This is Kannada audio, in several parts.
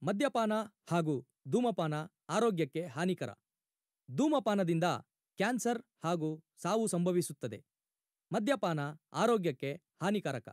ಮದ್ಯಪಾನ ಹಾಗೂ ಧೂಮಪಾನ ಆರೋಗ್ಯಕ್ಕೆ ಹಾನಿಕರ. ಧೂಮಪಾನದಿಂದ ಕ್ಯಾನ್ಸರ್ ಹಾಗೂ ಸಾವು ಸಂಭವಿಸುತ್ತದೆ. ಮದ್ಯಪಾನ ಆರೋಗ್ಯಕ್ಕೆ ಹಾನಿಕಾರಕ.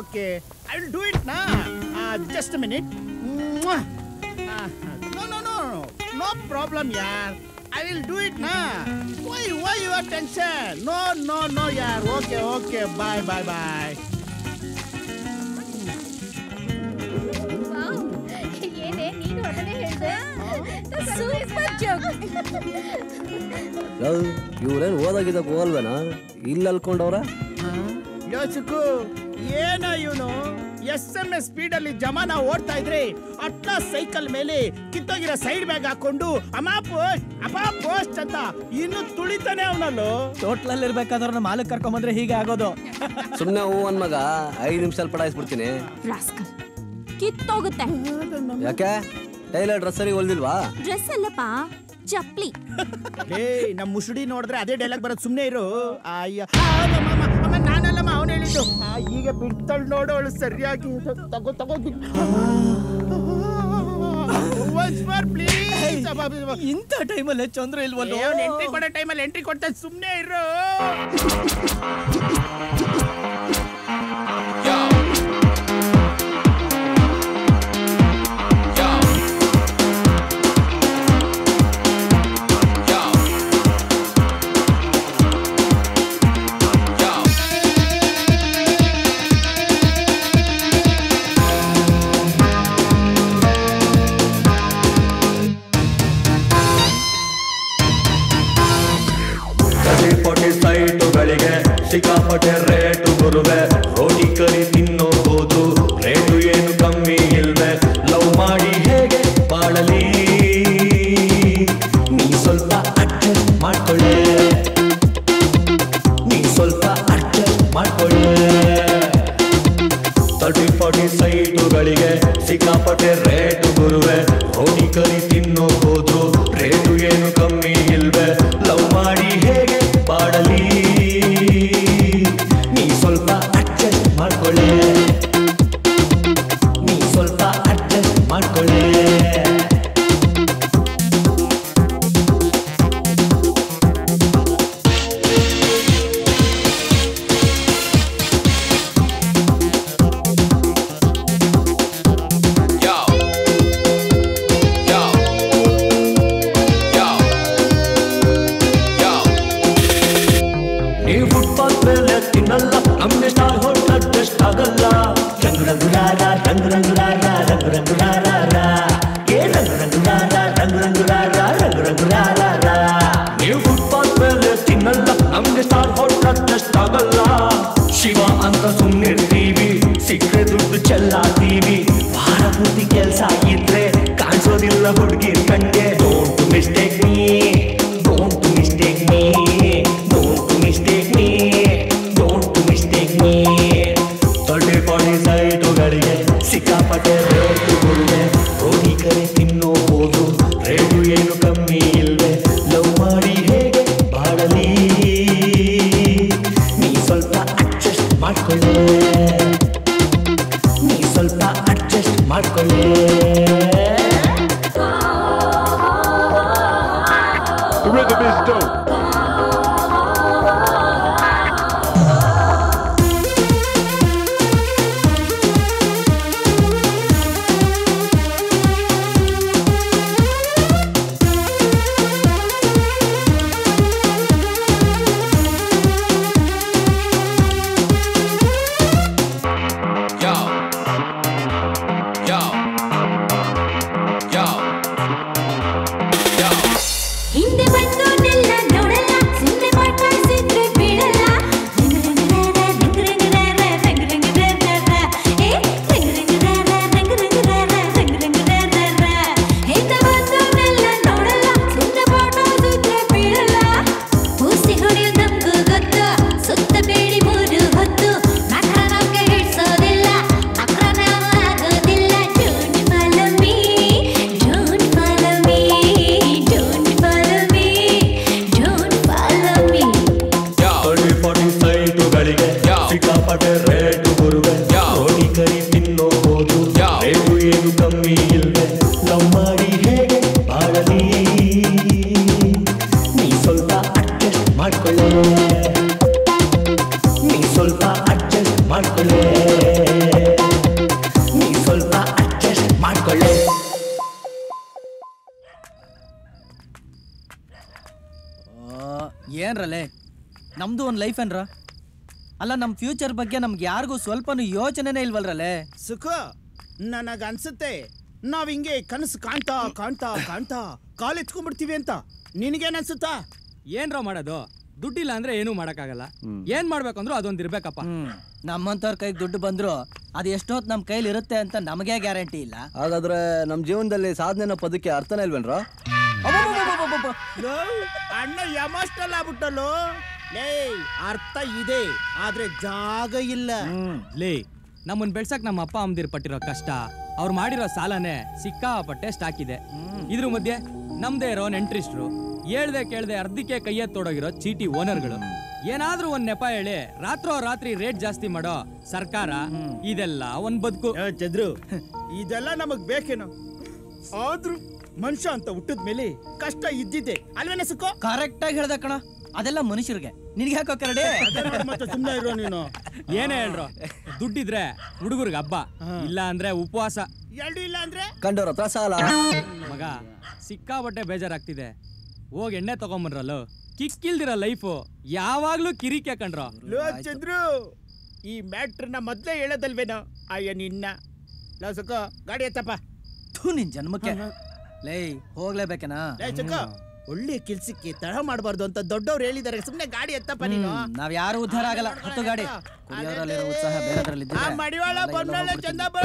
Okay. I will do it now. Just a minute. No problem, yaar. I will do it now. Why you are tension? No, yaar. Okay. Bye. Wow. ಏನೇ ನೀನು ಅದನ್ನೇ ಹೇಳ್ದೆ? Super joke. ಇವ್ರೇನು ಓದಾಗಿದ್ದಕ್ಕೆ ಹೋಲ್ವೇನಾ? ಇಲ್ಲಿ ಅಲ್ಕೊಂಡವ್ರ? ಯೋಚಕು ಏನೋ ಇವನು SMS ಸ್ಪೀಡ್ ಅಲ್ಲಿ ಜಮಾನ ಓಡ್ತಾ ಇದ್ರೆ ಅಟ್ಲ ಸೈಕಲ್ ಮೇಲೆ ಕಿತ್ತೋಗಿರೋ ಸೈಡ್ ಬ್ಯಾಗ್ ಹಾಕೊಂಡು ಅಮ್ಮ ಪೋಸ್ಟ್ ಅಂತ ಇನ್ನು ತುಳಿತಾನೆ ಅವನಲ್ಲೋ. ಟೋಟ್ಲಲ್ಲಿ ಇರ್ಬೇಕಾದ್ರೆ ಮಾಲಕ್ ಕರ್ಕೊಂಡ್ ಬಂದ್ರೆ ಹೀಗೆ ಆಗೋದು. ಸುಮ್ನೆ ಹೂ ಒಂದ್ ಮಗ 5 ನಿಮಿಷದಲ್ಲಿ ಪಡಾಯಿಸ್ಬಿಡ್ತೀನಿ. ಕಿತ್ತೋಗುತ್ತೆ. ಯಾಕೆ ಟೈಲರ್ ಡ್ರೆಸ್ ಸರಿ ಹೊಲ್ದಿಲ್ವಾ? ಡ್ರೆಸ್ ಅಲ್ಲಪ್ಪ, ಚಪ್ಲಿ. ನಮ್ ಮುಸುಡಿ ನೋಡಿದ್ರೆ ಅದೇ ಡೈಲಾಗ್ ಬರೋದು. ಸುಮ್ನೆ ಇರು. ಅಯ್ಯ ನಾನಲ್ಲಮ್ಮ ಅವನು ಹೇಳಿದ್ದು. ಈಗ ಬಿಡ್ತಾಳು ನೋಡು ಅವಳು ಸರಿಯಾಗಿ. ತಗೋ ಇಂಥ ಟೈಮಲ್ಲಿ ಚಂದ್ರ ಇಲ್ವಲ್ಲ. ಎಂಟ್ರಿ ಕೊಡೋ ಟೈಮಲ್ಲಿ ಎಂಟ್ರಿ ಕೊಡ್ತಾ ಸುಮ್ನೆ ಇರು. ಸಿಕ್ಕಾಪಟ್ಟೆ ರೇಟು ಗುರುವೆ, ರೋಟಿ ಕರಿ ತಿನ್ನೋಬಹುದು, ರೇಟು ಏನು ಕಮ್ಮಿ ಇಲ್ವೇ, ಲವ್ ಮಾಡಿ ಹೇಗೆ ಬಾಳಲಿ, ನೀ ಸ್ವಲ್ಪ ಅಡ್ಜಸ್ಟ್ ಮಾಡ್ಕೊಳ್ಳೆ, ನೀ ಸ್ವಲ್ಪ ಅಡ್ಜಸ್ಟ್ ಮಾಡ್ಕೊಳ್ಳೆ. 30-40 ಸೈಟುಗಳಿಗೆ ಸಿಕ್ಕಾಪಟ್ಟೆ ರೇಟು ಗುರುವೆ, ರೋಟಿ ಕರಿ ತಿನ್ನೋಬಹುದು, ರೇಟು ಏನು ಕಮ್ಮಿ ಇಲ್ವೇ, ಲವ್ ಮಾಡಿ ಹೇಗೆ ಬಾಳಲಿ, ನೀ ಸ್ವಲ್ಪ ಅಡ್ಜಸ್ಟ್ ಮಾಡ್ಕೊಳ್ಳೆ, ನೀ ಸ್ವಲ್ಪ ಅಡ್ಜಸ್ಟ್ ಮಾಡ್ಕೊಳ್ಳೆ. ನಮ್ಗೆ ಸ್ಟಾರ್ ಹೋಟ್ ಅಡ್ಜಸ್ಟ್ ಆಗಲ್ಲ, ರಂಗು ರಂಗು ರಾರ ರಂಗು ರಂಗು ರಾರ ರಂಗು ರಂಗು ರಾರ ಏ ರಂಗು ರಂಗು ರಾರ ರಂಗು ರಂಗು ರಾರ ರಂಗು ರಂಗು ರಾರ. ನೀವು ಫುಟ್ಪಾತ್ ಮೇಲೆ ತಿನ್ನಲ್ಲ, ನಮ್ಗೆ ಸ್ಟಾರ್ ಹೋಟ್ ಅಡ್ಜಸ್ಟ್ ಆಗಲ್ಲ. ಶಿವ ಅಂತ ಸುಮ್ಮನಿರ್ತೀವಿ, ಸಿಕ್ಕರೆ ದುಡ್ಡು ಚೆಲ್ಲಾತೀವಿ, ವಾರ ಪೂರ್ತಿ ಕೆಲ್ಸ ಇದ್ರೆ ಕಾಣಿಸೋದಿಲ್ಲ ಹುಡುಗಿರ್ ಕಣ್ಗೆ. Don't mistake me, don't mistake me, don't mistake me, 30-40 ಸೈಟುಗಳಿಗೆ ಸಿಕ್ಕಾಪಟ್ಟೆ ರೇಟು ಗುರುವೆ, ರೋಟಿ ಕರೆ ತಿನ್ನೋಬಹುದು, ರೇಟು ಏನು ಕಮ್ಮಿ ಇಲ್ವೇ, ಲವ್ ಮಾಡಿ ಹೇಗೆ ಬಾಳಲಿ, ನೀ ಸ್ವಲ್ಪ ಅಡ್ಜಸ್ಟ್ ಮಾಡ್ಕೊಳ್ಳೆ, ನೀ ಸ್ವಲ್ಪ ಅಡ್ಜಸ್ಟ್ ಮಾಡ್ಕೊಳ್ಳೆ. ಏನ್ರಲ್ಲೇ ನಮ್ದು ಒಂದು ಲೈಫ್ ಏನ್ರ ಅಲ್ಲ, ನಮ್ಮ ಫ್ಯೂಚರ್ ಬಗ್ಗೆ ನಮ್ಗೆ ಯಾರಿಗೂ ಸ್ವಲ್ಪನೂ ಯೋಚನೆನೇ ಇಲ್ವಲ್ರಲ್ಲೇ. ಸುಖ ನನಗ ಅನ್ಸುತ್ತೆ ನಾವ್ ಹಿಂಗೆ ಕನಸು ಕಾಣ್ತಾ ಕಾಣ್ತಾ ಕಾಣ್ತಾ ಕಾಲ್ ಎತ್ಕೊಂಡ್ಬಿಡ್ತೀವಿ ಅಂತ. ನಿನಗೇನ್ ಅನ್ಸುತ್ತಾ? ಏನ್ರ ಮಾಡೋದು, ದುಡ್ಡಿಲ್ಲ ಅಂದ್ರೆ ಏನೂ ಮಾಡಕ್ಕಾಗಲ್ಲ. ಏನ್ ಮಾಡ್ಬೇಕಂದ್ರೂ ಅದೊಂದ್ ಇರ್ಬೇಕಪ್ಪ. ನಮ್ಮಂತವ್ರ ಕೈಗೆ ದುಡ್ಡು ಬಂದ್ರು ಅದು ಎಷ್ಟೊತ್ತು ನಮ್ಮ ಕೈಲಿ ಇರುತ್ತೆ ಅಂತ ನಮಗೆ ಗ್ಯಾರಂಟಿ ಇಲ್ಲ. ಹಾಗಾದ್ರೆ ನಮ್ ಜೀವನದಲ್ಲಿ ಸಾಧನೆ ಅನ್ನೋ ಪದಕ್ಕೆ ಅರ್ಥನೇ ಇಲ್ವೇನ್ರ? ಅಣ್ಣ ಎಮೋಷನಲ್ ಆಗ್ಬಿಟ್ಟಲ್ಲೋ. ಲೇ ಅರ್ಥ ಇದೆ ಆದ್ರೆ ಜಾಗ ಇಲ್ಲ. ಲೇ ನಮ್ಮನ್ ಬೆಳ್ಸಕ್ ನಮ್ಮ ಅಪ್ಪ ಅಮ್ಮದಿರ್ ಪಟ್ಟಿರೋ ಕಷ್ಟ, ಅವ್ರು ಮಾಡಿರೋ ಸಾಲನೇ ಸಿಕ್ಕಾಪಟ್ಟೆ ಸ್ಟಾಕ್ ಇದೆ. ಇದ್ರ ಮಧ್ಯೆ ನಮ್ದೇ ಇರೋ ನೆಂಟ್ರಿಸ್ಟ್ರು, ಹೇಳ್ದೆ ಕೇಳ್ದೆ ಅರ್ಧಕ್ಕೆ ಕೈಯತ್ ತೋಡೋಗಿರೋ ಚೀಟಿ ಓನರ್ಗಳು, ಏನಾದ್ರೂ ಒಂದ್ ನೆಪ ಹೇಳಿ ರಾತ್ರಿ ರೇಟ್ ಜಾಸ್ತಿ ಮಾಡೋ ಸರ್ಕಾರ, ಇದೆಲ್ಲ ಒಂದ್ ಬದುಕು. ಚಂದ್ರು ಇದೆಲ್ಲ ನಮಗ್ ಬೇಕೇನೋ? ಆದ್ರೂ ಮನುಷ್ಯ ಅಂತ ಹುಟ್ಟಿದ ಮೇಲೆ ಕಷ್ಟ ಇದ್ದಿದ್ದೆ ಅಲ್ವೇನ ಸುಖ? ಕರೆಕ್ಟ್ ಆಗಿ ಹೇಳ್ದ ಕಣ, ಅದೆಲ್ಲ ಮನುಷ್ಯರಿಗೆ. ನಿನ್ಗೆ ಯಾಕೋ ಕರಡಿ ಮತ್ತೆ ಸುಮ್ಮನೆ ಇರೋ ನೀನು. ಏನೇ ಹೇಳ್ರು, ದುಡ್ಡಿದ್ರೆ ಹುಡುಗರ್ಗ ಹಬ್ಬ, ಇಲ್ಲ ಅಂದ್ರೆ ಉಪವಾಸ. ಎರಡು ಇಲ್ಲ ಅಂದ್ರೆ ಕಂಡವ್ರ ಹತ್ರ ಸಾಲ. ಮಗ ಸಿಕ್ಕಾಬಟ್ಟೆ ಬೇಜಾರಾಗ್ತಿದೆ, ಹೋಗ್ ಎಣ್ಣೆ ತಗೊಂಬನ್ರಲ್ಲೋ. ಕಿಕ್ಕಿಲ್ದಿರ ಲೈಫು ಯಾವಾಗ್ಲೂ ಕಿರಿಕೆ ಕಂಡ್ರೋ. ಲೋ ಚಂದ್ರು ಈ ಮ್ಯಾಟ್ರನ್ನ ಮೊದ್ಲೇ ಹೇಳೋದಲ್ವೇನೋ? ಅಯ್ಯ ನಿನ್ನ ಲೋ ಸುಖ ಗಾಡಿ ಎತ್ತಪ್ಪ. ನಿನ್ ಜನ್ಮಕ್ಕೆ ಲೈ ಹೋಗ್ಲೇಬೇಕೇನಾ? ಲೇ ಸುಖ ಒಳ್ಳೆ ಕೆಲ್ಸಕ್ಕೆ ತಡ ಮಾಡಬಾರ್ದು ಅಂತ ದೊಡ್ಡವ್ರು ಹೇಳಿದಾರೆ, ಸುಮ್ನೆ ಗಾಡಿ ಎತ್ತಪ್ಪ ನೀನು. ನಾವ್ ಯಾರು ಉದ್ಧಾರ ಆಗಲ್ಲ, ಹತ್ತು ಗಾಡಿ. ಕುಡಿಯೋದ್ರಲ್ಲಿರೋ ಉತ್ಸಾಹ ಬೇರೆದ್ರಲ್ಲಿ ಆ ಮಡಿವಾಳ ಬೊಮ್ಮನಹಳ್ಳಿ ಚಂದಾಪುರ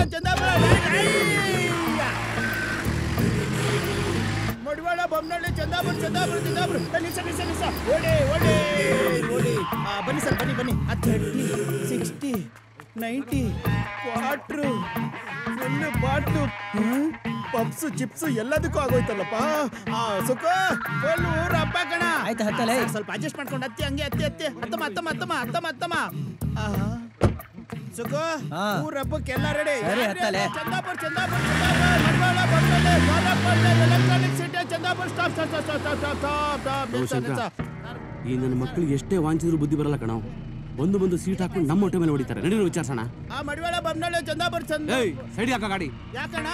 ಮಡಿವಾಳ ಬೊಮ್ಮನಹಳ್ಳಿ ಚಂದಾಪುರ ನಿಸ ಓಡಿ ಬನ್ನಿ ಸರ್ ಬನ್ನಿ 30, 60, 90 quarter full bottle puffs chips ಎಲ್ಲದಕ್ಕೂ ಆಗೋಯ್ತಲ್ಲಪ್ಪ. ಸುಖ ಫುಲ್ ಊರ ಹಬ್ಬ ಕಣ. ಆಯ್ತು ಹತ್ತಲೇ, ಸ್ವಲ್ಪ ಅಡ್ಜಸ್ಟ್ ಮಾಡ್ಕೊಂಡು ಹತ್ತಿ ಹತ್ತಮ್ಮ ಸುಖ ಊರ ಹಬ್ಬಕ್ಕೆ ಎಲ್ಲ ready. Chandapura electronic city Chandapura stop. ಈ ನನ್ನ ಮಕ್ಕಳಿಗೆ ಎಷ್ಟೇ ವಾಂಚಿದ್ರು ಬುದ್ಧಿ ಬರಲ್ಲ ಕಣ. ಬಂದು ಸೀಟ್ ಹಾಕೊಂಡು ನಮ್ಮ ಹೊಟ್ಟೆ ಮೇಲೆ ಹೊಡಿತಾರೆ. ನಡೀರು ವಿಚಾರಿಸೋಣ. ಮಡಿವಾಳ ಬೊಮ್ಮನಹಳ್ಳಿ ಚಂದಾಪುರ ಸೈಡ್ ಹಾಕ ಗಾಡಿ. ಯಾಕಣ್ಣ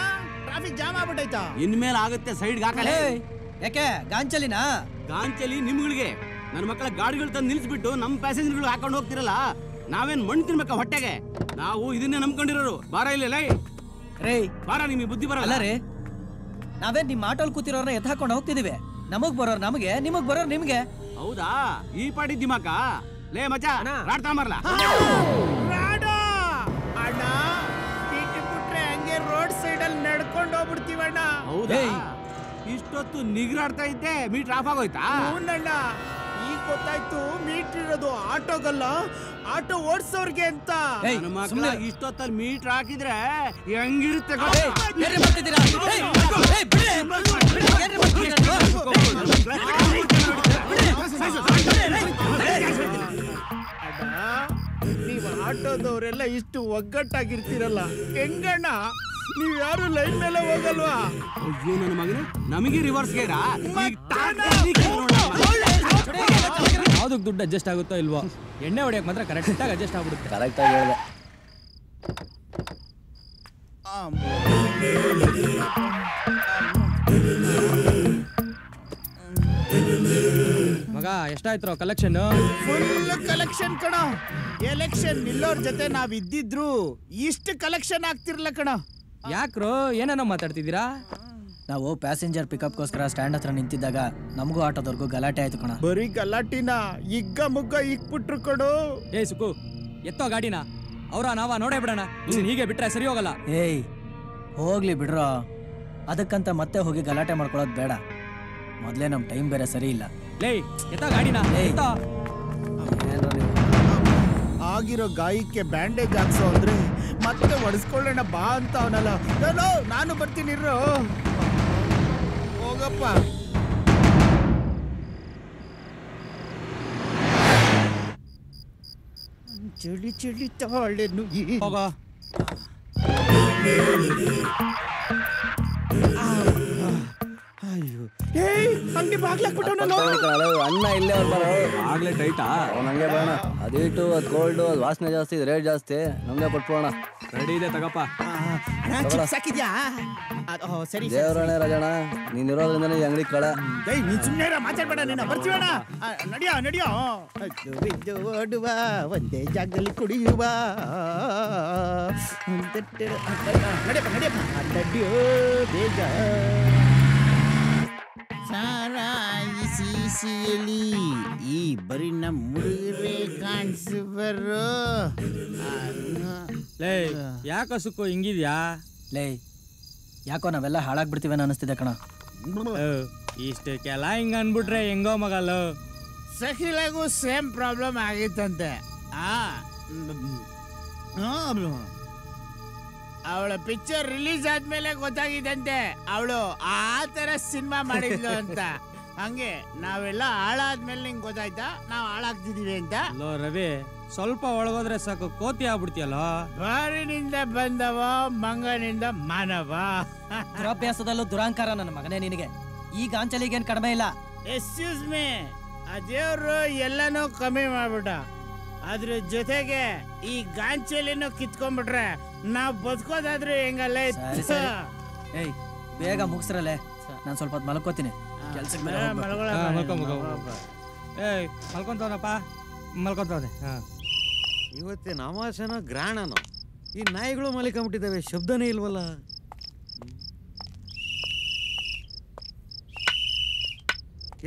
ಟ್ರಾಫಿಕ್ ಜಾಮ್ ಆಗ್ಬಿಟ್ಟೈತಾ? ಇನ್ಮೇಲೆ ಆಗುತ್ತೆ ಸೈಡ್ಗೆ ಹಾಕಲೇ. ಯಾಕೆ ಗಾಂಚಲಿನಾ? ಗಾಂಚಲಿ ನಿಮ್ಗಳಿಗೆ. ನನ್ನ ಮಕ್ಕಳ ಗಾಡಿಗಳು ತಂದು ನಿಲ್ಸ್ಬಿಟ್ಟು ನಮ್ಮ ಪ್ಯಾಸೆಂಜರ್ಗಳು ಹಾಕೊಂಡು ಹೋಗ್ತಿರಲ್ಲ, ನಾವೇನ್ ಮಣ್ಣು ತಿನ್ಬೇಕ ಹೊಟ್ಟೆಗೆ? ನಾವು ಇದನ್ನೇ ನಂಬ್ಕೊಂಡಿರೋರು. ಬಾರ ಇಲ್ಲ ರೇ ಬಾರ, ನಿಮಗೆ ಬುದ್ಧಿ ಬರಲ್ಲ. ಅಲ್ಲ ರೇ, ನಾವೇನ್ ನಿಮ್ ಆಟೋಲ್ ಕೂತಿರೋರ್ನ ಎತ್ ಹಾಕೊಂಡು ಹೋಗ್ತಿದೀವಿ. ನಮಗ್ ಬರೋರ್ ನಮಗೆ, ನಿಮಗ್ ಬರೋರ್ ನಿಮ್ಗೆ. ಹೌದಾ? ಈ ಪಾಟಿ ದಿಮಾಕ. ಲೇ ಮಚ್ಚ ರಾಡ್ ತಗೊಂಬರ್ಲಾ? ಅಣ್ಣ ಬಿಟ್ರೆ ಹಂಗೆ ರೋಡ್ ಸೈಡ್ ಅಲ್ಲಿ ನಡ್ಕೊಂಡು ಹೋಗ್ಬಿಡ್ತೀವಣ್ಣ. ಹೌದಾ? ಇಷ್ಟೊತ್ತು ನಿಗ್ರಾಡ್ತಾ ಇದ್ದೆ, ಮೀಟರ್ ಆಫ್ ಆಗೋಯ್ತಾ? ಹೂನಣ್ಣ, ಈಗ ಗೊತ್ತಾಯ್ತು ಮೀಟರ್ ಇರೋದು ಆಟೋಗಲ್ಲ, ಆಟೋ ಓಡಿಸೋರ್ಗೆ ಅಂತ. ಇಷ್ಟೊತ್ತಲ್ಲಿ ಮೀಟರ್ ಹಾಕಿದ್ರೆ ಹೆಂಗಿರುತ್ತೆ? ನೀವು ಆಟೋದವರೆಲ್ಲ ಇಷ್ಟು ಒಗ್ಗಟ್ಟಾಗಿರ್ತೀರಲ್ಲ, ಹೆಂಗಣ್ಣ? ನೀವ್ ಯಾರು ಲೈನ್ ಮೇಲೆ ಹೋಗಲ್ವಾ? ಅಯ್ಯೋ ನನ್ನ ಮಗನೇ, ನಮಗೆ ರಿವರ್ಸ್ ಗೇರಾ? ಯಾವ್ದಕ್ ದುಡ್ಡು ಅಡ್ಜಸ್ಟ್ ಆಗುತ್ತೋ ಇಲ್ವೋ, ಎಣ್ಣೆ ಹೊಡೆಯಕ್ ಮಾತ್ರ ಕರೆಕ್ಟ್ ಆಗಿ ಅಡ್ಜಸ್ಟ್ ಆಗ್ಬಿಡುತ್ತೆ. ಕರೆಕ್ಟ್ ಆಗಿ ಹೇಳ್ದೆ. ಮಗ ಎಷ್ಟಾಯ್ತು ಕಲೆಕ್ಷನ್? ಫುಲ್ ಕಲೆಕ್ಷನ್ ಕಣ. ಎಲೆಕ್ಷನ್ ನಿಲ್ಲೋರ್ ಜೊತೆ ನಾವ್ ಇದ್ದಿದ್ರು ಇಷ್ಟು ಕಲೆಕ್ಷನ್ ಆಗ್ತಿರ್ಲ ಕಣ. ಯಾಕ್ರೋ ಏನೇನೋ ಮಾತಾಡ್ತಿದ್ದೀರಾ? ನಾವು ಪ್ಯಾಸೆಂಜರ್ ಪಿಕಪ್ಗೋಸ್ಕರ ಸ್ಟ್ಯಾಂಡ್ ಹತ್ರ ನಿಂತಿದ್ದಾಗ ನಮಗೂ ಆಟೋದವ್ರಿಗೂ ಗಲಾಟೆ ಆಯ್ತು ಕಣ. ಬರೀ ಗಲಾಟಿನ ಇಗ್ಗ ಮುಗ್ಗ ಇಕ್ಬಿಟ್ರು ಕಣೋ. ಏ ಸುಕು, ಎತ್ತೋ ಗಾಡಿನ. ಅವ್ರ ನಾವ ನೋಡೇ ಬಿಡೋಣ. ಹೀಗೆ ಬಿಟ್ರೆ ಸರಿ ಹೋಗಲ್ಲ. ಏಯ್ ಹೋಗ್ಲಿ ಬಿಡ್ರೋ, ಅದಕ್ಕಂತ ಮತ್ತೆ ಹೋಗಿ ಗಲಾಟೆ ಮಾಡ್ಕೊಳ್ಳೋದು ಬೇಡ. ಮೊದ್ಲೇ ನಮ್ ಟೈಮ್ ಬೇರೆ ಸರಿ ಇಲ್ಲ. ಲೇ ಎತ್ತೋ ಗಾಡಿನ. ಆಗಿರೋ ಗಾಯಕ್ಕೆ ಬ್ಯಾಂಡೇಜ್ ಹಾಕ್ಸೋ ಅಂದ್ರೆ ಮತ್ತೆ ಒಡಿಸ್ಕೊಳ್ಳೋಣ ಬಾ ಅಂತ ಅವನಲ್ಲ. ನಾನು ಬರ್ತೀನಿ ಇರೋ, ಹೋಗಪ್ಪ. ಚಳಿ ತಾಳೆನು ಹೋಗೋ. ಅಯ್ಯೋ, ಏಯ್ ಅಂಗಡಿ ಬಾಗ್ಲಾಕ್ಬಿಟ್ಟವನಲ್ಲ. ಅಣ್ಣ ಇಲ್ಲೇ ಬರ್ಬಾರ. ಆಗ್ಲೇ ಟೈಟಾ? ನಂಗೆ ಬೇಡ. ಅದಿಟ್ಟು ಅದು ಕೋಲ್ಡು, ಅದು ವಾಸನೆ ಜಾಸ್ತಿ, ರೇಟ್ ಜಾಸ್ತಿ. ನಮ್ಗೆ ಕೊಟ್ಬೋಣ. ರೆಡಿ ಇದೆ ತಗಪ್ಪ. ಸಾಕಿದ್ಯಾ? ಸರಿ ದೇವರಣೆ ರಾಜಣ್ಣ, ನೀನ್ ಇರೋದ್ರಿಂದ ಈ ಅಂಗಡಿ ಕಳ. ನೀನ್ ಸುಮ್ಮನೆ ಮಾತಾಡ್ಬೇಡ, ನೀನು ಬರ್ತೀವಣ್ಣ. ನಡಿಯೋ ಬಿದ್ದು ಓಡುವ, ಒಂದೇ ಜಾಗದಲ್ಲಿ ಕುಡಿಯುವ. ನಡಿಯೋ ಬೇಗ ಸಾರಾಯಿಸಿ ಬಿಸಿಯಲ್ಲಿ ಈ ಬರೀ ನಮ್ಮ ಹುಡುಗರೇ ಕಾಣಿಸುವರು. ಲೇ ಯಾಕೋ ಸುಕ್ಕು ಹಿಂಗಿದ್ಯಾ? ಲೇ ಯಾಕೋ ನಾವೆಲ್ಲ ಹಾಳಾಗ್ಬಿಡ್ತೀವೇನೋ ಅನಿಸ್ತಿದೆ ಕಣ. ಇಷ್ಟಕ್ಕೆಲ್ಲ ಹಿಂಗ ಅನ್ಬಿಟ್ರೆ ಹೆಂಗೋ ಮಗಲು. ಸಖಿಲಾಗೂ ಸೇಮ್ ಪ್ರಾಬ್ಲಮ್ ಆಗಿತ್ತಂತೆ. ಅವಳ ಪಿಕ್ಚರ್ ರಿಲೀಸ್ ಆದ್ಮೇಲೆ ಗೊತ್ತಾಗಿದ್ದಂತೆ ಅವಳು ಆ ತರ ಸಿನಿಮಾ ಮಾಡಿದ್ಲು ಅಂತ. ಹಂಗೆ ನಾವೆಲ್ಲ ಹಾಳಾದ್ಮೇಲೆ ನಿಂಗೆ ಗೊತ್ತಾಯ್ತಾ ನಾವು ಹಾಳಾಗ್ತಿದೀವಿ ಅಂತ? ಲೋ ರವಿ, ಸ್ವಲ್ಪ ಒಳಗೋದ್ರೆ ಸಾಕು ಕೋತಿ ಆಗ್ಬಿಡ್ತೀಯಲ್ಲ. ಬಾರಿನಿಂದ ಬಂದವ ಮಂಗನಿಂದ ಮಾನವ. ದುರಾಭ್ಯಾಸದಲ್ಲೂ ದುರಾಂಕಾರ ನನ್ನ ಮಗನೇ ನಿನಗೆ. ಈ ಗಾಂಚಲಿಗೇನ್ ಕಡಿಮೆ ಇಲ್ಲ. ಎಕ್ಸ್ಕ್ಯೂಸ್ ಮೀ, ಆ ದೇವ್ರು ಎಲ್ಲನೂ ಕಮ್ಮಿ ಮಾಡ್ಬಿಟ್ಟ. ಅದ್ರ ಜೊತೆಗೆ ಈ ಗಾಂಚಲಿನೂ ಕಿತ್ಕೊಂಡ್ಬಿಟ್ರೆ ನಾವ್ ಬದುಕೋದಾದ್ರೂ ಹೆಂಗಲ್ಲ. ಏಯ್ ಬೇಗ ಮುಗಿಸ್ರಲ್ಲೇ, ನಾನು ಸ್ವಲ್ಪ ಹೊತ್ತು ಮಲ್ಕೋತೀನಿ. ಕೆಲ್ಸಕ್ಕೆ ಏಯ್ ಮಲ್ಕೊಂತವನಪ್ಪ, ಮಲ್ಕೊಂತವನೆ. ಇವತ್ತಿನ ಅಮಾವಾಸ್ಯನೋ ಗ್ರಹಣನೋ ಈ ನಾಯಿಗಳು ಮಲಿಕೊಂಬಿಟ್ಟಿದ್ದಾವೆ, ಶಬ್ದನೇ ಇಲ್ವಲ್ಲ.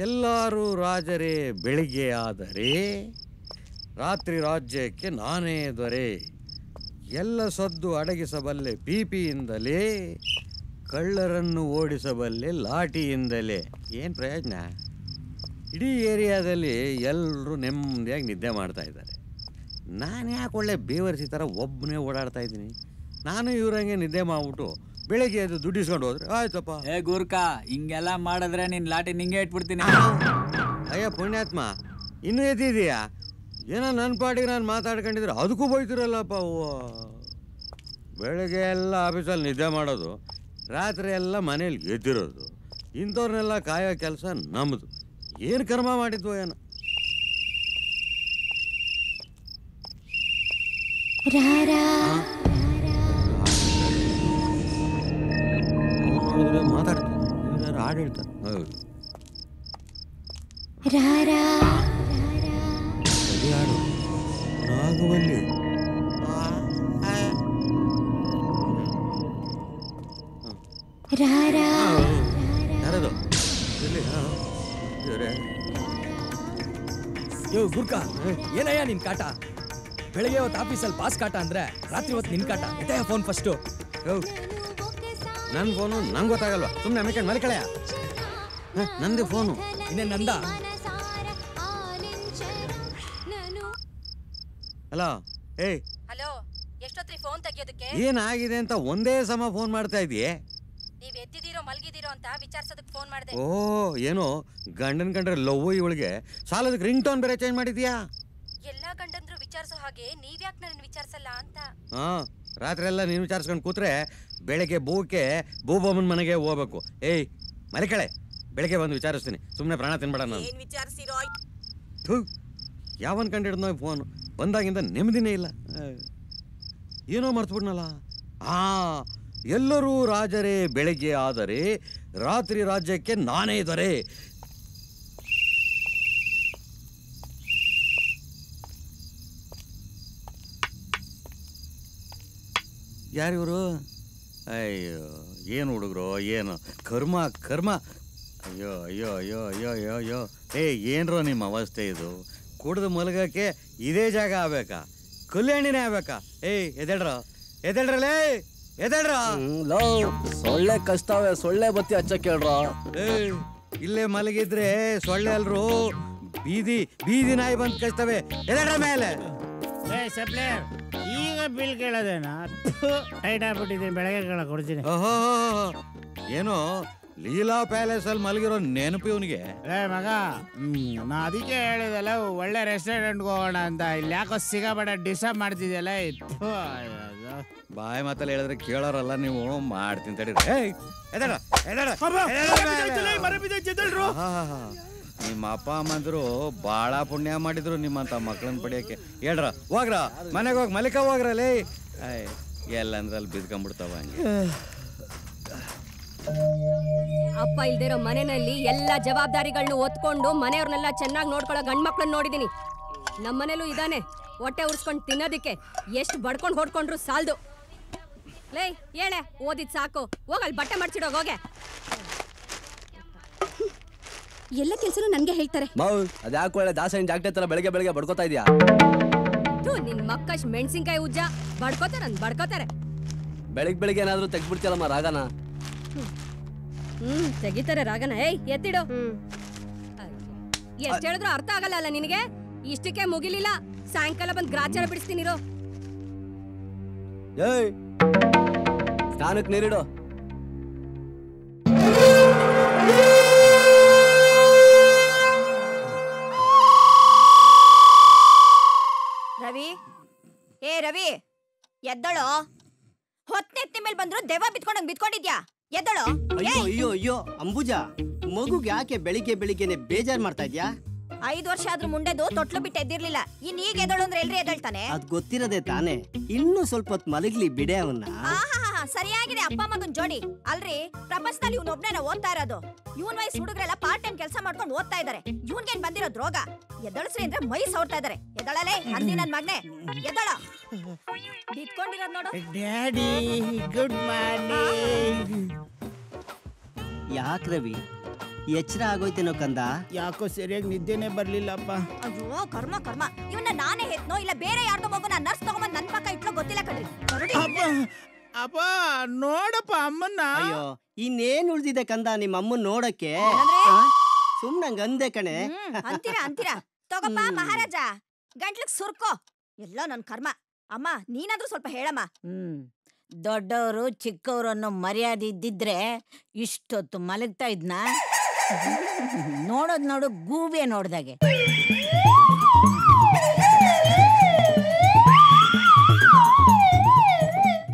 ಎಲ್ಲರೂ ರಾಜರೇ ಬೆಳಿಗ್ಗೆ ಆದರೆ ರಾತ್ರಿ ರಾಜ್ಯಕ್ಕೆ ನಾನೇ ದೊರೆ. ಎಲ್ಲ ಸದ್ದು ಅಡಗಿಸಬಲ್ಲೆ ಪಿಪಿಯಿಂದಲೇ, ಕಳ್ಳರನ್ನು ಓಡಿಸಬಲ್ಲೆ ಲಾಠಿಯಿಂದಲೇ. ಏನು ಪ್ರಯೋಜನ? ಇಡೀ ಏರಿಯಾದಲ್ಲಿ ಎಲ್ಲರೂ ನೆಮ್ಮದಿಯಾಗಿ ನಿದ್ದೆ ಮಾಡ್ತಾ ಇದ್ದಾರೆ. ನಾನು ಯಾಕೆ ಒಳ್ಳೆ ಬೇವರ್ಸಿ ಥರ ಒಬ್ಬನೇ ಓಡಾಡ್ತಾ ಇದ್ದೀನಿ? ನಾನು ಇವ್ರಂಗೆ ನಿದ್ದೆ ಮಾಡ್ಬಿಟ್ಟು ಬೆಳಗ್ಗೆ ಅದು ದುಡ್ಡಿಸ್ಕೊಂಡು ಹೋದ್ರೆ ಆಯ್ತಪ್ಪ. ಏ ಗೂರ್ಖಾ, ಹಿಂಗೆಲ್ಲ ಮಾಡಿದ್ರೆ ನಿನ್ನ ಲಾಟಿ ನಿಂಗೆ ಇಟ್ಬಿಡ್ತೀನಿ. ಅಯ್ಯ ಪುಣ್ಯಾತ್ಮ, ಇನ್ನೂ ಎದ್ದಿದೀಯಾ? ಏನೋ ನನ್ನ ಪಾಟಿಗೆ ನಾನು ಮಾತಾಡ್ಕೊಂಡಿದ್ರೆ ಅದಕ್ಕೂ ಬೈತಿರಲ್ಲಪ್ಪ. ಬೆಳಗ್ಗೆ ಎಲ್ಲ ಆಫೀಸಲ್ಲಿ ನಿದ್ದೆ ಮಾಡೋದು, ರಾತ್ರಿ ಎಲ್ಲ ಮನೇಲಿ ಎದ್ದಿರೋದು. ಇಂಥವ್ರನ್ನೆಲ್ಲ ಕಾಯೋ ಕೆಲಸ ನಮ್ಮದು. ಏನು ಕರ್ಮ ಮಾಡಿದ್ವು ಏನೋ. ನೋಡಿದ್ರೆ ಮಾತಾಡ್ತಾರೆ, ಹಾಡು ಹೇಳ್ತಾರೆ. ಹೌದು, ಹಾಡು ನಾಗವಲ್ಲಿ. ಯಾರದು? ಯೋ ಗುರ್ಕಾ, ಏನಯ್ಯ ನಿನ್ ಕಾಟ? ಬೆಳಿಗ್ಗೆ ಹೊತ್ತು ಆಫೀಸಲ್ಲಿ ಬಾಸ್ ಕಾಟ ಅಂದ್ರೆ ರಾತ್ರಿ ಹೊತ್ತು ನಿನ್ ಕಾಟ. ಎತ್ತಯ್ಯ ಫೋನ್ ಫಸ್ಟು. ನನ್ನ ಫೋನು ನಂಗೆ ಗೊತ್ತಾಗಲ್ವಾ? ಸುಮ್ಮನೆ ಅಮ್ಮಿಕೊಂಡು ಮಲ್ಕಳೆಯ. ನಂದೇ ಫೋನು. ಇನ್ನೇನು ನಂದ? ಹಲೋ. ಏಯ್ ಹಲೋ, ಎಷ್ಟೊತ್ರಿ ಫೋನ್ ತೆಗಿಯೋದಕ್ಕೆ? ಏನಾಗಿದೆ ಅಂತ ಒಂದೇ ಸಮ ಫೋನ್ ಮಾಡ್ತಾ ಇದೀಯೇ? ನೀವ್ ಎದ್ದಿದ್ದೀರೋ ಮಲ್ಗಿದ್ದೀರೋ ಅಂತ ವಿಚಾರಿಸೋದಕ್ಕೆ ಫೋನ್ ಮಾಡಿದೆ. ಓ, ಏನೋ ಗಂಡನ್ ಕಂಡ್ರೆ ಲವ್ ಇವಳಿಗೆ ಸಾಲದಕ್ಕೆ ರಿಂಗ್ ಟೋನ್ ಬೇರೆ ಚೇಂಜ್ ಮಾಡಿದ್ಯಾ? ಎಲ್ಲಾ ಗಂಡಂದ್ರು ವಿಚಾರಿಸೋ ಹಾಗೆ ನೀವ್ಯಾಕೆ ನನ್ನ ವಿಚಾರಿಸಲ್ಲ ಅಂತ. ಹಾ, ರಾತ್ರಿ ಎಲ್ಲ ನೀನು ವಿಚಾರಿಸ್ಕೊಂಡು ಕೂತ್ರೆ ಬೆಳಗ್ಗೆ ಬೂಕೆ ಬೂಬಮ್ಮನ ಮನೆಗೆ ಹೋಗ್ಬೇಕು. ಏಯ್ ಮಲಿಕಳೆ, ಬೆಳಗ್ಗೆ ಬಂದು ವಿಚಾರಿಸ್ತೀನಿ. ಸುಮ್ಮನೆ ಪ್ರಾಣ ತಿನ್ಬೇಡ. ನಾನು ಏನ್ ವಿಚಾರಿಸಿರೋ? ಯಾವನ್ ಕಂಡಿಡ್ನೋ ಫೋನ್ ಬಂದಾಗಿಂದ ನೆಮ್ಮದಿನೇ ಇಲ್ಲ. ಏನೋ ಮರ್ತ್ಬಿಡ್ನಲ್ಲ. ಎಲ್ಲರೂ ರಾಜರೇ ಬೆಳಗ್ಗೆ ಆದರೆ ರಾತ್ರಿ ರಾಜ್ಯಕ್ಕೆ ನಾನೇ ದೊರೆ. ಯಾರಿವರು? ಅಯ್ಯೋ, ಏನು ಹುಡುಗರು, ಏನು ಕರ್ಮ ಕರ್ಮ. ಅಯ್ಯೋ ಅಯ್ಯೋ ಅಯ್ಯೋ ಅಯ್ಯೋ ಅಯ್ಯೋ ಅಯ್ಯೋ. ಏನ್ರೋ ನಿಮ್ಮ ಅವಸ್ಥೆ ಇದು? ಕುಡ್ದು ಮಲಗಕ್ಕೆ ಇದೇ ಜಾಗ ಆಗ್ಬೇಕಾ? ಕಲ್ಯಾಣಿನೇ ಆಗ್ಬೇಕಾ? ಎದೇಳ್ರ ಎದೇಳ್ರಲೇ, ಎದೇಳ್ರ. ಸೊಳ್ಳೆ ಕಷ್ಟವೇ, ಸೊಳ್ಳೆ ಬತ್ತಿ ಹಚ್ಚ ಕೇಳ್ರ. ಇಲ್ಲೇ ಮಲಗಿದ್ರೆ ಸೊಳ್ಳೆ ಅಲ್ರು, ಬೀದಿ ಬೀದಿ ನಾಯಿ ಬಂದು ಕಚ್ತವೆ. ಎದೇಳ್ರ ಮೇಲೆ. ಸಪ್ಲೇ, ಈಗ ಬಿಲ್ ಕೇಳೋದೇನಾ? ಟೈಟ್ ಆಗ್ಬಿಟ್ಟಿದ್ದೀನಿ, ಬೆಳಗ್ಗೆ ಕೊಡ್ತೀನಿ. ಓಹೋ, ಏನೋ ಲೀಲಾ ಪ್ಯಾಲೇಸ್ ಅಲ್ಲಿ ಮಲಗಿರೋ ನೆನಪು ಇವನಿಗೆ. ಮಗ, ನಾ ಅದಕ್ಕೆ ಹೇಳಿದಲ್ಲ ಒಳ್ಳೆ ರೆಸ್ಟೋರೆಂಟ್ಗೆ ಹೋಗೋಣ ಅಂತ. ಇಲ್ಲಿ ಯಾಕೋ ಸಿಗಾಬೇಡ ಡಿಸ್ಟರ್ಬ್ ಮಾಡ್ತಿದ್ಯಲ್ಲ. ಬಾಯಿ ಮಾತಲ್ಲಿ ಹೇಳಿದ್ರೆ ಕೇಳೋರಲ್ಲ ನೀವು. ಮಾಡ್ತೀನಿ ತಡಿ. ನಿಮ್ಮ ಅಪ್ಪ ಅಮ್ಮಂದ್ರು ಬಾಳ ಪುಣ್ಯ ಮಾಡಿದ್ರು ನಿಮ್ಮಂತ ಮಕ್ಳನ್ನ ಪಡಿಯಕ್ಕೆ. ಹೇಳ್ರ ಹೋಗ್ರ ಮನೆಗೆ ಹೋಗಿ ಮಲಿಕ ಹೋಗ್ರಲ್ಲಿ. ಎಲ್ಲಂದ್ರಲ್ಲಿ ಬಿದ್ಕೊಂಡ್ಬಿಡ್ತಾವ ಹಂಗೆ. ಅಪ್ಪ ಇಲ್ದಿರೋ ಮನೆಯಲ್ಲಿ ಎಲ್ಲಾ ಜವಾಬ್ದಾರಿಗಳನ್ನ ಒತ್ಕೊಂಡು ಮನೆಯವ್ರನ್ನೆಲ್ಲ ಚೆನ್ನಾಗಿ ನೋಡ್ಕೊಳ್ಳೋ ಗಂಡ್ಮಕ್ಳನ್ನ ನೋಡಿದೀನಿ. ನಮ್ಮನೇಲೂ ಇದಾನೆ, ಹೊಟ್ಟೆ ಉರ್ಸ್ಕೊಂಡು ತಿನ್ನೋದಿಕ್ಕೆ ಎಷ್ಟು ಬಡ್ಕೊಂಡು ಹೊಡ್ಕೊಂಡ್ರು ಸಾಲ್ದು. ಲೇ ಹೇಳೆ, ಓದಿದ್ ಸಾಕು, ಹೋಗಲ್ಲಿ ಬಟ್ಟೆ ಮಡ್ಚಿಡೋಗ ಹೋಗೆ. ಎಲ್ಲ ಕೆಲ್ಸನೂ ನನ್ಗೆ ಹೇಳ್ತಾರೆ. ಮಾವು ಅದ್ಯಾಕೆ ಒಳ್ಳೆ ದಾಸನ್ ಜಾಗಟೆ ತರ ಬೆಳಗ್ಗೆ ಬೆಳಗ್ಗೆ ಬಡ್ಕೋತಾ ಇದೀಯಾ? ನಿನ್ ಮಕ್ಕಶ್ ಮೆಣಸಿನ್ಕಾಯಿ ಉಜ್ಜ ಬಡ್ಕೋತಾರೆ. ಬೆಳಿಗ್ಗೆ ಏನಾದ್ರೂ ತೆಗ್ಬಿಡ್ತಿಯಲ್ಲಮ್ಮ ರಾಗನ. ತೆಗಿತಾರೆ ರಾಗನ. ಏಯ್ ಎತ್ತಿಡು. ಎಷ್ಟ್ ಹೇಳಿದ್ರು ಅರ್ಥ ಆಗಲ್ಲ ಅಲ್ಲ ನಿನಗೆ? ಇಷ್ಟಕ್ಕೆ ಮುಗಿಲಿಲ್ಲ, ಸಾಯಂಕಾಲ ಬಂದ್ ಗ್ರಾಚಾರ ಬಿಡಿಸ್ತೀನಿರೋ. ಏಯ್ ಸ್ನಾನಕ್ಕೆ ನೀರಿಡು. ರವಿ, ಏ ರವಿ, ಎದ್ದಳು. ಹೊತ್ತೆತ್ತಿ ಮೇಲೆ ಬಂದ್ರು ದೆವ್ವ ಬಿತ್ಕೊಂಡಂಗ್ ಬಿತ್ಕೊಂಡಿದ್ಯಾ? ಎದ್ದಳು. ಅಯ್ಯೋ ಅಯ್ಯೋ ಅಯ್ಯೋ ಅಂಬುಜಾ, ಮಗುಗೆ ಯಾಕೆ ಬೆಳಿಗ್ಗೆನೆ ಬೇಜಾರ್ ಮಾಡ್ತಾ ಇದ್ಯಾ? 5 ವರ್ಷ ಆದ್ರೂ ಮುಂಡೆದು ತೊಟ್ಲು ಬಿಟ್ಟು ಎದ್ದಿರ್ಲಿಲ್ಲ. ಇನ್ ಈಗ ಎದ್ದಳು ಅಂದ್ರೆ ಎಲ್ರಿ ಎದ್ದಳ್ತಾನೆ? ಅದ್ ಗೊತ್ತಿರದೆ ತಾನೆ. ಇನ್ನೂ ಸ್ವಲ್ಪ ಹೊತ್ತು ಮಲಗ್ಲಿ ಬಿಡೆ ಅವನ್ನ. ಸರಿಯಾಗಿದೆ ಅಪ್ಪ ಮಗನ್ ಜೋಡಿ. ಅಲ್ರಿ, ಪ್ರಪಂಚದಲ್ಲಿ ಇವ್ನ ಒಬ್ನೇನ ಓದ್ತಾ ಇರೋದು. ಇವನ್ ವಯಸ್ಸು ಹುಡುಗರೆಲ್ಲ ಪಾರ್ಟ್ ಟೈಮ್ ಕೆಲಸ ಮಾಡ್ಕೊಂಡು ಓದ್ತಾ ಇದಾರೆ. ಇವನ್ಗೇನ್ ಬಂದಿರೋದ್ ರೋಗ? ಎದ್ದಳಸ್ರಿ ಅಂದ್ರೆ ಮೈ ಸೌರ್ತಾ ಇದಾರೆ. ಎದ್ದಳಲೇ ಅಂದಿ ನನ್ ಮಗ್ನೆ, ಎದ್ದಳ. ಬಿತ್ಕೊಂಡಿರೋದ್ ನೋಡು. Daddy good morning. ಯಾಕೆ ರವಿ, ಎಚ್ಚರ ಆಗೋಯ್ತೇನೋ ಕಂದ? ಯಾಕೋ ಸರಿಯಾಗಿ ನಿದ್ದೆನೆ ಬರ್ಲಿಲ್ಲಪ್ಪ. ಅಯ್ಯೋ ಕರ್ಮ. ಇವನ್ನ ನಾನೇ ಹೆತ್ನೋ ಇಲ್ಲ ಬೇರೆ ಯಾರ್ದೋ ಮಗು ನಾನ್ ನರ್ಸ್ ತಗೊಂಬಂದ್ ನನ್ ಪಕ್ಕ ಇಟ್ಲೋ ಗೊತ್ತಿಲ್ಲ ಕಣ್ರಿ. ಅಪ್ಪ ನೋಡಪ್ಪ ಅಮ್ಮನ್ನ. ಅಯ್ಯೋ ಇನ್ನೇನ್ ಉಳ್ದಿದೆ ಕಂದ ನಿಮ್ಮ ಅಮ್ಮನ್ ನೋಡಕ್ಕೆ? ಸುಮ್ನಂಗ್ ಅಂದೆ ಕಣೆ. ಅಂತೀರಾ ತಗೋಪ್ಪ ಮಹಾರಾಜ, ಗಂಟ್ಲಿಗ್ ಸುರ್ಕೋ. ಎಲ್ಲ ನನ್ ಕರ್ಮ. ಅಮ್ಮ ನೀನಾದ್ರೂ ಸ್ವಲ್ಪ ಹೇಳಮ್ಮ. ದೊಡ್ಡವರು ಚಿಕ್ಕವರು ಅನ್ನೋ ಮರ್ಯಾದೆ ಇದ್ದಿದ್ರೆ ಇಷ್ಟೊತ್ತು ಮಲಗ್ತಾ ಇದ್ನ? ನೋಡು ಗೂಬೆ ನೋಡ್ದಾಗೆ.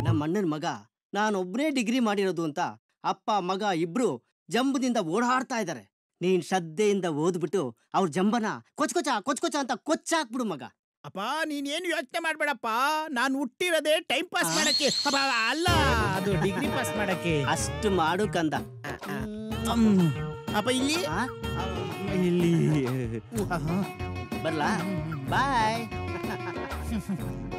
ನಮ್ಮ ಅಣ್ಣನ ಮಗ ನಾನೊಬ್ನೇ ಡಿಗ್ರಿ ಮಾಡಿರೋದು ಅಂತ ಅಪ್ಪ ಮಗ ಇಬ್ರು ಜಂಬದಿಂದ ಓಡಾಡ್ತಾ ಇದ್ದಾರೆ. ನೀನ್ ಶ್ರದ್ಧೆಯಿಂದ ಓದ್ಬಿಟ್ಟು ಅವ್ರ ಜಂಬನ ಕೊಚ್ಕೊಚ ಅಂತ ಕೊಚ್ಚಾಕ್ಬಿಡು ಮಗ. ಅಪ್ಪ ನೀನೇನು ಯೋಚನೆ ಮಾಡ್ಬೇಡಪ್ಪ. ನಾನು ಹುಟ್ಟಿರೋದೇ ಟೈಮ್ ಪಾಸ್ ಮಾಡಕ್ಕೆ ಅಲ್ಲ, ಅದು ಡಿಗ್ರಿ ಪಾಸ್ ಮಾಡಕ್ಕೆ. ಅಷ್ಟು ಮಾಡು ಕಂದ. ಅಪ್ಪ ಇಲ್ಲಿ ಬರ್ಲಾ? ಬಾಯ್.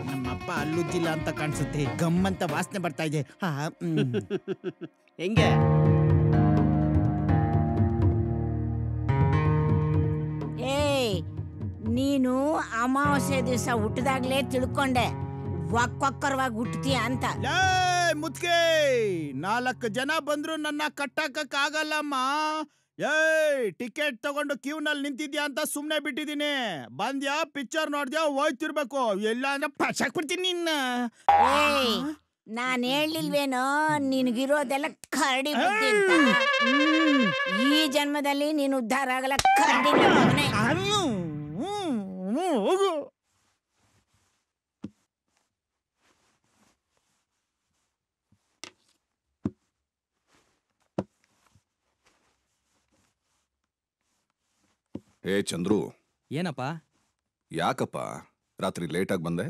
ನಮ್ಮಪ್ಪ ಅಲ್ಲುಜ್ಜಿಲ್ಲ ಅಂತ ಕಾಣಿಸುತ್ತೆ. ಗಮ್ಮಂತ ವಾಸನೆ ಬರ್ತಾ ಇದೆ. ಹೆಂಗೆ? ಏಯ್, ನೀನು ಅಮಾವಾಸ್ಯೆ ದಿವಸ ಹುಟ್ಟಿದಾಗ್ಲೇ ತಿಳ್ಕೊಂಡೆ ಒಕ್ಕೊಕ್ಕರವಾಗಿ ಹುಟ್ಟತೀಯ ಅಂತ. ಮುದ್ಕೆ 4 ಜನ ಬಂದ್ರು ನನ್ನ ಕಟ್ಟಾಕಕ್ ಆಗಲ್ಲಮ್ಮ. ಏಯ್ ಟಿಕೆಟ್ ತಗೊಂಡು ಕ್ಯೂನಲ್ಲಿ ನಿಂತಿದ್ಯಾ ಅಂತ ಸುಮ್ನೆ ಬಿಟ್ಟಿದೀನಿ. ಬಂದ್ಯಾ ಪಿಕ್ಚರ್ ನೋಡ್ದ್ಯಾ ಹೋಯ್ತಿರ್ಬೇಕು, ಎಲ್ಲ ಅಂದ್ರೆ ಪಶಾಕ್ ಬಿಡ್ತೀನಿ ನಿನ್ನ. ಏಯ್, ನಾನ್ ಹೇಳಿಲ್ವೇನೋ ನಿನ್ಗಿರೋದೆಲ್ಲ ಕರಡಿ ಬುದ್ಧಿ ಅಂತ. ಈ ಜನ್ಮದಲ್ಲಿ ನೀನು ಉದ್ಧಾರ ಆಗಲ್ಲ ಕರಡಿ ಮಗನೇ. ಹೋಗು. ಏ ಚಂದ್ರು. ಏನಪ್ಪ? ಯಾಕಪ್ಪ ರಾತ್ರಿ ಲೇಟಾಗಿ ಬಂದೆ?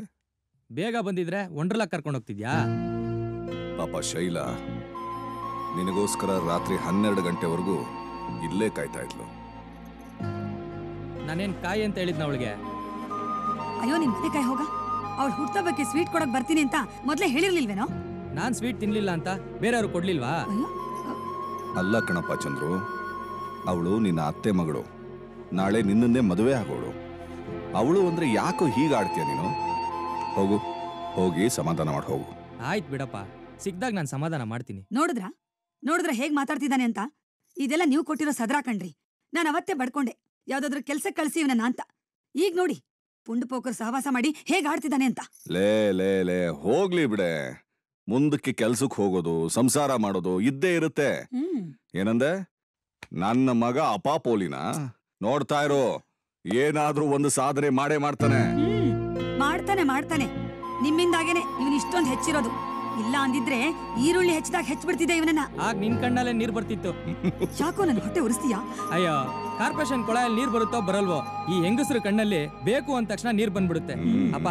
ಬೇಗ ಬಂದಿದ್ರೆ ವಂಡರ್ಲಾ ಕರ್ಕೊಂಡು ಹೋಗ್ತಿದ್ಯಾ? ಪಾಪ ಶೈಲಾ ನಿನಗೋಸ್ಕರ ರಾತ್ರಿ 12 ಗಂಟೆವರೆಗೂ ಇಲ್ಲೇ ಕಾಯ್ತಾ ಇದ್ಲು. ನಾನೇನ್ ಕಾಯಿ ಅಂತ ಹೇಳಿದ್ನ ಅವಳಿಗೆ? ಅಯ್ಯೋ ನಿನ್ ಮನೆ ಕಾಯಿ ಹೋಗ. ಅವಳು ಹುಟ್ಟುಹಬ್ಬಕ್ಕೆ ಸ್ವೀಟ್ ಕೊಡಕ್ ಬರ್ತೀನಿ ಅಂತ ಮೊದ್ಲೇ ಹೇಳಿರ್ಲಿಲ್ವೇನೋ? ನಾನ್ ಸ್ವೀಟ್ ತಿನ್ಲಿಲ್ಲ ಅಂತ ಬೇರೆಯವ್ರು ಕೊಡ್ಲಿಲ್ವಾ? ಅಲ್ಲ ಕಣಪ್ಪ ಚಂದ್ರು, ಅವಳು ನಿನ್ನ ಅತ್ತೆ ಮಗಳು. ನಾಳೆ ನಿನ್ನನ್ನೇ ಮದುವೆ ಆಗೋಳು. ಅವಳು ಅಂದ್ರೆ ಯಾಕೋ ಹೀಗಾಡ್ತೀಯ ನೀನು? ಹೋಗು, ಹೋಗಿ ಸಮಾಧಾನ ಮಾಡಿ ಹೋಗು. ಆಯ್ತು ಬಿಡಪ್ಪ, ಸಿಕ್ದಾಗ ನಾನು ಸಮಾಧಾನ ಮಾಡ್ತೀನಿ. ನೋಡಿದ್ರ ಹೇಗ್ ಮಾತಾಡ್ತಿದ್ದಾನೆ ಅಂತ. ಇದೆಲ್ಲ ನೀವು ಕೊಟ್ಟಿರೋ ಸದ್ರಾ ಕಣ್ರಿ. ನಾನು ಅವತ್ತೇ ಬಡ್ಕೊಂಡೆ ಯಾವ್ದಾದ್ರು ಕೆಲ್ಸಕ್ಕೆ ಕಳ್ಸಿ ಇವನನ್ನ ಅಂತ. ಈಗ ನೋಡಿ ಪುಂಡು ಪೋಕರ್ ಸಹವಾಸ ಮಾಡಿ ಹೇಗ್ ಆಡ್ತಿದ್ದಾನೆ ಅಂತ. ಲೇ ಹೋಗ್ಲಿ ಬಿಡೆ. ಮುಂದಕ್ಕೆ ಕೆಲ್ಸಕ್ಕೆ ಹೋಗೋದು ಸಂಸಾರ ಮಾಡೋದು ಇದ್ದೇ ಇರುತ್ತೆ. ಏನಂದೆ? ನನ್ನ ಮಗ ಅಪಾಪೋಲಿನ ನೋಡ್ತಾ ಇರೋ, ಏನಾದ್ರೂ ಒಂದು ಸಾಧನೆ ಮಾಡೇ ಮಾಡ್ತಾನೆ. ಮಾಡ್ತಾನೆ. ನಿಮ್ಮಿಂದಾಗೇನೆ ಇವನ್ ಇಷ್ಟೊಂದು ಹೆಚ್ಚಿರೋದು. ಇಲ್ಲ ಅಂದಿದ್ರೆ ಈರುಳ್ಳಿ ಹೆಚ್ಚಿದಾಗ ಹೆಚ್ಚಿಬಿಡ್ತಿದ್ದೆ ಇವನನ್ನ. ಆಗ ನಿನ್ ಕಣ್ಣಲ್ಲೇ ನೀರ್ ಬರ್ತಿತ್ತು. ಯಾಕೋ ನನ್ ಹೊಟ್ಟೆ ಉರಿಸ್ತೀಯಾ? ಅಯ್ಯೋ, ಕಾರ್ಪೊರೇಷನ್ ಕೊಳಯಲ್ಲಿ ನೀರ್ ಬರುತ್ತೋ ಬರಲ್ವೋ, ಈ ಹೆಂಗಸರು ಕಣ್ಣಲ್ಲಿ ಬೇಕು ಅಂದ ತಕ್ಷಣ ನೀರ್ ಬಂದ್ಬಿಡುತ್ತೆ. ಅಪ್ಪ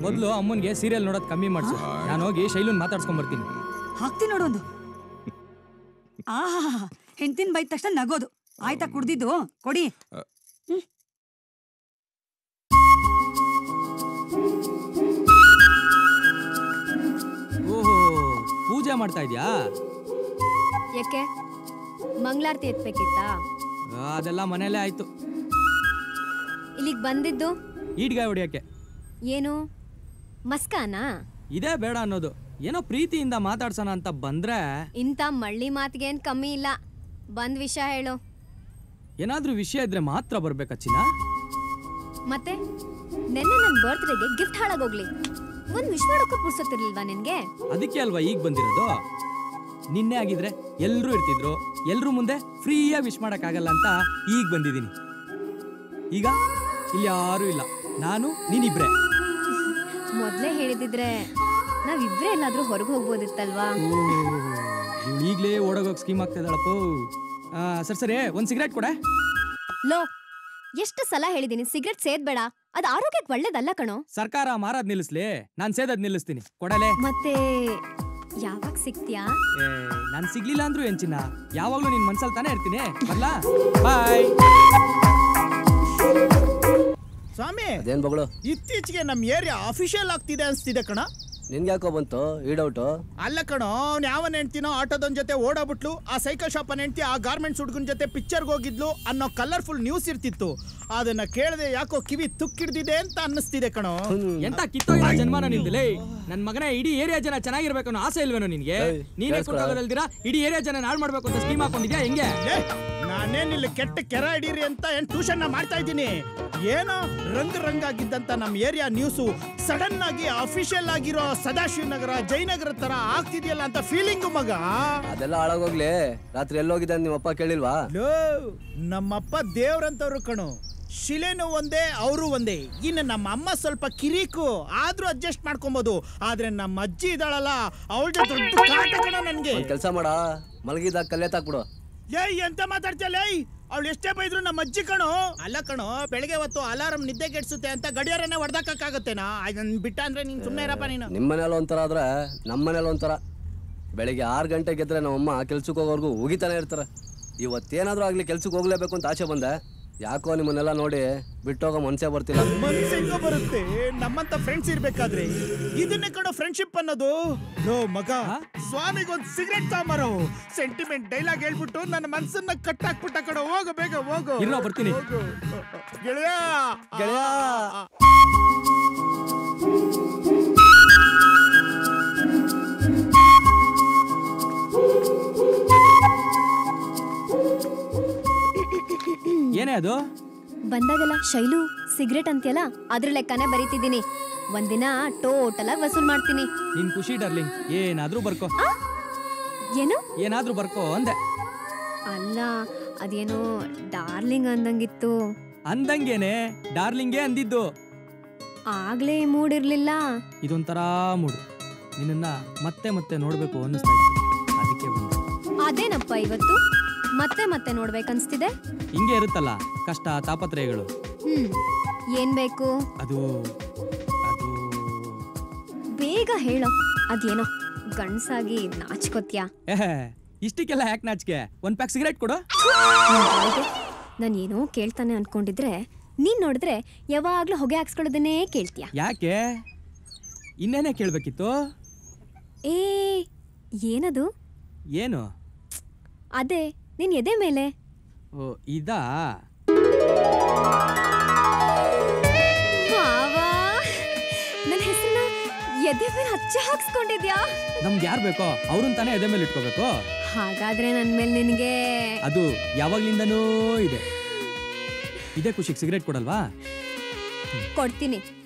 ಮೊದ್ಲು ಅಮ್ಮನ್ಗೆ ಸೀರಿಯಲ್ ನೋಡೋದ್ ಕಮ್ಮಿ ಮಾಡ್ಸು. ನಾನು ಹೋಗಿ ಶೈಲುನ್ ಮಾತಾಡ್ಸ್ಕೊಂಡ್ ಬರ್ತೀನಿ. ಹಾಕ್ತೀನಿ ನೋಡೊಂದು. ಆಹಾ, ಹೆಂಡ್ತಿನ್ ಬೈದ ತಕ್ಷಣ ನಗೋದು. ಆಯ್ತಾ ಕುಡ್ದಿದ್ದು? ಕೊಡಿ. ಓಹೋ, ಪೂಜೆ ಮಾಡ್ತಾ ಇದ್ಯಾ? ಯಾಕೆ ಮಂಗಳಾರತಿ ಎತ್ಬೇಕಿತ್ತಾ? ಅದೆಲ್ಲ ಮನೇಲೇ ಆಯ್ತು. ಇಲ್ಲಿಗೆ ಬಂದಿದ್ದು ಈಟ್ಗಾಯ ಹೊಡಿಯಕ್ಕೆ. ಏನು ಮಸ್ಕಾನಾ? ಇದೇ ಬೇಡ ಅನ್ನೋದು. ಏನೋ ಪ್ರೀತಿಯಿಂದ ಮಾತಾಡ್ಸೋಣ ಅಂತ ಬಂದ್ರೆ ಇಂಥ ಮಳ್ಳಿ ಮಾತಿಗೆ ಏನ್ ಕಮ್ಮಿ ಇಲ್ಲ. ಬಂದ್ ವಿಷಯ ಹೇಳು. ಏನಾದ್ರೂ ವಿಷಯ ಇದ್ರೆ ಮಾತ್ರ ಬರ್ಬೇಕಾ ಚಿನ್ನ? ಮತ್ತೆ ನೆನ್ನೆ ನನ್ನ ಬರ್ತ್ಡೇಗೆ ಗಿಫ್ಟ್ ಹಾಳಾಗೋಗ್ಲಿ, ಒಂದ್ ವಿಶ್ ಮಾಡೋಕ್ಕೂ ಪುರ್ಸೊತ್ತಿರ್ಲಿಲ್ವಾ ನಿನ್ಗೆ? ಅದಕ್ಕೆ ಅಲ್ವಾ ಈಗ ಬಂದಿರೋದು. ನಿನ್ನೆ ಆಗಿದ್ರೆ ಎಲ್ರೂ ಇರ್ತಿದ್ರು, ಎಲ್ರೂ ಮುಂದೆ ಫ್ರೀಯಾಗಿ ವಿಶ್ ಮಾಡಕ್ಕಾಗಲ್ಲ ಅಂತ ಈಗ ಬಂದಿದ್ದೀನಿ. ಈಗ ಇಲ್ಲಿ ಯಾರೂ ಇಲ್ಲ, ನಾನು ನೀನಿಬ್ರೆ. ಮೊದ್ಲೇ ಹೇಳಿದಿದ್ರೆ ನಾವಿಬ್ರೇ ಎಲ್ಲಾದ್ರೂ ಹೊರಗೆ ಹೋಗ್ಬೋದಿತ್ತಲ್ವಾ? ಈಗ್ಲೇ ಓಡೋಗೋಕ್ ಸ್ಕೀಮ್ ಆಗ್ತಾ ಇದ್ದಾಳಪ್ಪ. ಸರಿ ಒಂದ್ ಸಿಗರೇಟ್ ಕೊಡೆ. ಲೋ, ಎಷ್ಟು ಸಲ ಹೇಳಿದೀನಿ ಸಿಗರೇಟ್ ಸೇದ್ಬೇಡ, ಅದು ಆರೋಗ್ಯಕ್ಕೆ ಒಳ್ಳೇದಲ್ಲ ಕಣೋ. ಸರ್ಕಾರ ಮಾರಾದ್ ನಿಲ್ಲಿಸ್ಲಿ, ನಾನ್ ಸೇದದ್ ನಿಲ್ಲಿಸ್ತೀನಿ. ಕೊಡಲೆ. ಮತ್ತೆ ಯಾವಾಗ ಸಿಗ್ತೀಯಾ? ನಾನ್ ಸಿಗ್ಲಿಲ್ಲ ಅಂದ್ರೂ ಏನ್ ಚಿನ್ನ, ಯಾವಾಗ್ಲೂ ನಿನ್ ಮನ್ಸಲ್ ತಾನೇ ಇರ್ತೀನಿ. ಬರ್ಲಾ? ಬಾಯ್. ಸ್ವಾಮಿ, ಅದೇನ್ ಬಗಳು? ಇತ್ತೀಚೆಗೆ ನಮ್ ಏರಿಯಾ ಅಫಿಷಿಯಲ್ ಆಗ್ತಿದೆ ಅನ್ಸ್ತಿದೆ ಕಣ. ನಿನ್ಗೆ ಯಾಕೋ ಬಂತು ಈ ಡೌಟು? ಅಲ್ಲ ಕಣೋ, ಅವ್ನು ಯಾವನ್ ಹೆಂಡ್ತಿನೋ ಆಟೋದೊಂದ್ ಜೊತೆ ಓಡಾಬಿಟ್ಲು, ಆ ಸೈಕಲ್ ಶಾಪ್ ಹೆಂಡ್ತಿ ಆ ಗಾರ್ಮೆಂಟ್ಸ್ ಹುಡುಗನ ಜೊತೆ ಪಿಕ್ಚರ್ಗೆ ಹೋಗಿದ್ಲು ಅನ್ನೋ ಕಲರ್ಫುಲ್ ನ್ಯೂಸ್ ಇರ್ತಿತ್ತು. ಅದನ್ನ ಕೇಳದೆ ಯಾಕೋ ಕಿವಿ ತುಕ್ಕಿಡ್ದಿದೆ ಅಂತ ಅನ್ನಿಸ್ತಿದೆ ಕಣೋ. ಎಂತ ಕಿತ್ತೋಗಿರೋ ಜನ್ಮಾನ ನಿಂದಲೇ. ನನ್ ಮಗನ ಇಡೀ ಏರಿಯಾ ಜನ ಚೆನ್ನಾಗಿರ್ಬೇಕು ಅನ್ನೋ ಆಸೆ ಇಲ್ವೇನೋ ನಿನ್ಗೆ? ನೀನೇ ಕೊಟ್ಟೋಗೋದಲ್ದಿರಾ ಇಡೀ ಏರಿಯಾ ಜನ ಹಾಳು ಮಾಡ್ಬೇಕು ಅಂತ ಸ್ಕೀಮ್ ಹಾಕೊಂಡಿದ್ಯಾ ಹೆಂಗೆ? ನಾನೇನಿಲ್ಲ ಕೆಟ್ಟ ಕೆರ ಹಿಡೀರಿ ಅಂತ ಏನ್ ಟ್ಯೂಷನ್ ಮಾಡ್ತಾ ಇದ್ದೀನಿ. ಏನೋ ರಂಗಾಗಿದ್ದಂತ ನಮ್ ಏರಿಯಾ ನ್ಯೂಸು ಸಡನ್ ಆಗಿ ಅಫಿಷಿಯಲ್ ಆಗಿರೋ ಸದಾಶಿವನಗರ ಜಯನಗರ ತರ ಆಗ್ತಿದ್ಯಲ್ಲ ಅಂತ ಫೀಲಿಂಗು ಮಗ. ಅದೆಲ್ಲ ಹಾಳಾಗೋಗ್ಲಿ. ರಾತ್ರಿ ಎಲ್ಲೋಗಿದ್ದ ನಿಮ್ಮಪ್ಪ ಕೇಳಿಲ್ವಾ? ನಮ್ಮಪ್ಪ ದೇವ್ರಂತವ್ರು ಕಣು, ಶಿಲೆನೂ ಒಂದೇ ಅವರು ಒಂದೇ. ಇನ್ನು ನಮ್ಮ ಅಮ್ಮ ಸ್ವಲ್ಪ ಕಿರಿಕು ಆದ್ರೂ ಅಡ್ಜಸ್ಟ್ ಮಾಡ್ಕೊಬಹುದು. ಆದ್ರೆ ನಮ್ಮ ಅಜ್ಜಿ ಇದ್ದಾಳಲ್ಲ, ಅವಳ ಜೊತೆ ನನ್ಗೆ ಕೆಲಸ ಮಾಡ, ಮಲಗಿದಾಗ ಕಲ್ಲೆತ್ತಾಕ್ಬಿಡು. ಏಯ್ ಎಂತ ಮಾತಾಡ್ತಿಯಲ್ಲ? ಅವಳು ಎಷ್ಟೇ ಬೈದ್ರು ನಮ್ಮ ಅಜ್ಜಿ ಕಣು. ಅಲ್ಲ ಕಣು, ಬೆಳಗ್ಗೆ ಹೊತ್ತು ಅಲಾರಂ ನಿದ್ದೆ ಕೆಡ್ಸುತ್ತೆ ಅಂತ ಗಡಿಯಾರನೇ ಹೊಡೆದಾಕಕ್ಕಾಗತ್ತೇನಾ? ಅದನ್ನ ಬಿಟ್ಟ ಅಂದ್ರೆ ನೀನ್ ಸುಮ್ಮನೆ ಇರಪ್ಪ ನೀನು. ನಿಮ್ಮನೇಲಿ ಒಂಥರ ಆದ್ರೆ ನಮ್ಮನೇಲಿ ಒಂಥರ. ಬೆಳಿಗ್ಗೆ 6 ಗಂಟೆಗೆ ಎದ್ರೆ ನಮ್ಮಮ್ಮ ಕೆಲ್ಸಕ್ಕೆ ಹೋಗೋರ್ಗು ಹೋಗಿತಾನೆ ಇರ್ತಾರೆ. ಇವತ್ತೇನಾದ್ರೂ ಆಗ್ಲಿ ಕೆಲ್ಸಕ್ಕೆ ಹೋಗ್ಲೇಬೇಕು ಅಂತ ಆಸೆ ಬಂದೆ. ಯಾಕೋ ನಿಮ್ಮನ್ನೆಲ್ಲ ನೋಡಿ ಬಿಟ್ಟೋಗೋ ಮನ್ಸೇ ಬರ್ತಿಲ್ಲ. ಮನ್ಸೆಂಗ ಬರುತ್ತೆ? ನಮ್ಮಂತ ಫ್ರೆಂಡ್ಸ್ ಇರ್ಬೇಕಾದ್ರೆ ಇದನ್ನೇ ಕಣೋ ಫ್ರೆಂಡ್ಶಿಪ್ ಅನ್ನೋದು. ಲೋ ಮಗ, ಸ್ವಾಮಿಗೊಂದ್ ಸಿಗರೆಟ್ ತಾಂಬಾರೋ. ಸೆಂಟಿಮೆಂಟ್ ಡೈಲಾಗ್ ಹೇಳ್ಬಿಟ್ಟು ನನ್ನ ಮನ್ಸನ್ನ ಕಟ್ಟಾಕ್ಬಿಟ್ಟ ಕಣೋ. ಹೋಗು ಬೇಗ ಹೋಗು. ಇರೋ ಬರ್ತೀನಿ. ಗೆಳೆಯ ಗೆಳೆಯ. ಏನೇ ಅದು? ಬಂದಾಗಲ್ಲ ಶೈಲು ಸಿಗರೇಟ್ ಅಂತೀಯಲ್ಲ, ಅದ್ರ ಲೆಕ್ಕನೇ ಬರೀತಿದ್ದೀನಿ. ಒಂದಿನ ಟೋಟಲ್ ಆಗಿ ವಸೂಲ್ ಮಾಡ್ತೀನಿ. ನಿನ್ ಖುಷಿ ಡಾರ್ಲಿಂಗ್, ಏನಾದ್ರೂ ಬರ್ಕೋ. ಏನು? ಏನಾದ್ರೂ ಬರ್ಕೋ ಅಂದೆ. ಅಲ್ಲ, ಅದೇನೋ ಡಾರ್ಲಿಂಗ್ ಅಂದಂಗಿತ್ತು. ಅಂದಂಗೇನೆ, ಡಾರ್ಲಿಂಗೇ ಅಂದಿದ್ದು. ಆಗ್ಲೇ ಮೂಡಿರ್ಲಿಲ್ಲ. ಇದೊಂಥರ ಮೂಡು. ನಿನ್ನ ಮತ್ತೆ ಮತ್ತೆ ನೋಡ್ಬೇಕು ಅನ್ನಿಸ್ತಾ ಇತ್ತು, ಅದಕ್ಕೆ ಬಂದೆ. ಅದೇನಪ್ಪ ಇವತ್ತು ಮತ್ತೆ ಮತ್ತೆ ನೋಡ್ಬೇಕನ್ಸ್ತಿದೆ? ಹಿಂಗೆ ಇರುತ್ತಲ್ಲ ಕಷ್ಟ ತಾಪತ್ರಯಗಳು. ಏನ್ ಬೇಕು? ಅದು ಬೇಗ ಹೇಳೋ. ಅದೇನೋ ಗಂಡ್ಸಾಗಿ ನಾಚ್ಕೋತ್ಯಾ? ಇಷ್ಟಕ್ಕೆಲ್ಲ ಯಾಕೆ ನಾಚಿಕೆ? ಒಂದ್ ಪ್ಯಾಕ್ ಸಿಗರೇಟ್ ಕೊಡು. ನಾನು ಏನೋ ಕೇಳ್ತಾನೆ ಅನ್ಕೊಂಡಿದ್ರೆ ನೀನ್ ನೋಡಿದ್ರೆ ಯಾವಾಗ್ಲೂ ಹೊಗೆ ಹಾಕ್ಸ್ಕೊಳ್ಳೋದನ್ನೇ ಕೇಳ್ತೀಯ. ಯಾಕೆ? ಇನ್ನೇನೇ ಕೇಳ್ಬೇಕಿತ್ತು. ಏ ಏನದು? ಏನು? ಅದೇ ನಿನ್ ಎದೆ ಮೇಲೆ. ಓ ಇದಾ? ನನ್ನ ಹೆಸರನ್ನ ಎದೆ ಮೇಲೆ ಹಚ್ಚ ಹಾಕ್ಸ್ಕೊಂಡಿದ್ಯಾ? ನಮ್ಗೆ ಯಾರು ಬೇಕೋ ಅವ್ರನ್ನ ತಾನೇ ಎದೆ ಮೇಲೆ ಇಟ್ಕೋಬೇಕು. ಹಾಗಾದ್ರೆ ನನ್ ಮೇಲೆ ನಿನಗೆ ಅದು ಯಾವಾಗ್ಲಿಂದನೂ ಇದೆ. ಇದೇ ಖುಷಿಗೆ ಸಿಗರೇಟ್ ಕೊಡಲ್ವಾ? ಕೊಡ್ತೀನಿ,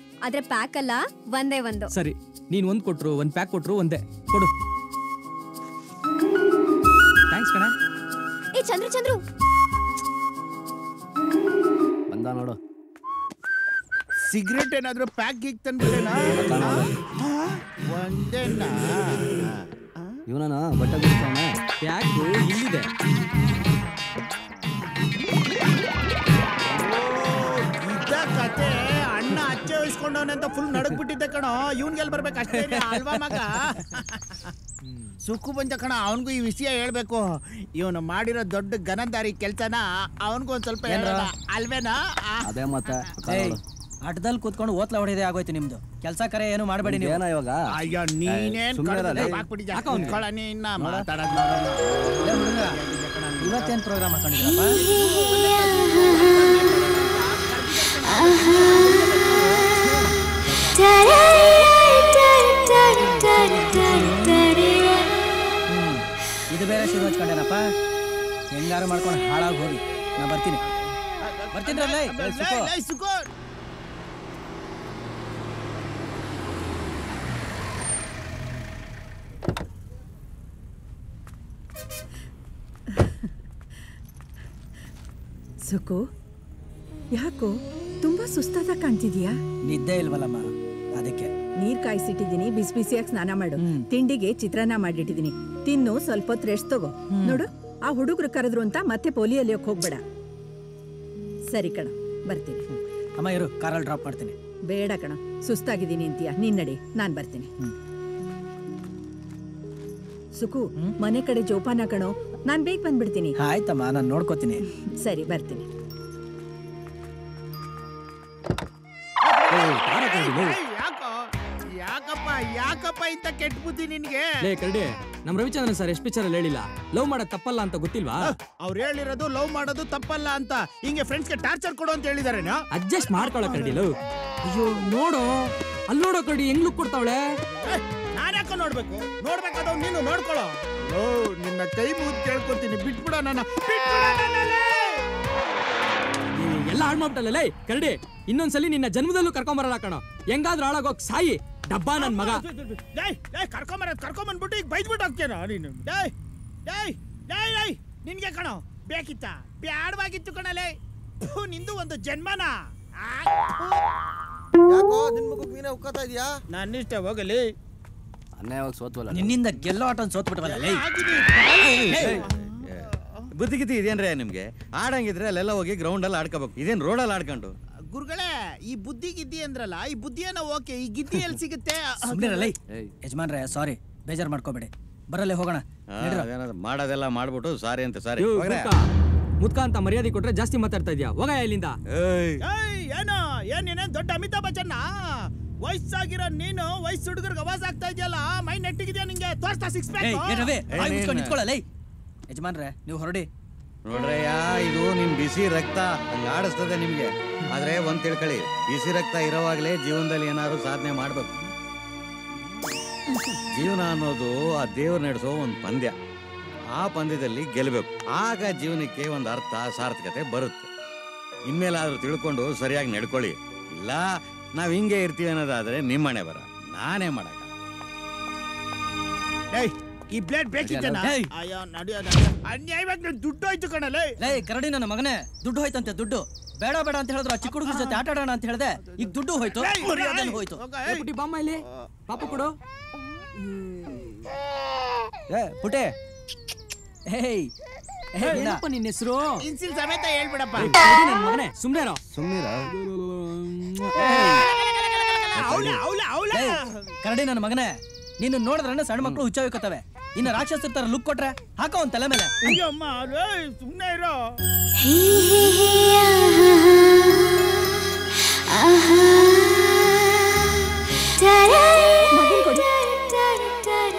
ಆದ್ರೆ ಪ್ಯಾಕ್ ಅಲ್ಲ, ಒಂದೇ ಒಂದು. ಸರಿ, ನೀನ್ ಒಂದ್ ಕೊಟ್ರು ಒಂದ್ ಪ್ಯಾಕ್ ಕೊಟ್ರು ಒಂದೇ ಕೊಡು. ಥ್ಯಾಂಕ್ಸ್ ಕಣ. ಏ ಚಂದ್ರು ಬಂದ ನೋಡು. ಸಿಗರೇಟ್ ಏನಾದ್ರೂ ಪ್ಯಾಕ್ ಗೀಕ್ ತಂದ್ಬಿಡೇನಾ? ಒಂದೇನಾ? ಇವನ ಬಟ್ಟೆ ಪ್ಯಾಕ್ ಇಲ್ಲಿದೆ. ಕತೆ ಅಣ್ಣ ಅಚ್ಚೆ ವಹಿಸ್ಕೊಂಡವನೆ ಅಂತ ಫುಲ್ ನಡಗ್ಬಿಟ್ಟಿದ್ದೆ ಕಣೋ. ಇವನ್ಗೆಲ್ ಬರ್ಬೇಕು ಅಷ್ಟೇ ಅಲ್ವಾ ಮಗ? ಸುಕ್ಕು ಬಂದ ಕಣ, ಅವನಿಗೂ ಈ ವಿಷಯ ಹೇಳ್ಬೇಕು. ಇವನು ಮಾಡಿರೋ ದೊಡ್ಡ ಗನಂದಾರಿ ಕೆಲ್ಸನ ಅವನಿಗೂ ಒಂದ್ ಸ್ವಲ್ಪ ಅಲ್ವೇನಾ? ಅದೇ ಮತ್ತೆ ಆಟದಲ್ಲಿ ಕೂತ್ಕೊಂಡು ಓತ್ಲ ಹೊಡೆದೇ ಆಗೋಯ್ತು ನಿಮ್ದು. ಕೆಲಸ ಕರೆ ಏನು ಮಾಡಬೇಡಿ ನೀವು. ಏನೋ ಇವಾಗ? ಅಯ್ಯೋ ನೀನೇನ್ ಇವತ್ತೇನು ಪ್ರೋಗ್ರಾಮ್ ಹಾಕೊಂಡಿದ್ದೀರಪ್ಪ? ಇದು ಬೇರೆ ಶುರು ಹಚ್ಕೊಂಡೇನಪ್ಪ. ಹೆಂಗಾರು ಮಾಡ್ಕೊಂಡು ಹಾಳಾಗಿ ಹೋಗಿ ನಾ ಬರ್ತೀನಿ. ಬರ್ತೀನಿರಲ್ಲ ಸುಖೋ. ಸುಖು, ಯಾಕೋ ತುಂಬಾ ಸುಸ್ತಾದ ಕಾಣ್ತಿದ್ಯಾ? ನಿದ್ದೆ ಇಲ್ವಲ್ಲಮ್ಮ, ಅದಕ್ಕೆ. ನೀರ್ ಕಾಯಿಸಿಟ್ಟಿದ್ದೀನಿ, ಬಿಸಿ ಬಿಸಿಯಾಗಿ ಸ್ನಾನ ಮಾಡು. ತಿಂಡಿಗೆ ಚಿತ್ರಾನ್ನ ಮಾಡಿಟ್ಟಿದ್ದೀನಿ, ತಿನ್ನು. ಸ್ವಲ್ಪ ಹೊತ್ತು ರೆಸ್ಟ್ ತಗೋ. ನೋಡು, ಆ ಹುಡುಗರು ಕರೆದ್ರು ಅಂತ ಮತ್ತೆ ಪೋಲಿಯೋಲಿಯೋಕ್ ಹೋಗ್ಬೇಡ. ಸರಿ ಕಣ, ಬರ್ತೀನಿ. ಅಮ್ಮ ಇರು, ಕಾರಲ್ಲಿ ಡ್ರಾಪ್ ಮಾಡ್ತೀನಿ. ಬೇಡ ಕಣ, ಸುಸ್ತಾಗಿದ್ದೀನಿ ಅಂತೀಯ. ನೀನ್ ನಡಿ, ನಾನ್ ಬರ್ತೀನಿ. ಸುಖು, ಮನೆ ಕಡೆ ಜೋಪಾನ ಕಣೋ. ನಾನ್ ಬೇಗ ಬಂದ್ಬಿಡ್ತೀನಿ. ಆಯ್ತಮ್ಮ, ನಾನು ನೋಡ್ಕೋತೀನಿ. ಸರಿ, ಬರ್ತೀನಿ. ಯಾಕಪ್ಪ ಇಂತ ಕೆಟ್ಟ ಬುದ್ಧಿ ನಿನ್ಗೆ? ಲೇ ಕರಡಿ, ನಮ್ ರವಿಚಂದ್ರನ್ ಸರ್ ಎಷ್ಟು ಪಿಕ್ಚರ್ ಅಲ್ಲಿ ಹೇಳಿಲ್ಲ ಲವ್ ಮಾಡೋದ್ ತಪ್ಪಲ್ಲ ಅಂತ, ಗೊತ್ತಿಲ್ವಾ? ಅವ್ರು ಹೇಳಿರೋದು ಲವ್ ಮಾಡೋದು ತಪ್ಪಲ್ಲ ಅಂತ. ಹಿಂಗೆ ಫ್ರೆಂಡ್ಸ್ ಗೆ ಟಾರ್ಚರ್ ಕೊಡು ಅಂತ ಹೇಳಿದಾರೇನಾ? ಅಡ್ಜಸ್ಟ್ ಮಾಡ್ಕೊಳ್ಳೋ ಕರಡಿ ಲವ್. ಅಯ್ಯೋ ನೋಡು, ಅಲ್ಲಿ ನೋಡೋ ಕರಡಿ ಹೆಂಗ್ ಲುಕ್ ಕೊಡ್ತಾವಳೆ. ನಾನ್ಯಾಕ ನೋಡ್ಬೇಕು? ನೋಡ್ಬೇಕಾದವ್ ನೀನು ನೋಡ್ಕೊಳ್ಳೋ. ನಿನ್ನ ಕೈ ಮುಗಿದು ಕೇಳ್ಕೊತೀನಿ, ಬಿಟ್ಬಿಡ ನನ್ನ. ಎಲ್ಲ ಹಾಳು ಮಾಡ್ಬಿಟ್ಟಲ್ಲ ಲೇ ಕರಡಿ. ಇನ್ನೊಂದ್ಸಲಿ ನಿನ್ನ ಜನ್ಮದಲ್ಲೂ ಕರ್ಕೊಂಬರಲ್ಲ ಕಣೋ. ಹೆಂಗಾದ್ರೂ ಹಾಳಾಗೋಗ್ ಸಾಯಿ ಡಬ್ಬಾ ನನ್ ಮಗ. ಕರ್ಕೊಂಬಂದ್ಬಿಟ್ಟು ಈಗ ಬೈದ್ಬಿಟ್ಟು ಹೋಗ್ತೇನೋ ನೀನು? ನಿನ್ಗೆ ಕಣೋ ಬೇಕಿತ್ತ? ಬ್ಯಾಡವಾಗಿತ್ತು ಕಣಲೇ. ನಿಂದು ಒಂದು ಜನ್ಮನ. ಯಾಕೋ ನಿನ್ ಮಗು ನೀನೇ ಉಕ್ಕತಾ ಇದೀಯಾ? ನನ್ನಿಷ್ಟ ಹೋಗಲಿ. ಅನ್ಯಾಯವಾಗಿ ಸೋತ್ವಲ್ಲ. ನಿನ್ನಿಂದ ಗೆಲ್ಲೋ ಆಟ ಸೋತ್ಬಿಟ್ವಲ್ಲ. ಬುದ್ಧಿಗಿತಿ ಇದೇನ್ರೇ ನಿಮ್ಗೆ? ಆಡಂಗಿದ್ರೆ ಅಲ್ಲೆಲ್ಲ ಹೋಗಿ ಗ್ರೌಂಡ್ ಅಲ್ಲಿ ಆಡ್ಕೋಬೇಕು. ಇದೇನ್ ರೋಡಲ್ಲಿ ಆಡ್ಕೊಂಡು? ಗುರುಗಳೇ, ಈ ಬುದ್ಧಿ ಗಿದ್ದಿ ಅಂದ್ರಲ್ಲ, ಈ ಬುದ್ಧಿಯನ್ನ ಓಕೆ, ಈ ಗಿದ್ದಿ ಎಲ್ಲಿ ಸಿಗುತ್ತೆ? ಯಜಮಾನ್ರೆ ಸಾರಿ, ಬೇಜಾರ್ ಮಾಡ್ಕೋಬೇಡಿ. ಬರಲ್ಲೇ ಹೋಗೋಣ. ಮಾಡೋದೆಲ್ಲ ಮಾಡ್ಬಿಟ್ಟು ಸಾರಿ ಅಂತ ಸಾರಿ. ಮುದ್ಕ ಅಂತ ಮರ್ಯಾದೆ ಕೊಟ್ರೆ ಜಾಸ್ತಿ ಮಾತಾಡ್ತಾ ಇದ್ಯಾ? ಹೋಗ ಇಲ್ಲಿಂದ. ಏನೇನ್ ದೊಡ್ಡ ಅಮಿತಾಬ್ ಬಚ್ಚನ್ನ? ವಯಸ್ಸಾಗಿರೋ ನೀನು ವಯಸ್ಸು ಹುಡುಗರಿಗೆ ಅವಾಜ್ ಆಗ್ತಾ ಇದೆಯಲ್ಲ, ಮೈ ನೆಟ್ಟಿಗಿದ್ಯಾ ನಿಂಗೆ? ತೋರ್ಸ್ತಾ ಸಿಕ್ಸ್ ಪ್ಯಾಕ್. ನಿಂತ್ಕೊಳ್ಳಲ್ಲ. ಯಜಮಾನ್ರೆ ನೀವು ಹೊರಡಿ. ನೋಡ್ರಯ್ಯ, ಇದು ನಿಮ್ ಬಿಸಿ ರಕ್ತ ಹಂಗ ಆಡಿಸ್ತದೆ ನಿಮ್ಗೆ. ಆದ್ರೆ ಒಂದ್ ತಿಳ್ಕೊಳ್ಳಿ, ಬಿಸಿ ರಕ್ತ ಇರೋವಾಗ್ಲೇ ಜೀವನದಲ್ಲಿ ಏನಾದ್ರು ಸಾಧನೆ ಮಾಡ್ಬೇಕು. ಜೀವನ ಅನ್ನೋದು ಆ ದೇವ್ರು ನಡೆಸೋ ಒಂದು ಪಂದ್ಯ. ಆ ಪಂದ್ಯದಲ್ಲಿ ಗೆಲ್ಲಬೇಕು. ಆಗ ಜೀವನಕ್ಕೆ ಒಂದು ಅರ್ಥ, ಸಾರ್ಥಕತೆ ಬರುತ್ತೆ. ಇನ್ಮೇಲಾದ್ರೂ ತಿಳ್ಕೊಂಡು ಸರಿಯಾಗಿ ನಡ್ಕೊಳ್ಳಿ. ಇಲ್ಲ ನಾವ್ ಹಿಂಗೆ ಇರ್ತೀವಿ ಅನ್ನೋದಾದ್ರೆ ನಿಮ್ಮನೆ ಬರ, ನಾನೇ ಮಾಡಕ. ಈ ಬ್ಲೇಡ್ ಬೇಕಿತ್ತೇನಾ? ಅಯ್ಯೋ ನಡೆಯೋದ ಅನ್ಯಾಯವಾಗಿ ದುಡ್ಡು ಹೋಯ್ತು ಕಣಲೇ. ಕರಡಿ ನನ್ನ ಮಗನೇ, ದುಡ್ಡು ಹೋಯ್ತಂತೆ. ದುಡ್ಡು ಬೇಡ ಬೇಡ ಅಂತ ಹೇಳಿದ್ರು. ಆ ಚಿಕ್ಕ ಹುಡುಗರ ಜೊತೆ ಆಟ ಆಡೋಣ ಅಂತ ಹೇಳ್ದೆ, ಈಗ ದುಡ್ಡು ಹೋಯ್ತು, ಮರ್ಯಾದೆನೂ ಹೋಯ್ತು. ಬಾಮ್ಮ ಇಲ್ಲಿ, ಪಾಪ ಕೊಡು. ಪುಟೆ, ಏನಪ್ಪ ನಿನ್ನ ಹೆಸರು? ಇನ್ಸಿಲ್ ಸಮೇತ ಹೇಳ್ಬಿಡಪ್ಪ. ನನ್ನ ಮಗನೇ ಸುಮ್ನೆ ಕರಡಿ ನನ್ನ ಮಗನೇ, ನೀನು ನೋಡಿದ್ರೆ ಸಣ್ಣ ಮಕ್ಕಳು ಹುಚ್ಚಾವಿಕತ್ತವೆ. ಇನ್ನು ರಾಕ್ಷಸರ ತರ ಲುಕ್ ಕೊಟ್ರೆ ಹಾಕೋ ಒಂದ್ ತಲೆ ಮೇಲೆ. ಅಯ್ಯಮ್ಮ ಸುಮ್ನೆ ಇರೋ.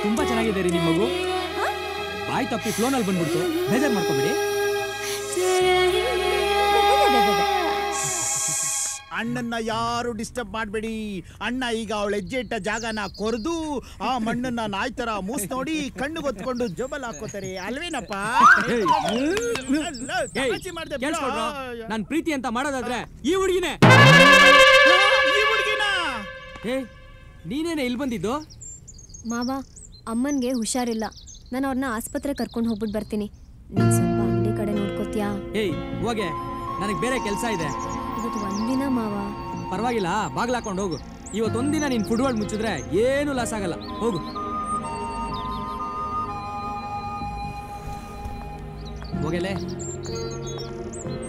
ತುಂಬಾ ಚೆನ್ನಾಗಿದೆ ರೀ ನಿಮ್ಮ ಮಗು. ಬಾಯ್ ತಪ್ಪಿ ಫ್ಲೋನಲ್ಲಿ ಬಂದ್ಬಿಡ್ತು, ಬೇಜಾರ್ ಮಾಡ್ಕೊಬೇಡಿ. ಅಣ್ಣನ್ನ ಯಾರು ಡಿಸ್ಟರ್ಬ್ ಮಾಡಬೇಡಿ. ಅಣ್ಣ ಈಗ ಅವಳ ಹೆಜ್ಜೆ ಇಟ್ಟ ಜಾಗನ ಕೊರೆದು ಆ ಮಣ್ಣನ್ನ ನಾಯಿ ತರ ಮೂಸ್ ನೋಡಿ ಕಣ್ಣು ಗೊತ್ಕೊಂಡು ಜೋಬಲ್ ಹಾಕೋತಾರೆ ಅಲ್ವೇನಪ್ಪ? ನಾನ್ ಪ್ರೀತಿ ಅಂತ ಮಾಡೋದಾದ್ರೆ ಈ ಹುಡುಗಿನೇ. ನೀನೇನೆ ಇಲ್ಲಿ ಬಂದಿದ್ದು? ಮಾವ, ಅಮ್ಮನ್ಗೆ ಹುಷಾರಿಲ್ಲ. ನಾನು ಅವ್ರನ್ನ ಆಸ್ಪತ್ರೆ ಕರ್ಕೊಂಡು ಹೋಗ್ಬಿಟ್ಟು ಬರ್ತೀನಿ. ನೀನ್ ಸ್ವಲ್ಪ ಅಂಗಡಿ ಕಡೆ ನೋಡ್ಕೋತೀಯಾ? ಹೋಗೆ, ನನಗೆ ಬೇರೆ ಕೆಲಸ ಇದೆ. ಇವತ್ತು ಒಂದಿನ ಮಾವ. ಪರವಾಗಿಲ್ಲ, ಬಾಗ್ಲ ಹಾಕೊಂಡು ಹೋಗು. ಇವತ್ತೊಂದಿನ ನೀನ್ ಫುಟ್ಬಾಲ್ ಮುಚ್ಚಿದ್ರೆ ಏನು ಲಾಸ್ ಆಗಲ್ಲ. ಹೋಗು. ಹೋಗಲೇ.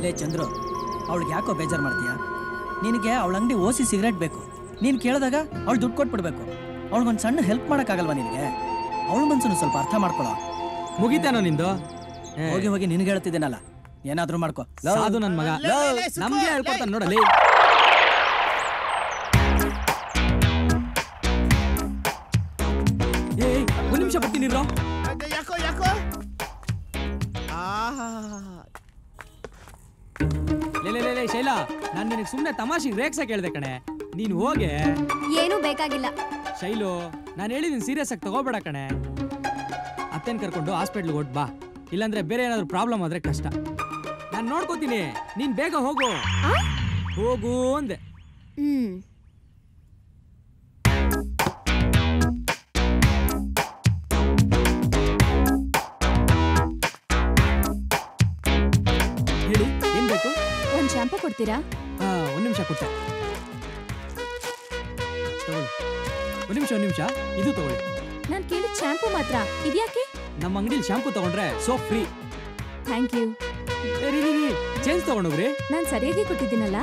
ಲೇ ಚಂದ್ರು, ಅವಳಿಗೆ ಯಾಕೋ ಬೇಜಾರು ಮಾಡ್ತೀಯಾ? ನಿನಗೆ ಅವಳ ಅಂಗಡಿ ಓಸಿ ಸಿಗರೇಟ್ ಬೇಕು. ನೀನು ಕೇಳಿದಾಗ ಅವಳು ದುಡ್ಡು ಕೊಟ್ಬಿಡ್ಬೇಕು. ಅವಳಿಗೊಂದು ಸಣ್ಣ ಹೆಲ್ಪ್ ಮಾಡೋಕ್ಕಾಗಲ್ವಾ ನಿನಗೆ? ಅವಳ ಮನ್ಸನ್ನು ಸ್ವಲ್ಪ ಅರ್ಥ ಮಾಡ್ಕೊಳ್ಳೋ. ಮುಗಿತೇನೋ ನಿಂದು? ಹೋಗಿ ಹೋಗಿ ನಿನ್ಗೆ ಹೇಳ್ತಿದ್ದೀನಲ್ಲ, ಏನಾದ್ರೂ ಮಾಡ್ಕೋ. ಅದು ನನ್ನ ಮಗ ನಮ್ಗೆ ಹೇಳ್ಕೊಡ್ತಾನೆ ನೋಡಲಿ. ಒಂದ್ ನಿಮಿಷ ಬರ್ತೀನಿ. ಯಾಕೋ ಯಾಕೋ ಶೈಲಾ, ನಾನು ನಿನಗೆ ಸುಮ್ಮನೆ ತಮಾಷೆಗೆ ರೇಕ್ಸ ಕೇಳ್ದೆ ಕಣೆ. ನೀನು ಹೋಗೆ. ಏನೂ ಬೇಕಾಗಿಲ್ಲ. ಶೈಲು, ನಾನು ಹೇಳಿದ್ದೀನಿ ಸೀರಿಯಸ್ ಆಗಿ ತಗೋಬೇಡ ಕಣೆ. ಅತ್ತೇನ್ ಕರ್ಕೊಂಡು ಹಾಸ್ಪಿಟ್ಲ್ಗೆ ಹೊಟ್ಟು ಬಾ, ಇಲ್ಲಾಂದ್ರೆ ಬೇರೆ ಏನಾದ್ರು ಪ್ರಾಬ್ಲಮ್ ಆದ್ರೆ ಕಷ್ಟ. ನಾನು ನೋಡ್ಕೋತೀನಿ, ನೀನ್ ಬೇಗ ಹೋಗು. ಹೋಗು ಅಂದೆ. ಹೇಳಿ, ಏನ್ ಬೇಕು? ಒಂದ್ ಶಾಂಪೂ ಕೊಡ್ತೀರಾ? ಒಂದ್ ನಿಮಿಷ ಕೊಟ್ಟೆ. ತಗೊಳ್ಳಿ. ಒಂದ್ ನಿಮಿಷ, ಇದು ತಗೊಳ್ಳಿ. ನಾನ್ ಕೇಳಿದ ಶಾಂಪೂ ಮಾತ್ರ ಇದ್ಯಾಕೆ? ನಮ್ಮ ಅಂಗಡಿಲಿ ಶಾಂಪೂ ತಗೊಂಡ್ರೆ soap free. Thank you. Change ತಗೊಂಡೋಗ್ರಿ. ನಾನ್ ಸರಿಯಾಗಿ ಕೊಟ್ಟಿದ್ದೀನಲ್ಲ?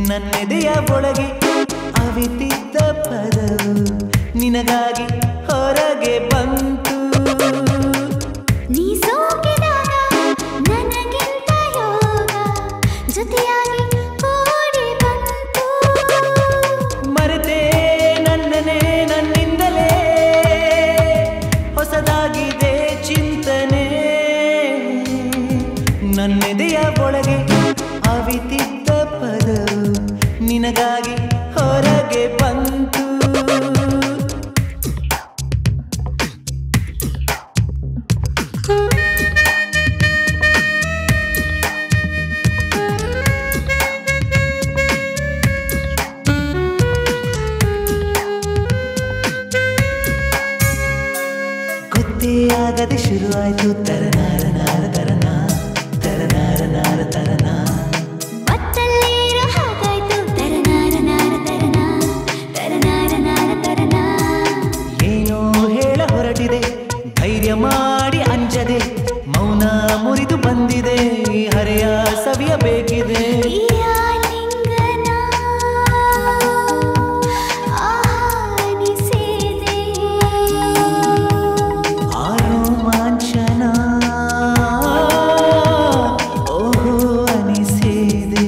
ನನ್ನೆದೆಯ ಒಳಗೆ ಅವಿತಿದ್ದ ಪದವು ನಿನಗಾಗಿ ಹೊರಗೆ ಬಂತು. ನೀ ಸೋಕಿದಾಗ ನನಗಿಂತ ಯೋಗ ಜೊತೆಯಾಗಿ ಕೂಡಿ ಬಂತು. ಮರೆತೆ ನನ್ನನೇ ನನ್ನಿಂದಲೇ ಹೊಸದಾಗಿದೆ ಚಿಂತನೆ. ನನ್ನೆದೆಯ ಒಳಗೆ ಅವಿತಿದ್ದ ಪದವು ನಿನಗಾಗಿ ಹೊರಗೆ ಬಂತು. ಗೊತ್ತೇ ಆಗದೆ ಶುರುವಾಯ್ತು ತರನಾರ ನಾರ ತರನಾ ತರನಾರ ನಾರ ತರನಾ. ಮತ್ತಲ್ಲಿರೋ ಹಾಗಾಯ್ತು ತರನಾರ ನಾರ ತರನಾ ತರನಾರ ನಾರ ತರನಾ. ಏನೋ ಹೇಳ ಹೊರಟಿದೆ ಧೈರ್ಯ ಮಾಡಿ ಅಂಜದೆ, ಮೌನ ಮುರಿದು ಬಂದಿದೆ ಹರೆಯ ಸವಿಯಬೇಕಿದೆ. ಈ ಆಲಿಂಗನ ಆನಿಸಿದೆ, ಆ ರೋಮಾಂಚನ ಓಹೋ ಅನಿಸಿದೆ.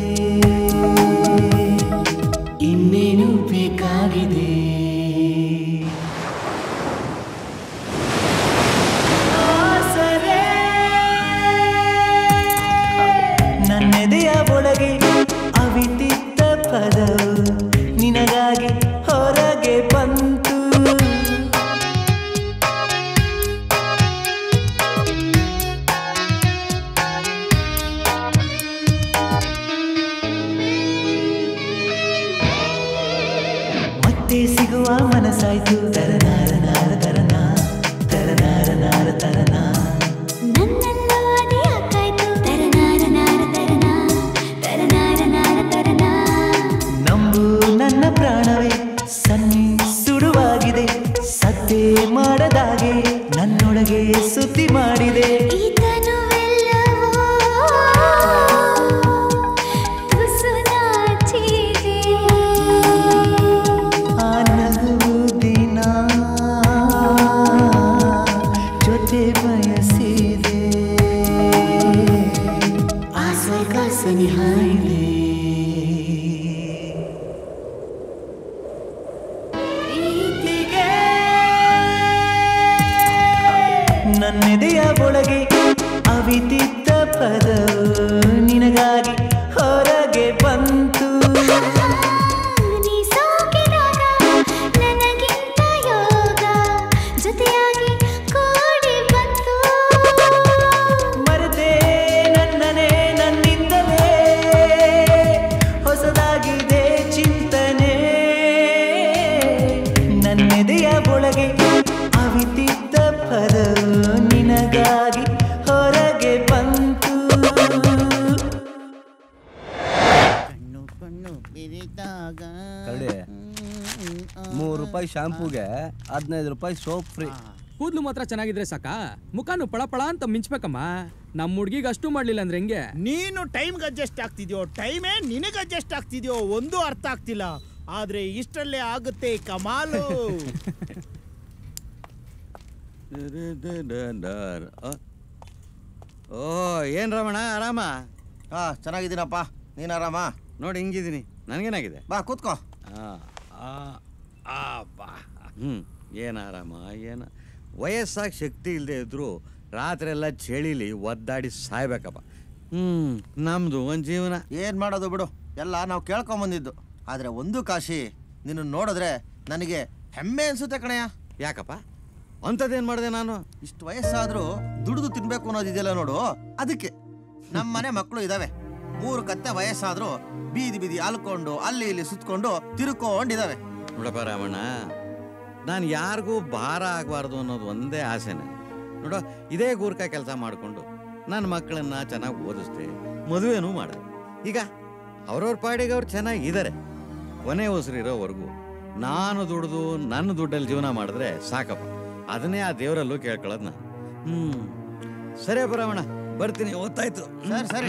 ಇನ್ನೇನು ಬೇಕಾಗಿದೆ? ನನ್ನೆದೆಯ ಒಳಗೆ ಅವಿತಿದ್ದ ಪದವು ನಿನಗಾಗಿ ಹೊರಗೆ ಬಂತು. ಮತ್ತೆ ಸಿಗುವ ಮನಸ್ಸಾಯ್ತು ತರನಾರ ನಾರ ತರನಾ ತರನಾರ ನಾರ ತರನಾ. ನನ್ನಲ್ಲೂ ಅದೇ ಯಾಕಾಯ್ತು ತರನಾರ ನಾರ ತರನಾ ತರನಾರ ನಾರ ತರನಾ. ನಂಬು ನನ್ನ ಪ್ರಾಣವೇ ಸನ್ನಿ ಸುಡುವಾಗಿದೆ, ಸದ್ದೆ ಮಾಡದಾಗೆ ನನ್ನೊಳಗೆ ಸುದ್ದಿ ಮಾಡಿದೆ. ಈತನುವೆಲ್ಲವೋ ತುಸು ನಾಚಿದೆ, ಆ ನಗುವು ದಿನ ಜೊತೆ ಬಯಸಿದೆ, ಆ ಸ್ವರ್ಗ ಸನಿಹ ಇದೆ. ನನ್ನೆದೆಯ ಒಳಗೆ ಅವಿತಿದ್ದ ಪದವು ನಿನಗಾಗಿ ಹೊರಗೆ ಬಂತು. ನೀ ಸೋಕಿದಾಗ ನನಗಿಂತ ಯೋಗ ಜೊತೆಯಾಗಿ ಕೂಡಿ ಬಂತು. ಮರೆತೆ ನನ್ನನೇ ನನ್ನಿಂದಲೇ ಹೊಸದಾಗಿದೆ ಚಿಂತನೆ. ನನ್ನೆದೆಯ ಒಳಗೆ ಅವಿತಿದ್ದ ಪದವು ನಿನಗಾಗಿ ಹೊರಗೆ ಬಂತು. ಕರಡಿ, 3 ರೂಪಾಯಿ ಶಾಂಪೂಗೆ 15 ರೂಪಾಯಿ ಸೋಪ್ ಫ್ರೀ. ಕೂದ್ಲು ಮಾತ್ರ ಚೆನ್ನಾಗಿದ್ರೆ ಸಾಕಾ? ಮುಖನು ಪಳ ಅಂತ ಮಿಂಚ್ಬೇಕಮ್ಮ. ನಮ್ಮ ಹುಡ್ಗಿಗೆ ಅಷ್ಟು ಮಾಡ್ಲಿಲ್ಲ ಅಂದ್ರೆ ಹೆಂಗೆ? ನೀನು ಟೈಮ್ಗೆ ಅಡ್ಜಸ್ಟ್ ಆಗ್ತಿದ್ಯೋ ಟೈಮೇ ನಿನಗೆ ಅಡ್ಜಸ್ಟ್ ಆಗ್ತಿದ್ಯೋ ಒಂದು ಅರ್ಥ ಆಗ್ತಿಲ್ಲ. ಆದ್ರೆ ಇಷ್ಟರಲ್ಲೇ ಆಗುತ್ತೆ ಕಮಾಲು. ಓ ಏನ್ ರಮಣ ಆರಾಮ? ಚೆನ್ನಾಗಿದ್ದೀನಪ್ಪ, ನೀನ್ ಆರಾಮ? ನೋಡಿ ಹಿಂಗಿದ್ದೀನಿ. ನನಗೇನಾಗಿದೆ? ಬಾ ಕೂತ್ಕೋ. ಏನು ಆರಾಮ ಏನು? ವಯಸ್ಸಾಗಿ ಶಕ್ತಿ ಇಲ್ಲದೆ ಇದ್ರು ರಾತ್ರಿ ಎಲ್ಲ ಚಳಿಲಿ ಒದ್ದಾಡಿ ಸಾಯ್ಬೇಕಪ್ಪ. ನಮ್ದು ಒಂದು ಜೀವನ. ಏನ್ ಮಾಡೋದು ಬಿಡು, ಎಲ್ಲ ನಾವು ಕೇಳ್ಕೊಂಬಂದಿದ್ದು. ಆದ್ರೆ ಒಂದು ಕಾಶಿ, ನಿನ್ನ ನೋಡಿದ್ರೆ ನನಗೆ ಹೆಮ್ಮೆ ಅನ್ಸುತ್ತೆ ಕಣಯ್ಯ. ಯಾಕಪ್ಪ? ಅಂಥದ್ದೇನು ಮಾಡಿದೆ ನಾನು? ಇಷ್ಟು ವಯಸ್ಸಾದ್ರೂ ದುಡಿದು ತಿನ್ಬೇಕು ಅನ್ನೋದಿದೆಯಲ್ಲ ನೋಡು, ಅದಕ್ಕೆ. ನಮ್ಮ ಮನೆ ಮಕ್ಕಳು ಇದಾವೆ, 3 ಕತ್ತೆ ವಯಸ್ಸಾದ್ರೂ ಬೀದಿ ಬೀದಿ ಅಲ್ಕೊಂಡು ಅಲ್ಲಿ ಇಲ್ಲಿ ಸುತ್ಕೊಂಡು ತಿರುಕೊಂಡಿದಾವೆ. ನೋಡಪ್ಪ ರಾಮಣ್ಣ, ನಾನು ಯಾರಿಗೂ ಭಾರ ಆಗಬಾರ್ದು ಅನ್ನೋದು ಒಂದೇ ಆಸೆ ನನಗೆ. ನೋಡೋ, ಇದೇ ಗೂರ್ಕ ಕೆಲಸ ಮಾಡಿಕೊಂಡು ನನ್ನ ಮಕ್ಕಳನ್ನ ಚೆನ್ನಾಗಿ ಓದಿಸ್ದೆ, ಮದುವೆನೂ ಮಾಡಿದೆ. ಈಗ ಅವ್ರವ್ರ ಪಾಡಿಗೆ ಅವ್ರು ಚೆನ್ನಾಗಿದ್ದಾರೆ. ಕೊನೆ ಉಸಿರಿರೋವರೆಗೂ ನಾನು ದುಡಿದು ನನ್ನ ದುಡ್ಡಲ್ಲಿ ಜೀವನ ಮಾಡಿದ್ರೆ ಸಾಕಪ್ಪ. ಅದನ್ನೇ ಆ ದೇವರಲ್ಲೂ ಕೇಳ್ಕೊಳ್ಳೋದು ನಾನು. ಸರಿ ಬರವಣ, ಬರ್ತೀನಿ. ಓದ್ತಾಯ್ತು. ಸರಿ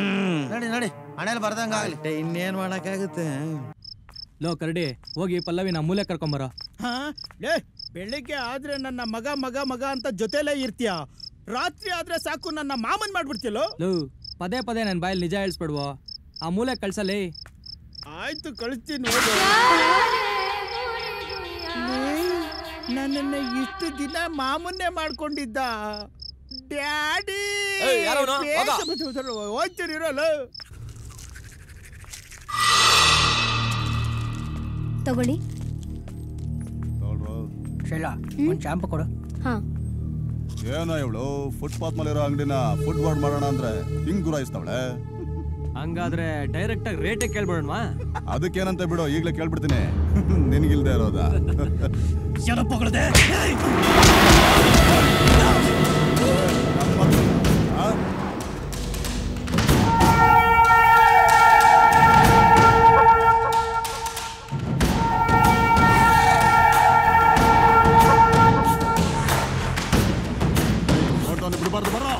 ನಡಿ ನಡಿ, ಹಣೆಯಲ್ಲಿ ಬರ್ದಂಗಾಗಲಿ. ಇನ್ನೇನು ಮಾಡೋಕ್ಕಾಗುತ್ತೆ? ಲೋ ಕರಡಿ, ಹೋಗಿ ಪಲ್ಲವಿನ ಮೂಲೆ ಕರ್ಕೊಂಬರೋ. ಬೆಳಿಗ್ಗೆ ಆದ್ರೆ ನನ್ನ ಮಗ ಮಗ ಮಗ ಅಂತ ಜೊತೆಲೇ ಇರ್ತೀಯ, ರಾತ್ರಿ ಆದ್ರೆ ಸಾಕು ನನ್ನ ಮಾಮನ್ ಮಾಡ್ಬಿಡ್ತಿಯಲ್ಲೋ. ಲೋ ಪದೇ ಪದೇ ನನ್ನ ಬಾಯಲ್ಲಿ ನಿಜ ಹೇಳ್ಸ್ಬಿಡ್ವೋ. ಆ ಮೂಲೆ ಕಳ್ಸಲಿ. ಆಯ್ತು ಕಳಿಸ್ತೀನಿ. ನನ್ನನ್ನ ಇಷ್ಟು ದಿನ ಮಾಮನ್ನೇ ಮಾಡ್ಕೊಂಡಿದ್ದ ಡ್ಯಾಡಿ. ಹೋಗ್ತೀನಿರೋಲ್ಲ. ತಗೊಳ್ಳಿ. ಶೈಲಾ, ಒಂದು ಶಾಂಪು ಕೊಡು. ಹಾ. ಏನೋ ಇವಳು ಫುಟ್ಪಾತ್ ಮೇಲಿರೋ ಅಂಗಡಿನ ಫುಡ್ ಬಾರ್ಡ್ ಮಾಡೋಣ ಅಂದ್ರೆ ಹಿಂಗ್ ಗುರಾಯಿಸ್ತಾವಳೆ. ಹಂಗಾದ್ರೆ ಡೈರೆಕ್ಟ್ ಆಗಿ ರೇಟೇ ಕೇಳ್ಬಿಡೋಣವಾ? ಅದಕ್ಕೇನಂತ ಬಿಡು, ಈಗಲೇ ಕೇಳ್ಬಿಡ್ತೀನಿ. ನಿನಗಿಲ್ದೆ ಇರೋದಾ? ಬಿಡಬಾರ್ದು, ಬರೋ.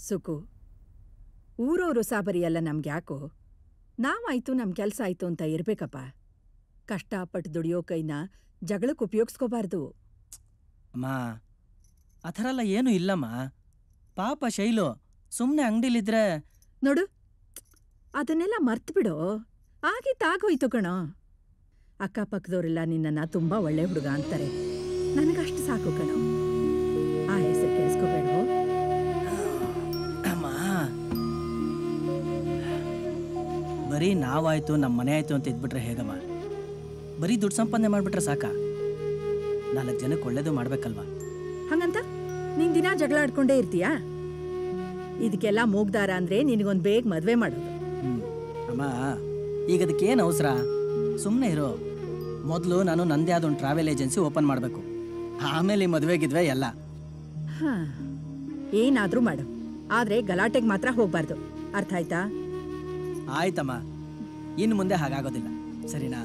ಸುಕು, ಊರವರು ಸಾಬರಿ ಎಲ್ಲ ನಮ್ಗ್ಯಾಕೋ? ನಾವಾಯ್ತು ನಮ್ಮ ಕೆಲಸ ಆಯ್ತು ಅಂತ ಇರ್ಬೇಕಪ್ಪ. ಕಷ್ಟಪಟ್ಟು ದುಡಿಯೋ ಕೈನ ಜಗಳಕ್ಕೆ ಉಪಯೋಗಿಸ್ಕೋಬಾರ್ದು. ಅಮ್ಮ, ಆ ಥರ ಎಲ್ಲ ಏನೂ ಇಲ್ಲಮ್ಮ. ಪಾಪ ಶೈಲು ಸುಮ್ಮನೆ ಅಂಗಡಿಲಿದ್ರೆ. ನೋಡು, ಅದನ್ನೆಲ್ಲ ಮರ್ತ್ಬಿಡು. ಆಗಿದ್ದಾಗೋಯ್ತು ಕಣೋ. ಅಕ್ಕಪಕ್ಕದವರೆಲ್ಲ ನಿನ್ನನ್ನು ತುಂಬ ಒಳ್ಳೆ ಹುಡುಗ ಅಂತಾರೆ. ನನಗಷ್ಟು ಸಾಕು ಕಣೋ. ಆ ಹೆಸರು ಕೇಳಿಸ್ಕೋಬೇಡೋ. ಅಮ್ಮ, ಬರೀ ನಾವಾಯ್ತು ನಮ್ಮ ಮನೆ ಆಯ್ತು ಅಂತ ಇದ್ಬಿಟ್ರೆ ಹೇಗಮ್ಮ? ಬರೀ ದುಡ್ಡು ಸಂಪಾದನೆ ಮಾಡಿಬಿಟ್ರೆ ಸಾಕ? 4 ಜನಕ್ಕೆ ಒಳ್ಳೇದು ಮಾಡ್ಬೇಕಲ್ವಾ? ಹಂಗಂತ ನೀನ್ ದಿನ ಜಗಳ ಆಡ್ಕೊಂಡೇ ಇರ್ತೀಯಾ? ಇದಕ್ಕೆಲ್ಲ ಮೂಗ್ದಾರ ಅಂದ್ರೆ ನಿನಗೊಂದು ಬೇಗ ಮದ್ವೆ ಮಾಡೋದು. ಅಮ್ಮ, ಈಗ ಅದಕ್ಕೇನು ಅವಸರ? ಸುಮ್ಮನೆ ಇರೋ. ಮೊದಲು ನಾನು ನಂದೇ ಆದ ಒಂದು ಟ್ರಾವೆಲ್ ಏಜೆನ್ಸಿ ಓಪನ್ ಮಾಡಬೇಕು. ಆಮೇಲೆ ಈ ಮದುವೆಗಿದ್ವೆ ಎಲ್ಲ. ಹಾ, ಏನಾದ್ರೂ ಮಾಡು, ಆದ್ರೆ ಗಲಾಟೆಗೆ ಮಾತ್ರ ಹೋಗ್ಬಾರ್ದು. ಅರ್ಥ ಆಯ್ತಾ? ಆಯ್ತಮ್ಮ, ಇನ್ನು ಮುಂದೆ ಹಾಗಾಗೋದಿಲ್ಲ. ಸರಿನಾ?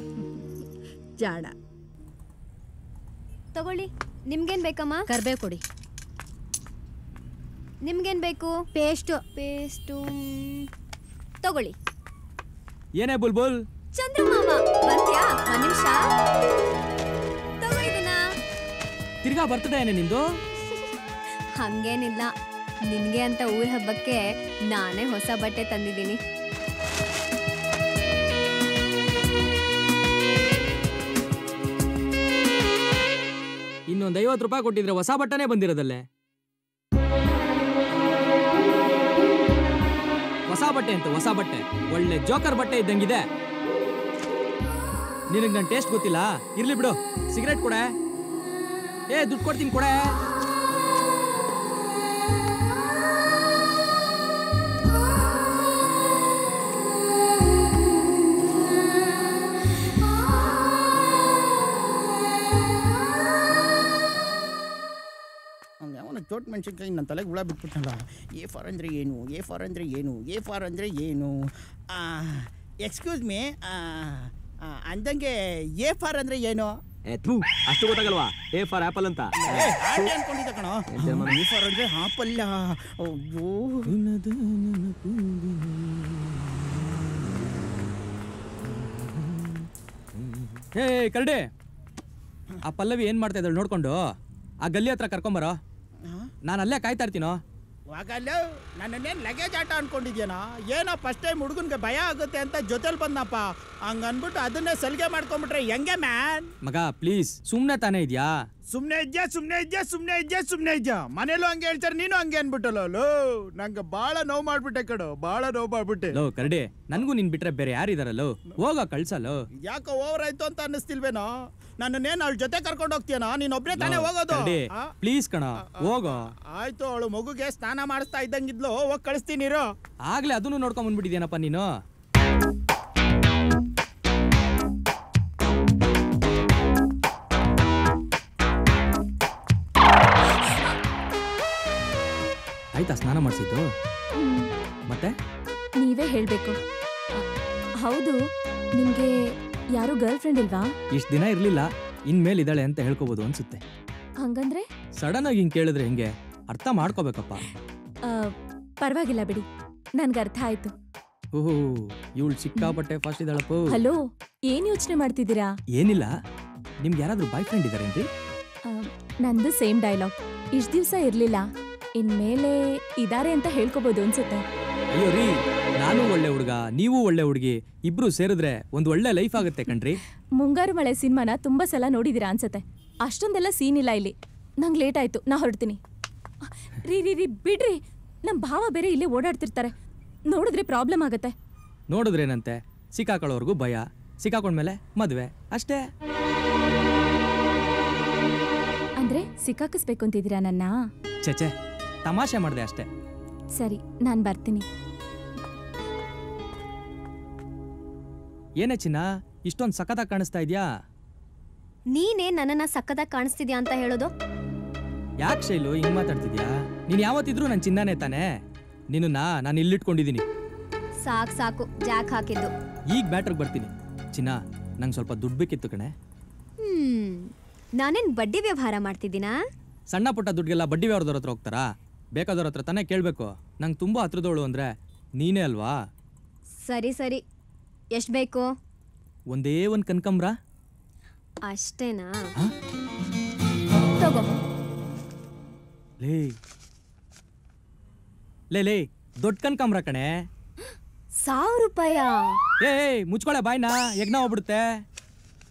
ಜಾಣ. ತಗೊಳ್ಳಿ. ನಿಮ್ಗೇನ್ ಬೇಕಮ್ಮ? ಕರ್ಬೇವು ಕೊಡಿ. ನಿಮ್ಗೇನ್ ಬೇಕು? ಪೇಸ್ಟು ತಗೊಳ್ಳಿ. ಏನೇ ಬುಲ್ಬುಲ್? ಚಂದ್ರಮಾಮ ಬಂದ್ಯಾ? ಒಂದ್ ನಿಮಿಷ ತಗೋ ಇದನ್ನ. ತಿರ್ಗಾ ಬರ್ತಡೇ ಏನೇ ನಿಂದು? ಹಂಗೇನಿಲ್ಲ, ನಿನ್ಗೆ ಅಂತ ಊರ ಹಬ್ಬಕ್ಕೆ ನಾನೇ ಹೊಸ ಬಟ್ಟೆ ತಂದಿದ್ದೀನಿ. ಇನ್ನೊಂದು 50 ರೂಪಾಯಿ ಕೊಟ್ಟಿದ್ರೆ ಹೊಸ ಬಟ್ಟೆನೇ ಬಂದಿರೋದಲ್ಲೇ. ಹೊಸ ಬಟ್ಟೆ ಅಂತ ಹೊಸ ಬಟ್ಟೆ, ಒಳ್ಳೆ ಜೋಕರ್ ಬಟ್ಟೆ ಇದ್ದಂಗಿದೆ. ನಿನಗೆ ನನ್ನ ಟೇಸ್ಟ್ ಗೊತ್ತಿಲ್ಲ, ಇರ್ಲಿ ಬಿಡು. ಸಿಗರೇಟ್ ಕೊಡೆ. ದುಡ್ಡು ಕೊಡ್ತೀನಿ ಕೊಡೆ. ಚೋಟ್ ಮೆಣಸಿನ್ಕಾಯಿ ನನ್ನ ತಲೆಗೆ ಹುಳ ಬಿಟ್ಬಿಟ್ಟಲ್ಲ. ಎ ಫಾರ್ ಅಂದರೆ ಏನು? ಎ ಫಾರ್ ಅಂದರೆ ಏನು? ಎ ಫಾರ್ ಅಂದರೆ ಏನು? ಎಕ್ಸ್ಕ್ಯೂಸ್ ಮೀ, ಅಂದಂಗೆ ಎ ಫಾರ್ ಅಂದರೆ ಏನು? ಅಷ್ಟು ಗೊತ್ತಾಗಲ್ವಾ? ಎ ಫಾರ್ ಆಪಲ್ ಅಂತ ಅನ್ಕೊಂಡಿದ್ದೆ ಕಣೋ. ಎ ಫಾರ್ ಅಂದರೆ ಆಪಲ್ಲ. ಅಯ್ಯೋ, ಕರಡೆ, ಆ ಪಲ್ಲವಿ ಏನ್ ಮಾಡ್ತಾ ಇದ್ದಾಳೆ ನೋಡ್ಕೊಂಡು ಆ ಗಲ್ಲಿ ಹತ್ರ ಕರ್ಕೊಂಬರೋ. ನಾನು ಅಲ್ಲೇ ಕಾಯ್ತಾ ಇರ್ತೀನೋ. ವಾಗಲ್ಲ, ನನ್ನೇನು ಲಗೇಜ್ ಆಟ ಅನ್ಕೊಂಡಿದ್ಯಾನೋ ಏನೋ? ಫಸ್ಟ್ ಟೈಮ್ ಹುಡುಗನ್ಗೆ ಭಯ ಆಗುತ್ತೆ ಅಂತ ಜೊತೆಲಿ ಬಂದಪ್ಪ. ಹಂಗ ಅನ್ಬಿಟ್ಟು ಅದನ್ನೇ ಸಲಿಗೆ ಮಾಡ್ಕೊಂಡ್ಬಿಟ್ರೆ ಹೆಂಗೆ ಮ್ಯಾನ್? ಮಗ ಪ್ಲೀಸ್, ಸುಮ್ನೆ ತಾನೇ ಇದ್ಯಾ? ಸುಮ್ನೆ ಇದ್ಯಾ. ಮನೇಲೂ ಹಂಗೆ ಹೇಳ್ತಾರೆ, ನೀನು ಹಂಗೆ ಅನ್ಬಿಟ್ಟಲ್ಲ. ನಂಗೆ ಬಾಳ ನೋವು ಮಾಡ್ಬಿಟ್ಟೆ ಕಣೋ, ಬಾಳ ನೋವು ಮಾಡ್ಬಿಟ್ಟೆ. ಲೋ ಕರಡಿ, ನನ್ಗೂ ನಿನ್ ಬಿಟ್ರೆ ಬೇರೆ ಯಾರಿದಾರಲ್ಲೋ? ಹೋಗ ಕಳ್ಸಲ್ಲೋ. ಯಾಕೋ ಓವರ್ ಆಯ್ತು ಅಂತ ಅನ್ನಿಸ್ತಿಲ್ವೇನೋ? ನನ್ನೇನು ಅವಳ ಜೊತೆ ಕರ್ಕೊಂಡು ಹೋಗ್ತೀಯನೋ? ನೀನ್ ಒಬ್ನೇ ತಾನೇ ಹೋಗೋದು? ಪ್ಲೀಸ್ ಕಣ, ಹೋಗೋ. ಆಯ್ತು, ಅವಳು ಮಗುಗೆ ಸ್ನಾನ ಮಾಡಿಸ್ತಾ ಇದ್ದಂಗಿದ್ಲು, ಹೋಗಿ ಕಳಿಸ್ತೀನಿ ಇರೋ. ಆಗ್ಲೇ ಅದನ್ನು ನೋಡ್ಕೊಂಡ್ ಬಂದ್ಬಿಟ್ಟಿದ್ಯಾನಪ್ಪ ನೀನು. ಆಯ್ತಾ ಸ್ನಾನ ಮಾಡಿಸಿದ್ದು? ಮತ್ತೆ ನೀವೇ ಹೇಳ್ಬೇಕು. ಹೌದು, ನಿಮ್ಗೆ ಯಾರು ಗರ್ಲ್ ಫ್ರೆಂಡ್ ಇಲ್ವಾ? ಇಷ್ಟ ದಿನ ಇರ್ಲಿಲ್ಲ, ಇನ್ಮೇಲೆ ಇದ್ದಾಳೆ ಅಂತ ಹೇಳ್ಕೋಬಹುದು ಅನ್ಸುತ್ತೆ. ಹಂಗಂದ್ರೆ ಸಡನ್ ಆಗಿ ಹಿಂಗ್ ಕೇಳಿದ್ರೆ ಹೆಂಗೆ? ಅರ್ಥ ಮಾಡ್ಕೋಬೇಕಪ್ಪ. ಪರವಾಗಿಲ್ಲ ಬಿಡಿ, ನನ್ಗೆ ಅರ್ಥ ಆಯ್ತು. ಓಹೋ, ಇವಳು ಸಿಕ್ಕಾಪಟ್ಟೆ ಫಾಸ್ಟ್ ಇದ್ದಾಳಪ್ಪ. ಹಲೋ, ಏನ್ ಯೋಚನೆ ಮಾಡ್ತಿದ್ದೀರಾ? ಏನಿಲ್ಲ, ನಿಮ್ಗೆ ಯಾರಾದ್ರೂ ಬಾಯ್ ಫ್ರೆಂಡ್ ಇದಾರೇನ್ರಿ? ನಂದು ಸೇಮ್ ಡೈಲಾಗ್. ಇಷ್ಟ ದಿವ್ಸ ಇರ್ಲಿಲ್ಲ, ಇನ್ಮೇಲೆ ಇದಾರೆ ಅಂತ ಹೇಳ್ಕೋಬಹುದು ಅನ್ಸುತ್ತೆ. ಅಯ್ಯೋ ರೀ, ನಾನು ಒಳ್ಳೆ ಹುಡುಗ, ನೀವು ಒಳ್ಳೆ ಹುಡುಗಿ, ಇಬ್ರು ಸೇರಿದ್ರೆ ಒಂದು ಒಳ್ಳೆ ಲೈಫ್ ಆಗುತ್ತೆ ಕಣ್ರಿ. ಮುಂಗಾರು ಮಳೆ ಸಿನಿಮಾನ ತುಂಬಾ ಸಲ ನೋಡಿದೀರಾ ಅನ್ಸತ್ತೆ. ಅಷ್ಟೊಂದೆಲ್ಲ ಸೀನ್ ಇಲ್ಲ ಇಲ್ಲಿ. ನಂಗೆ ಲೇಟ್ ಆಯ್ತು, ನಾ ಹೊರಡ್ತೀನಿ. ರೀ ಬಿಡ್ರಿ, ನಮ್ ಭಾವ ಬೇರೆ ಇಲ್ಲೇ ಓಡಾಡ್ತಿರ್ತಾರೆ, ನೋಡಿದ್ರೆ ಪ್ರಾಬ್ಲಮ್ ಆಗತ್ತೆ. ನೋಡಿದ್ರೇನಂತೆ, ಸಿಕ್ಕಾಕೊಳ್ಳೋರ್ಗು ಭಯ, ಸಿಕ್ಕಾಕೊಂಡ್ಮೇಲೆ ಮದ್ವೆ ಅಷ್ಟೇ. ಅಂದ್ರೆ ಸಿಕ್ಕಾಕಿಸ್ಬೇಕು ಅಂತಿದ್ದೀರಾ ನನ್ನ? ಚೇಚೆ, ತಮಾಷೆ ಮಾಡಿದೆ ಅಷ್ಟೇ. ಸರಿ, ನಾನ್ ಬರ್ತೀನಿ. ಏನೇ ಚಿನ್ನ, ಇಷ್ಟೊಂದು ಸಖತ್ತಾಗಿ ಕಾಣಿಸ್ತಾ ಇದ್ಯಾ? ನೀನೇ ನನ್ನನ್ನ ಸಕ್ಕದಾಗಿ ಕಾಣಿಸ್ತಿದ್ಯಾ ಅಂತ ಹೇಳೋದು? ಯಾಕೆ ಶೈಲು ಹಿಂಗ್ ಮಾತಾಡ್ತಿದ್ಯಾ? ನೀನ್ ಯಾವತ್ತಿದ್ರು ನನ್ ಚಿನ್ನನೇ ತಾನೆ. ನಿನ್ನ ನಾನು ಇಲ್ಲಿಟ್ಕೊಂಡಿದ್ದೀನಿ. ಸಾಕು ಜಾಕ್ ಹಾಕಿದ್ದು. ಈಗ ಬ್ಯಾಟ್ರಿಗೆ ಬರ್ತೀನಿ. ಚಿನ್ನ, ನಂಗೆ ಸ್ವಲ್ಪ ದುಡ್ಡು ಬೇಕಿತ್ತು ಕಣೆ. ನಾನೇನ್ ಬಡ್ಡಿ ವ್ಯವಹಾರ ಮಾಡ್ತಿದ್ದೀನಾ? ಸಣ್ಣ ಪುಟ್ಟ ದುಡ್ಡಿಗೆಲ್ಲ ಬಡ್ಡಿ ವ್ಯವಹಾರದವ್ರ ಹತ್ರ ಹೋಗ್ತಾರಾ? ಬೇಕಾದವ್ರ ಹತ್ರ ತಾನೇ ಕೇಳಬೇಕು. ನಂಗೆ ತುಂಬ ಹತ್ರದವಳು ಅಂದರೆ ನೀನೇ ಅಲ್ವಾ? ಸರಿ ಸರಿ, ಎಷ್ಟು ಬೇಕು? ಒಂದೇ ಒಂದು ಕನ್ಕಂಬ್ರ. ಅಷ್ಟೇನಾ? ತಗೋ. ಲೇ ಲೇ ಲೇ ದೊಡ್ಡ ಕನ್ಕಂಬ್ರ ಕಣೆ. 1000 ರೂಪಾಯ? ಏ ಮುಚ್ಕೊಳೆ ಬಾಯ್ನ, ಯಜ್ಞ ಹೋಗ್ಬಿಡುತ್ತೆ.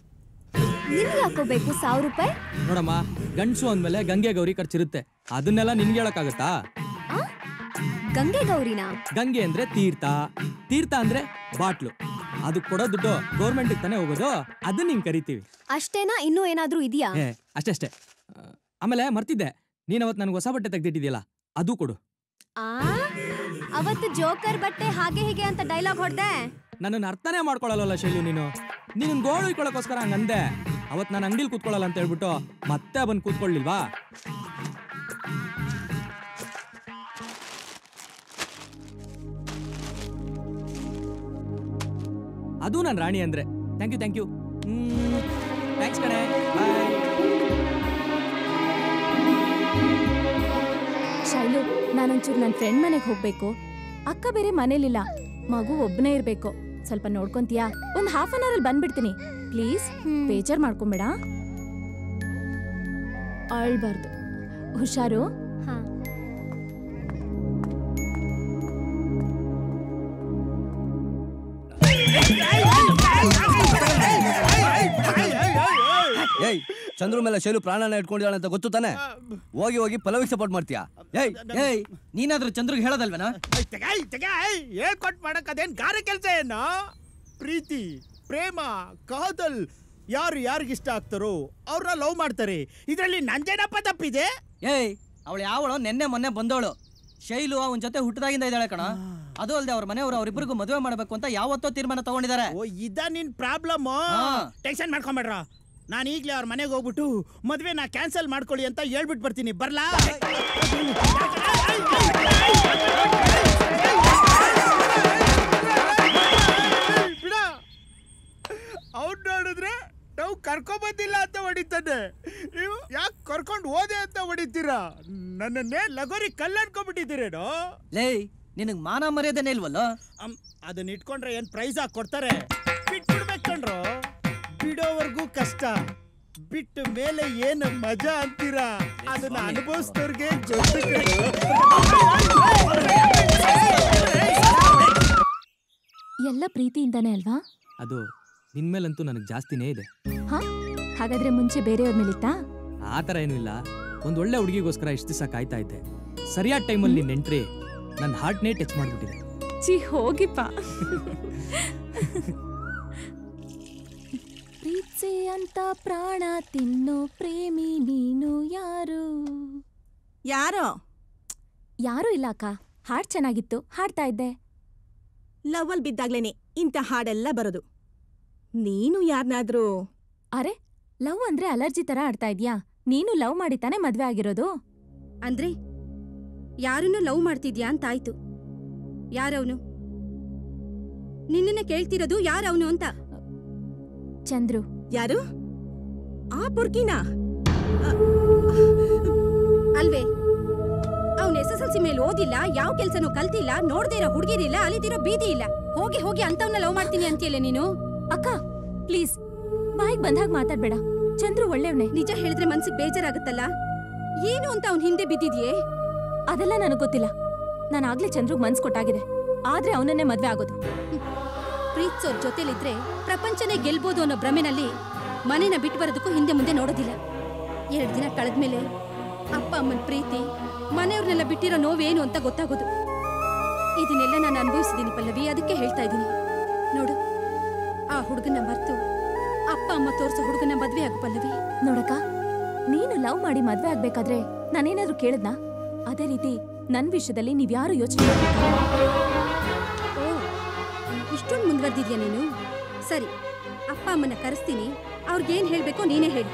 ನಿನ್ಗೆ ಹಾಕೋಬೇಕು 1000 ರೂಪಾಯಿ? ನೋಡಮ್ಮ, ಗಂಡಸು ಅಂದಮೇಲೆ ಗಂಗೆ ಗೌರಿ ಖರ್ಚಿರುತ್ತೆ. ಅದನ್ನೆಲ್ಲ ನಿನ್ಗೆ ಹೇಳಕ್ಕಾಗತ್ತಾ? ಗಂಗೆ ಗೌರಿನ? ಗಂಗೆ ಅಂದ್ರೆ ತೀರ್ಥ, ತೀರ್ಥ ಅಂದ್ರೆ ಬಾಟ್ಲು. ಅದು ಕೊಡೋ ದುಡ್ಡು ಗೌರ್ಮೆಂಟಿಗೆ ತಾನೇ ಹೋಗೋದು, ಅದನ್ನ ಹಿಂಗ್ ಕರಿತೀವಿ. ಅಷ್ಟೇನಾ? ಇನ್ನೂ ಏನಾದ್ರೂ ಇದೆಯಾ? ಅಷ್ಟೇ. ಆಮೇಲೆ ಮರ್ತಿದ್ದೆ, ನೀನ್ ಅವತ್ತು ನನಗೆ ಹೊಸ ಬಟ್ಟೆ ತೆಗ್ದಿಟ್ಟಿದ್ಯಲ್ಲ, ಅದು ಕೊಡು. ಅವತ್ತು ಜೋಕರ್ ಬಟ್ಟೆ ಹಾಗೆ ಹೀಗೆ ಅಂತ ಡೈಲಾಗ್ ಹೊಡೆದೆ. ನನ್ನನ್ನು ಅರ್ಥನೇ ಮಾಡ್ಕೊಳ್ಳಲ್ಲ ಶೈಲು. ನೀನು ಗೋಳು ಇಟ್ಕೊಳ್ಳೋಕೋಸ್ಕರ ಹಂಗಂದೆ. ಅವತ್ತು ನಾನು ಅಂಗಡಿಲಿ ಕೂತ್ಕೊಳ್ಳಲ್ಲ ಅಂತ ಹೇಳ್ಬಿಟ್ಟು ಮತ್ತೆ ಬಂದು ಕೂತ್ಕೊಳ್ಳಿಲ್ವಾ? ಅದು ನನ್ನ ರಾಣಿ ಅಂದ್ರೆ. ಥ್ಯಾಂಕ್ ಯು ಥ್ಯಾಂಕ್ಸ್ ಕಣೆ. ಬಾಯ್. ಶೈಲು, ನಾನೊಂಚೂರು ನನ್ನ ಫ್ರೆಂಡ್ ಮನೆಗೆ ಹೋಗ್ಬೇಕು. ಅಕ್ಕ ಬೇರೆ ಮನೇಲಿಲ್ಲ, ಮಗು ಒಬ್ಬನೇ ಇರ್ಬೇಕು. ಸ್ವಲ್ಪ ನೋಡ್ಕೊಂತೀಯಾ? ಒಂದು ಹಾಫ್ ಅನ್ ಅವರಲ್ಲಿ ಬಂದ್ಬಿಡ್ತೀನಿ. ಪ್ಲೀಸ್ ಬೇಜಾರ್ ಮಾಡ್ಕೊಂಬೇಡ. ಅಳ್ಬಾರ್ದು, ಹುಷಾರು. ಏಯ್, ಚಂದ್ರು ಮೇಲೆ ಶೈಲು ಪ್ರಾಣನ ಇಟ್ಕೊಂಡಿದ್ದಾಳೆ ಅಂತ ಗೊತ್ತು ತಾನೆ? ಹೋಗಿ ಹೋಗಿ ಪಲ್ಲವಿಗೆ ಸಪೋರ್ಟ್ ಮಾಡ್ತೀಯಾ? ಏಯ್, ನೀನಾದ್ರೂ ಚಂದ್ರಿಗೆ ಹೇಳೋದಲ್ವೇನಾ? ಹೇಳ್ಕೊಟ್ ಮಾಡಕ್ ಅದೇನ್ ಗಾರೆ ಕೆಲಸ ಏನೋ? ಪ್ರೀತಿ, ಪ್ರೇಮ, ಕಾದಲ್ ಯಾರು ಯಾರಿಗಿಷ್ಟ ಆಗ್ತಾರೋ ಅವ್ರನ್ನ ಲವ್ ಮಾಡ್ತಾರೆ. ಇದರಲ್ಲಿ ನಂದೇನಪ್ಪ ತಪ್ಪಿದೆ? ಏಯ್, ಅವಳು ಯಾವಳೋ ನೆನ್ನೆ ಮೊನ್ನೆ ಬಂದವಳು. ಶೈಲು ಅವನ ಜೊತೆ ಹುಟ್ಟದಾಗಿಂದ ಇದ್ದಾಳೆ ಕಣ. ಅದು ಅಲ್ಲದೆ ಅವ್ರ ಮನೆಯವರು ಅವರಿಬ್ಬರಿಗೂ ಮದುವೆ ಮಾಡಬೇಕು ಅಂತ ಯಾವತ್ತೋ ತೀರ್ಮಾನ ತಗೊಂಡಿದ್ದಾರೆ. ಓ, ಇದ ನಿನ್ ಪ್ರಾಬ್ಲಮ್. ಟೆನ್ಷನ್ ಮಾಡ್ಕೊಂಬೇಡ್ರ. ನಾನು ಈಗಲೇ ಅವ್ರ ಮನೆಗೆ ಹೋಗ್ಬಿಟ್ಟು ಮದುವೆನ ಕ್ಯಾನ್ಸಲ್ ಮಾಡ್ಕೊಳ್ಳಿ ಅಂತ ಹೇಳ್ಬಿಟ್ಟು ಬರ್ತೀನಿ. ಬರ್ಲಾ? ಬಿಡ, ಅವ್ರು ನೋಡಿದ್ರೆ ನಾವು ಕರ್ಕೊಂಬಂದಿಲ್ಲ ಅಂತ ಹೊಡಿತಾನೆ. ನೀವು ಯಾಕೆ ಕರ್ಕೊಂಡು ಹೋದೆ ಅಂತ ಹೊಡಿತೀರಾ? ನನ್ನನ್ನೇ ಲಗೋರಿ ಕಲ್ಲು ಅನ್ಕೊಂಡ್ಬಿಟ್ಟಿದ್ದೀರೇನೋ? ಲೇ, ನಿನಗ್ ಮಾನ ಮರ್ಯಾದೆನೇ ಇಲ್ವಲ್ಲ? ಅದನ್ನ ಇಟ್ಕೊಂಡ್ರೆ ಏನ್ ಪ್ರೈಸ್ ಆಗಿ ಕೊಡ್ತಾರೆ? ಬಿಟ್ಬಿಡ್ಬೇಕಂಡ್ರು. ಬಿಡೋವರೆಗೂ ಕಷ್ಟ, ಬಿಟ್ಟ ಮೇಲೆ ಏನು ಮಜಾ ಅಂತೀರಾ? ಅದನ್ನ ಅನುಭವಿಸಿದವ್ರಿಗೆ ಗೊತ್ತು. ಎಲ್ಲ ಪ್ರೀತಿಯಿಂದಾನೇ ಅಲ್ವಾ? ಅದು ನಿನ್ಮೇಲಂತೂ ನನಗೆ ಜಾಸ್ತಿನೇ ಇದೆ. ಹಾ, ಹಾಗಾದ್ರೆ ಮುಂಚೆ ಬೇರೆಯವ್ರ ಮೇಲಿತ್ತಾ? ಆ ಥರ ಏನೂ ಇಲ್ಲ. ಒಂದು ಒಳ್ಳೆ ಹುಡುಗಿಗೋಸ್ಕರ ಇಷ್ಟು ದಿವಸ ಕಾಯ್ತಾ ಇದ್ದೆ. ಸರಿಯಾದ ಟೈಮಲ್ಲಿ ನಿನ್ನ ಎಂಟ್ರಿ ನನ್ನ ಹಾರ್ಟ್ನೇ ಟಚ್ ಮಾಡಿಬಿಟ್ಟಿದೆ. ಚಿ ಹೋಗಿಪ್ಪ. ಪ್ರೀತ್ಸೆ ಅಂತ ಪ್ರಾಣ ತಿನ್ನೋ ಪ್ರೇಮಿ ನೀನು ಯಾರು? ಯಾರು ಇಲ್ಲ ಅಕ್ಕ, ಹಾಡ್ ಚೆನ್ನಾಗಿತ್ತು, ಹಾಡ್ತಾ ಇದ್ದೆ. ಲವ್ ಅಲ್ಲಿ ಬಿದ್ದಾಗ್ಲೇನೆ ಇಂಥ ಹಾಡೆಲ್ಲ ಬರೋದು. ನೀನು ಯಾರನ್ನಾದ್ರೂ? ಅರೆ, ಲವ್ ಅಂದ್ರೆ ಅಲರ್ಜಿ ತರ ಆಡ್ತಾ ಇದ್ಯಾ? ನೀನು ಲವ್ ಮಾಡಿ ತಾನೇ ಮದ್ವೆ ಆಗಿರೋದು? ಅಂದ್ರೆ ಯಾರನ್ನು ಲವ್ ಮಾಡ್ತಿದ್ಯಾ ಅಂತಾಯ್ತು. ಯಾರವನು? ನಿನ್ನನ್ನ ಕೇಳ್ತಿರೋದು ಯಾರವನು ಅಂತ. ಚಂದ್ರು. ಯಾರು? ಆ ಪುರ್ಕಿನ ಅಲ್ವೇ? ಅವ್ನ SSLC ಮೇಲೆ ಓದಿಲ್ಲ, ಯಾವ ಕೆಲ್ಸನೂ ಕಲ್ತಿಲ್ಲ, ನೋಡ್ದೇ ಇರೋ ಹುಡುಗಿರಿಲ್ಲ, ಅಲಿದಿರೋ ಬೀದಿ ಇಲ್ಲ. ಹೋಗಿ ಹೋಗಿ ಅಂತವ್ನ ಲವ್ ಮಾಡ್ತೀನಿ ಅಂತೀಯಲ್ಲ ನೀನು. ಅಕ್ಕ ಪ್ಲೀಸ್, ಬಾಯಿಗೆ ಬಂದಾಗ ಮಾತಾಡ್ಬೇಡ. ಚಂದ್ರು ಒಳ್ಳೆಯವನೇ. ನಿಜ ಹೇಳಿದ್ರೆ ಮನ್ಸಿಗೆ ಬೇಜಾರಾಗುತ್ತಲ್ಲ. ಏನು ಅಂತ ಅವ್ನ ಹಿಂದೆ ಬಿದ್ದಿದ್ಯೇ? ಅದೆಲ್ಲ ನನಗ್ ಗೊತ್ತಿಲ್ಲ. ನಾನು ಆಗ್ಲೇ ಚಂದ್ರುಗ್ ಮನ್ಸ್ ಕೊಟ್ಟಾಗಿದೆ, ಆದ್ರೆ ಅವನನ್ನೇ ಮದ್ವೆ ಆಗೋದು. ಪ್ರೀತ್ಸೋರ್ ಜೊತೆಲಿದ್ರೆ ಪ್ರಪಂಚನೇ ಗೆಲ್ಬೋದು ಅನ್ನೋ ಭ್ರಮೆನಲ್ಲಿ ಮನೇನ ಬಿಟ್ಟು ಬರೋದಕ್ಕೂ ಹಿಂದೆ ಮುಂದೆ ನೋಡೋದಿಲ್ಲ. 2 ದಿನ ಕಳೆದ್ಮೇಲೆ ಅಪ್ಪ ಅಮ್ಮನ ಪ್ರೀತಿ, ಮನೆಯವ್ರನ್ನೆಲ್ಲ ಬಿಟ್ಟಿರೋ ನೋವೇನು ಅಂತ ಗೊತ್ತಾಗೋದು. ಇದನ್ನೆಲ್ಲ ನಾನು ಅನುಭವಿಸಿದ್ದೀನಿ ಪಲ್ಲವಿ, ಅದಕ್ಕೆ ಹೇಳ್ತಾ ಇದ್ದೀನಿ. ನೋಡು, ಆ ಹುಡುಗನ ಮರ್ತು ಅಪ್ಪ ಅಮ್ಮ ತೋರ್ಸೋ ಹುಡುಗನ ಮದ್ವೆ ಆಗು ಪಲ್ಲವಿ. ನೋಡಕ್ಕ, ನೀನು ಲವ್ ಮಾಡಿ ಮದ್ವೆ ಆಗ್ಬೇಕಾದ್ರೆ ನಾನೇನಾದ್ರೂ ಕೇಳಿದ್ನಾ? ಅದೇ ರೀತಿ ನನ್ ವಿಷಯದಲ್ಲಿ ನೀವ್ಯಾರು ಯೋಚನೆ ಓ, ಇಷ್ಟೊಂದು ಮುಂದುವರೆದಿದ್ಯಾ ನೀನು? ಸರಿ, ಅಪ್ಪ ಅಮ್ಮನ ಕರೆಸ್ತೀನಿ, ಅವ್ರಿಗೇನ್ ಹೇಳ್ಬೇಕೋ ನೀನೇ ಹೇಳಿ.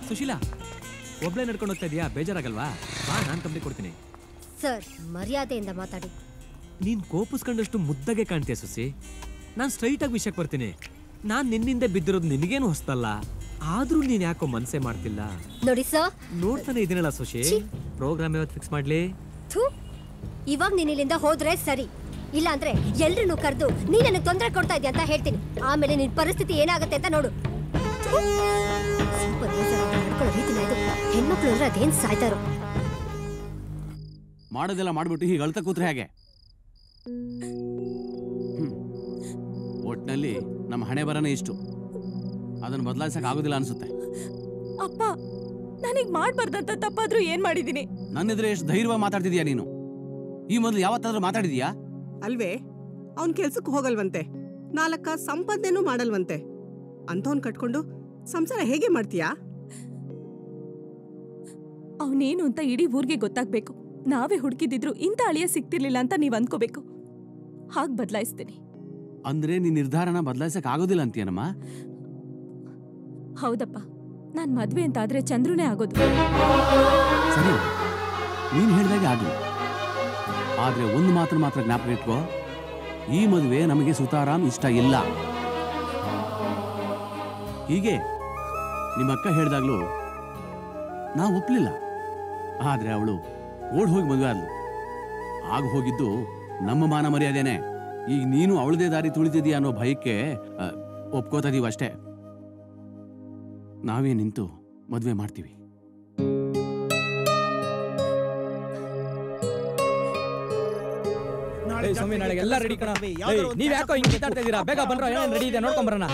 ಸುಶೀಲಾ, ಒಬ್ಳೆ ನಡ್ಕೊಂಡು ಹೋಗ್ತಾ ಇದೀಯಾ? ಬೇಜಾರಾಗಲ್ವಾ? ಬಾ, ನಾನು ಕಂಪ್ನಿ ಕೊಡ್ತೀನಿ. ಸರ್, ಮರ್ಯಾದೆಯಿಂದ ಮಾತಾಡಿ. ನೀನ್ ಕೋಪಿಸ್ಕೊಂಡಷ್ಟು ಮುದ್ದಾಗೆ ಕಾಣ್ತೀಯ ಸುಸಿ. ನಾನು ಸ್ಟ್ರೈಟಾಗಿ ವಿಷಯಕ್ಕೆ ಬರ್ತೀನಿ. ನಾನ್ ನಿನ್ನಿಂದ ಬಿದ್ದಿರೋದು ನಿನಗೇನು ಹೊಸ್ತಲ್ಲ, ಆದ್ರೂ ನೀನ್ ಯಾಕೋ ಮನ್ಸೇ ಮಾಡ್ತಿಲ್ಲ. ನೋಡಿ ಸರ್, ನೋಡ್ತಾನೆ ಇದೀನಲ್ಲ ಸುಶಿ. ಪ್ರೋಗ್ರಾಮ್ ಯಾವತ್ತು ಫಿಕ್ಸ್ ಮಾಡ್ಲಿ? ಇವಾಗ ನೀನ್ ಇಲ್ಲಿಂದ ಹೋದ್ರೆ ಸರಿ, ಇಲ್ಲ ಅಂದ್ರೆ ಎಲ್ರನ್ನೂ ಕರೆದು ನೀ ನನಗೆ ತೊಂದರೆ ಕೊಡ್ತಾ ಇದೀಯ ಅಂತ ಹೇಳ್ತೀನಿ. ಆಮೇಲೆ ನಿನ್ ಪರಿಸ್ಥಿತಿ ಏನಾಗುತ್ತೆ ಅಂತ ನೋಡು. ಹೆಣ್ಮಕ್ಳು ಅಂದ್ರೆ ಅದೇನ್ ಸಾಯ್ತಾರೋ. ಮಾಡೋದೆಲ್ಲ ಮಾಡ್ಬಿಟ್ಟು ಹೀಗೆ ಅಳ್ತಾ ಕೂತ್ರೆ ಹೇಗೆ? ಒಟ್ನಲ್ಲಿ ನಮ್ಮ ಹಣೆ ಬರನೇ ಇಷ್ಟು. ಅದನ್ನು ಬದಲಾಯಿಸಕ್ ಆಗೋದಿಲ್ಲ ಅನ್ಸುತ್ತೆ. ಅಪ್ಪ, ನನಗ್ ಮಾಡ್ಬಾರ್ದಂತ ತಪ್ಪಾದ್ರೂ ಏನ್ ಮಾಡಿದೀನಿ? ನನ್ನೆದ್ರೆ ಎಷ್ಟು ಧೈರ್ಯವಾಗಿ ಮಾತಾಡ್ತಿದ್ಯಾ ನೀನು? ಈ ಮೊದಲು ಯಾವತ್ತಾದ್ರೂ ಮಾತಾಡಿದೀಯಾ? ಅಲ್ವೇ, ಅವನ್ ಕೆಲ್ಸಕ್ಕೆ ಹೋಗಲ್ವಂತೆ, 4 ಸಂಪಾದನೆನೂ ಮಾಡಲ್ವಂತೆ. ಅಂಥವ್ನ್ ಕಟ್ಕೊಂಡು ಸಂಸಾರ ಹೇಗೆ ಮಾಡ್ತೀಯಾ? ಅವನೇನು ಅಂತ ಇಡೀ ಊರಿಗೆ ಗೊತ್ತಾಗ್ಬೇಕು. ನಾವೇ ಹುಡುಕಿದಿದ್ರು ಇಂಥ ಅಳಿಯ ಸಿಕ್ತಿರ್ಲಿಲ್ಲ ಅಂತ ನೀವ್ ಅಂದ್ಕೋಬೇಕು. ಹಾಗ್ ಬದಲಾಯಿಸ್ತೀನಿ. ಅಂದ್ರೆ ನೀನ್ ನಿರ್ಧಾರನ ಬದಲಾಯಿಸಕ್ ಆಗೋದಿಲ್ಲ ಅಂತೀಯನಮ್ಮ? ಹೌದಪ್ಪ, ನಾನ್ ಮದ್ವೆ ಅಂತ ಆದ್ರೆ ಚಂದ್ರನೇ ಆಗೋದು. ಸರಿ, ನೀನ್ ಹೇಳ್ದಾಗೆ ಆಗ್ಲಿ. ಆದ್ರೆ ಒಂದು ಮಾತ್ರ ಜ್ಞಾಪಕ ಇಟ್ಕೋ, ಈ ಮದುವೆ ನಮಗೆ ಸುತಾರಾಮ್ ಇಷ್ಟ ಇಲ್ಲ. ಹೀಗೆ ನಿಮ್ಮಕ್ಕ ಹೇಳ್ದಾಗ್ಲೂ ನಾವು ಒಪ್ಲಿಲ್ಲ. ಆದ್ರೆ ಅವಳು ಓಡ್ ಹೋಗಿ ಮದುವೆ ಆದ್ಲು. ಆಗ ಹೋಗಿದ್ದು ನಮ್ಮ ಮಾನ ಮರ್ಯಾದೆನೆ. ಈಗ ನೀನು ಅವಳದೇ ದಾರಿ ತುಳಿತಿದೀಯ ಅನ್ನೋ ಭಯಕ್ಕೆ ಒಪ್ಕೋತಾ ಇದೀವಿ ಅಷ್ಟೇ. ನಾವೇ ನಿಂತು ಮದುವೆ ಮಾಡ್ತೀವಿ. ಸ್ವಾಮಿ, ನಾಳೆ ಎಲ್ಲ ರೆಡಿ ಕಣ. ನೀವ್ ಯಾಕೋ ಹಿಂಗ್ ಕಿತ್ತಾಡ್ತಾ ಇದೀರಾ? ಬೇಗ ಬನ್ರೋ, ಏನೇನ್ ರೆಡಿ ಇದೆ ನೋಡ್ಕೊಂಬರೋಣ.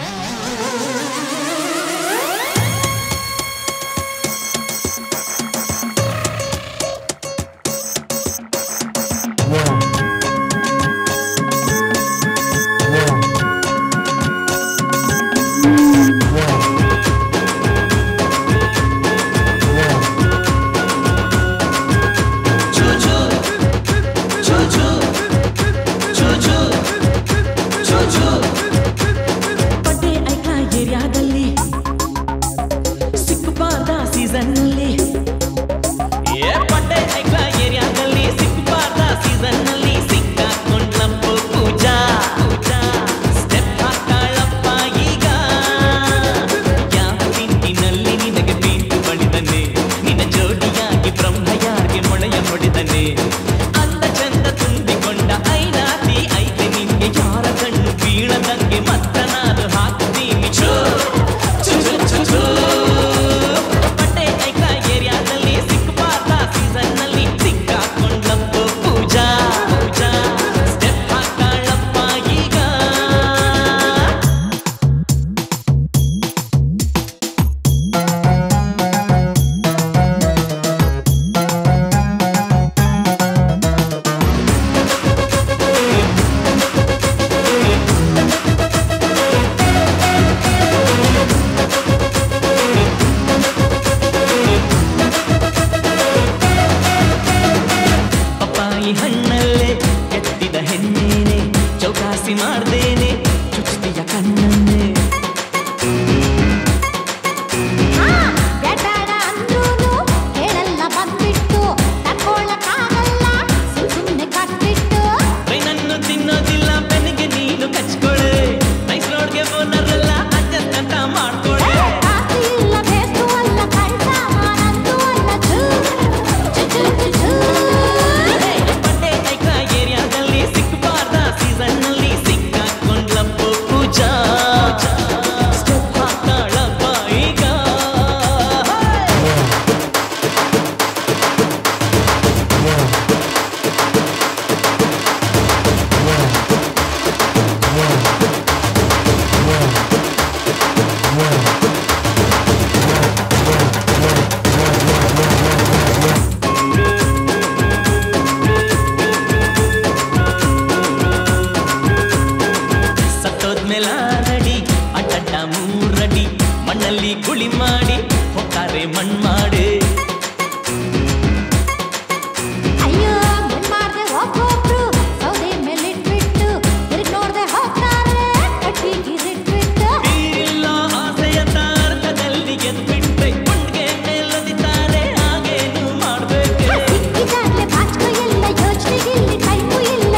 ಯೋಚನೆಗಿಲ್ಲ ಟೈಮು ಇಲ್ಲ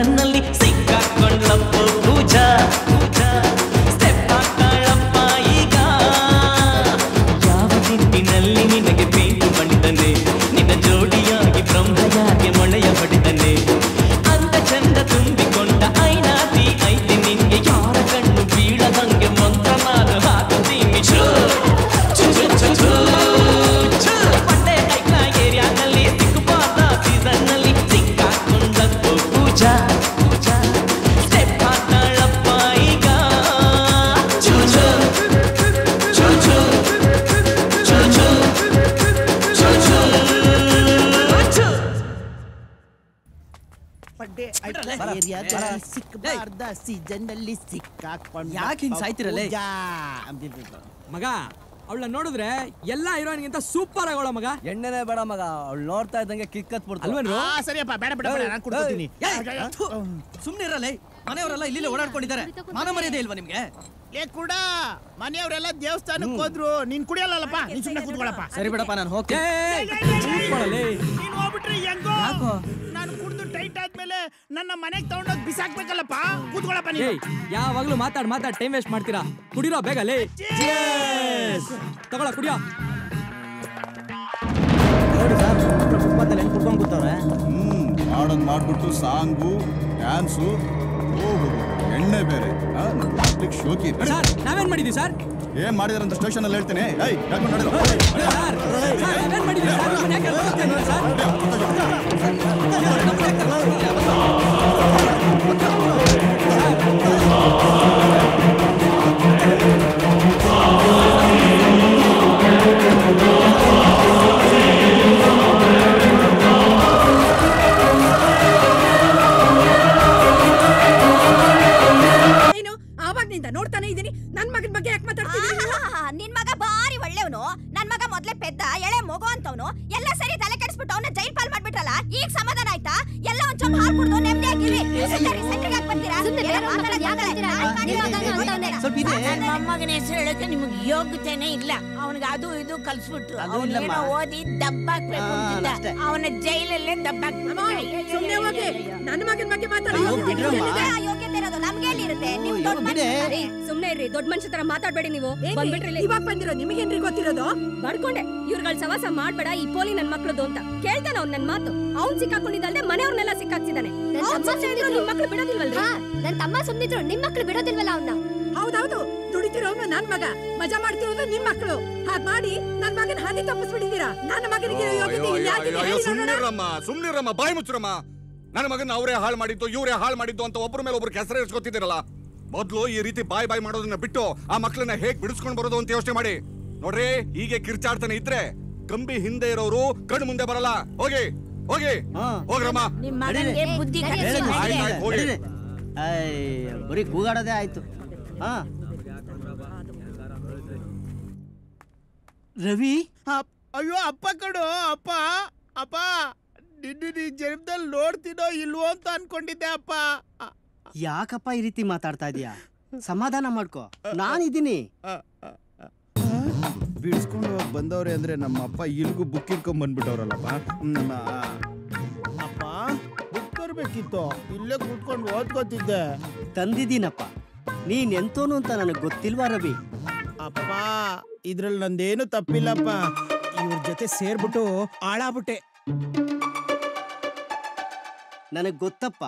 ಸೀಸನ್ನಲ್ಲಿ ಸಿಕ್ಕಾಕೊಂಡ್ಲಪ್ಪ ಪೂಜಾ ಸ್ಟೆಪ್ ಹಾಕ್ತಾಳಪ್ಪ ಈಗ ಯಾವ ತಿಂಡಿನಲ್ಲಿ ನಿನಗೆ ಪೇಂಟು ಮಾಡಿದನೆ ನಿನ್ನ ಜೋಡಿಯಾಗಿ ಬ್ರಹ್ಮಯಾಗೆ ಮೊಳೆಯ ಹೊಡೆದನೆ ಅಂದ ಚಂದ ತುಂಬಿಕೊಂಡ ಐನಾತಿ ಐತೆ ನಿನ್ಗೆ ಯಾರ ಕಣ್ಣು ಬೀಳದಂಗೆ ಮಂತ್ರ ನಾನು ಹಾಕುತ್ತೀನಿ ಪಟ್ಟೆ ಕೈಕ ಏರಿಯಾದಲ್ಲಿ ಸಿಕ್ಕುಪಾದ ಸೀಸನ್ನಲ್ಲಿ ಸಿಕ್ಕಾಕೊಂಡಪ್ಪ ಪೂಜಾ ಸ್ಟೆಪ್ ಹಾಕ್ತಾಳಪ್ಪ ಈಗ ಸಿಕ್ಕಬಾರ್ದ ಸೀಸನ್ನಲ್ಲಿ ಸಿಕ್ಕಾಕೊಂಡು ಯಾಕೆ ಹಿಂಗ್ ಸಾಯ್ತಿರಲ್ಲ? ಮಗ ಅವಳ ನೋಡಿದ್ರೆ ಎಲ್ಲಾ ಹೀರೋಯಿನ್ಗಿಂತ ಸೂಪರ್ ಆಗೋಳ ಮಗ. ಎಣ್ಣೆನೇ ಬೇಡ ಮಗ, ಅವಳು ನೋಡ್ತಾ ಇದ್ದಂಗೆ ಕಿಕ್ಕತ್ ಅಲ್ವೇನ್ರು? ಸರಿಯಪ್ಪ, ಬೇಡ ಬೇಡ ಬೇಡ, ನಾನು ಕುಡ್ಕೊತೀನಿ. ಸುಮ್ನೆ ಇರಲ್ಲ, ಮನೆಯವರೆಲ್ಲ ಇಲ್ಲಿ ಓಡಾಡ್ಕೊಂಡಿದ್ದಾರೆ. ಮಾನ ಮರ್ಯಾದೆ ಇಲ್ವಾ ನಿಮ್ಗೆ? ಏ ಕೂಡ ಮನೆಯವರೆಲ್ಲ ದೇವಸ್ಥಾನಕ್ಕೆ ಹೋದ್ರು, ನೀನ್ ಕುಡಿಯಲ್ಲಪ್ಪ, ನೀನ್ ಸುಮ್ಮನೆ ಕೂತ್ಕೊಳ್ಳಪ್ಪ. ಸರಿ ಬಿಡಪ್ಪ, ನಾನು ಹೋಗ್ತೀನಿ. ನೀನ್ ಹೋಗ್ಬಿಟ್ರೆ ಹೆಂಗೋ? ನಾನು ಕುಡ್ದು ಟೈಟ್ ಆದ್ಮೇಲೆ ನನ್ನ ಮನೆಗೆ ತಗೊಂಡೋಗಿ ಬಿಸಾಕ್ಬೇಕಲ್ಲಪ್ಪ. ಕೂತ್ಕೊಳ್ಳಪ್ಪ ನೀನು. ಯಾವಾಗ್ಲೂ ಮಾತಾಡ್ ಟೈಮ್ ವೇಸ್ಟ್ ಮಾಡ್ತೀರಾ. ಕುಡಿರೋ ಬೇಗ ಲೇ. ತಗೊಳ ಕುಡಿಯೋ. ನೋಡಿ ಸರ್, ಫುಟ್ಪಾತಲ್ಲಿ ಹೆಂಗ್ ಕುಡ್ಕೊಂಡ್ ಕೂತವ್ರೆ. ಮಾಡೋದ್ ಮಾಡ್ಬಿಟ್ಟು ಸಾಂಗು ಡ್ಯಾನ್ಸು, ಎಣ್ಣೆ ಬೇರೆ ಶೋಕಿ. ಸರ್ ನಾವೇನ್ ಮಾಡಿದೀವಿ ಸರ್? ಏನ್ ಮಾಡಿದಾರೆ ಅಂತ ಸ್ಟೇಷನ್ ಅಲ್ಲಿ ಹೇಳ್ತೇನೆ. ಏನು ಆವಾಗ್ನಿಂದ ನೋಡ್ತಾನೆ ಇದೀನಿ. ನನ್ ಮಗನ ಬಗ್ಗೆ ಯಾಕೆ ಮಾತಾಡ್ತಿದ್ದೀನಿ? ನಿನ್ ಮಗ ಬಾರಿ ಒಳ್ಳೆಯವನು. ನನ್ ಮಗ ಮೊದ್ಲೇ ಪೆದ್ದ ಎಳೆ ಮಗು ಅಂತವನು. ಎಲ್ಲ ಸರಿ ತಲೆ ಕೆಡಿಸ್ಬಿಟ್ಟು ಅವನ ಜೈಲ್ ಪಾಲ್ ಮಾಡ್ಬಿಟ್ರಲ್ಲ. ಈಗ ಸಮಾಧಾನ ಆಯ್ತಾ? ಎಲ್ಲ ಒಂದ್ ಚೊಂಬ ಹಾಲು ಕುಡ್ದು ನೆಮ್ಮದಿಯಾಗಿರಿ. ಸೆಂಟ್ರಿಗೆ ಹಾಕಿ ಬರ್ತೀರಾ? ನನ್ನ ಮೊಮ್ಮಗನ ಹೆಸರು ಹೇಳಕ್ಕೆ ನಿಮ್ಗೆ ಯೋಗ್ಯತೆನೇ ಇಲ್ಲ. ಅವನಿಗೆ ಅದು ಇದು ಕಲ್ಸ್ಬಿಟ್ರು. ಅವನೇನೋ ಓದಿ ದಬ್ಬಾಕ್ಬೇಕು ಅಂತಿದ್ದ. ಅವನ ಜೈಲಲ್ಲೇ ದಬ್ಬಾಕ್ಬೇಕು. ಸುಮ್ನೆ ಹೋಗಿ ನನ್ನ ಮಗನ ಬಗ್ಗೆ ಮಾತಾಡಿ. ಯೋಗ್ಯತೆ ಇರೋದು ನಮ್ಗೆ ಇರುತ್ತೆ. ನೀವು ದೊಡ್ಡ ಮನುಷ್ಯರೇ. ಸುಮ್ನೆ ಇರ್ರಿ, ದೊಡ್ಡ ಮನುಷ್ಯ ತರ ಮಾತಾಡ್ಬೇಡಿ ನೀವು. ಬಂದ್ಬಿಟ್ರಿ ಇವಾಗ ಬಂದಿರೋ ನಿಮಗೇನ್ರಿ ಗೊತ್ತಿರೋದು? ಬಡ್ಕೊಂಡೆ ಇವ್ರುಗಳ ಸವಾಸ ಮಾಡ್ಬೇಡ, ಈ ಪೋಲಿ ನನ್ ಮಕ್ಳದು ಅಂತ ಕೇಳ್ತಾನ ಅವ್ನ್ ನನ್ ಮಾತು. ಅವ್ನ್ ಸಿಕ್ಕಾಕೊಂಡಿದ್ದಲ್ದೆ ಮನೆಯವ್ರನ್ನೆಲ್ಲ ಸಿಕ್ಕಾಕ್ಸಿದಾನೆ. ನಿಮ್ ಮಕ್ಳು ಬಿಡೋದಿಲ್ವಲ್ರಿ? ನನ್ ತಮ್ಮ ಸುಮ್ನಿದ್ರು ನಿಮ್ ಮಕ್ಳು ಬಿಡೋದಿಲ್ವಲ್ಲ ಅವನ್ನ. ಹೌದೌದು, ದುಡಿತಿರೋನು ನನ್ ಮಗ, ಮಜಾ ಮಾಡ್ತಿರೋದು ನಿಮ್ ಮಕ್ಳು. ಹಾಗ್ ಮಾಡಿ ನನ್ ಮಗನ ಹಾದಿ ತಪ್ಪಿಸ್ಬಿಟ್ಟಿದ್ದೀರಾ. ನನ್ನ ಮಗನಿಗೆ ಯೋಗ್ಯತೆ ಇಲ್ಲ. ಸುಮ್ನಿರಮ್ಮ, ಬಾಯಿ ಮುಚ್ಚರಮ್ಮ. ನನ್ನ ಮಗನ ಅವರೇ ಹಾಳು ಮಾಡಿದ್ದು, ಇವರೇ ಹಾಳು ಮಾಡಿದ್ದು ಅಂತ ಒಬ್ಬರ ಮೇಲೆ ಒಬ್ರು ಕೆಸರು ಇರ್ಸ್ಕೊತಿದ್ದೀರಲ್ಲ. ಮೊದ್ಲು ಈ ರೀತಿ ಬಾಯಿ ಮಾಡೋದನ್ನ ಬಿಟ್ಟು ಆ ಮಕ್ಕಳನ್ನ ಹೇಗ್ ಬಿಡಿಸ್ಕೊಂಡ್ ಬರೋದು ಅಂತ ಯೋಚನೆ ಮಾಡಿ. ನೋಡ್ರಿ, ಹೀಗೆ ಕಿರ್ಚಾಡ್ತಾನೆ ಇದ್ರೆ ಕಂಬಿ ಹಿಂದೆ ಇರೋರು ಕಣ್ಣು ಮುಂದೆ ಬರಲ್ಲ. ಹೋಗಿ ಹೋಗಿ ಹೋಗ್ರಮ್ಮ. ಬರೀ ಕೂಗಾಡೋದೇ ಆಯ್ತು. ರವಿ, ಅಯ್ಯೋ ಅಪ್ಪ ಕಡು, ಅಪ್ಪ ಅಪ್ಪ, ನಿನ್ನ ನೀ ಜನ್ಮದಲ್ಲಿ ನೋಡ್ತೀನೋ ಇಲ್ವೋ ಅಂತ ಅನ್ಕೊಂಡಿದ್ದೆ ಅಪ್ಪ. ಯಾಕಪ್ಪ ಈ ರೀತಿ ಮಾತಾಡ್ತಾ ಇದೀಯಾ? ಸಮಾಧಾನ ಮಾಡ್ಕೋ, ನಾನಿದ್ದೀನಿ. ಬಿಡಿಸ್ಕೊಂಡು ಹೋಗಿ ಬಂದವ್ರೆ ಅಂದ್ರೆ ನಮ್ಮ ಅಪ್ಪ ಇಲ್ಗೂ ಬುಕ್ ಇಟ್ಕೊಂಡ್ ಬಂದ್ಬಿಟ್ಟವ್ರಲ್ಲಪ್ಪ. ಅಪ್ಪ ಬುಕ್ ತರ್ಬೇಕಿತ್ತು, ಇಲ್ಲೇ ಕೂತ್ಕೊಂಡು ಓದ್ಕೋತಿದ್ದೆ. ತಂದಿದ್ದೀನಪ್ಪ. ನೀನ್ ಎಂತೋನು ಅಂತ ನನಗೆ ಗೊತ್ತಿಲ್ವಾ ರವಿ? ಅಪ್ಪ ಇದ್ರಲ್ಲಿ ನಂದೇನು ತಪ್ಪಿಲ್ಲಪ್ಪ. ಇವ್ರ ಜೊತೆ ಸೇರ್ಬಿಟ್ಟು ಹಾಳಾಗ್ಬಿಟ್ಟೆ. ನನಗ್ ಗೊತ್ತಪ್ಪ,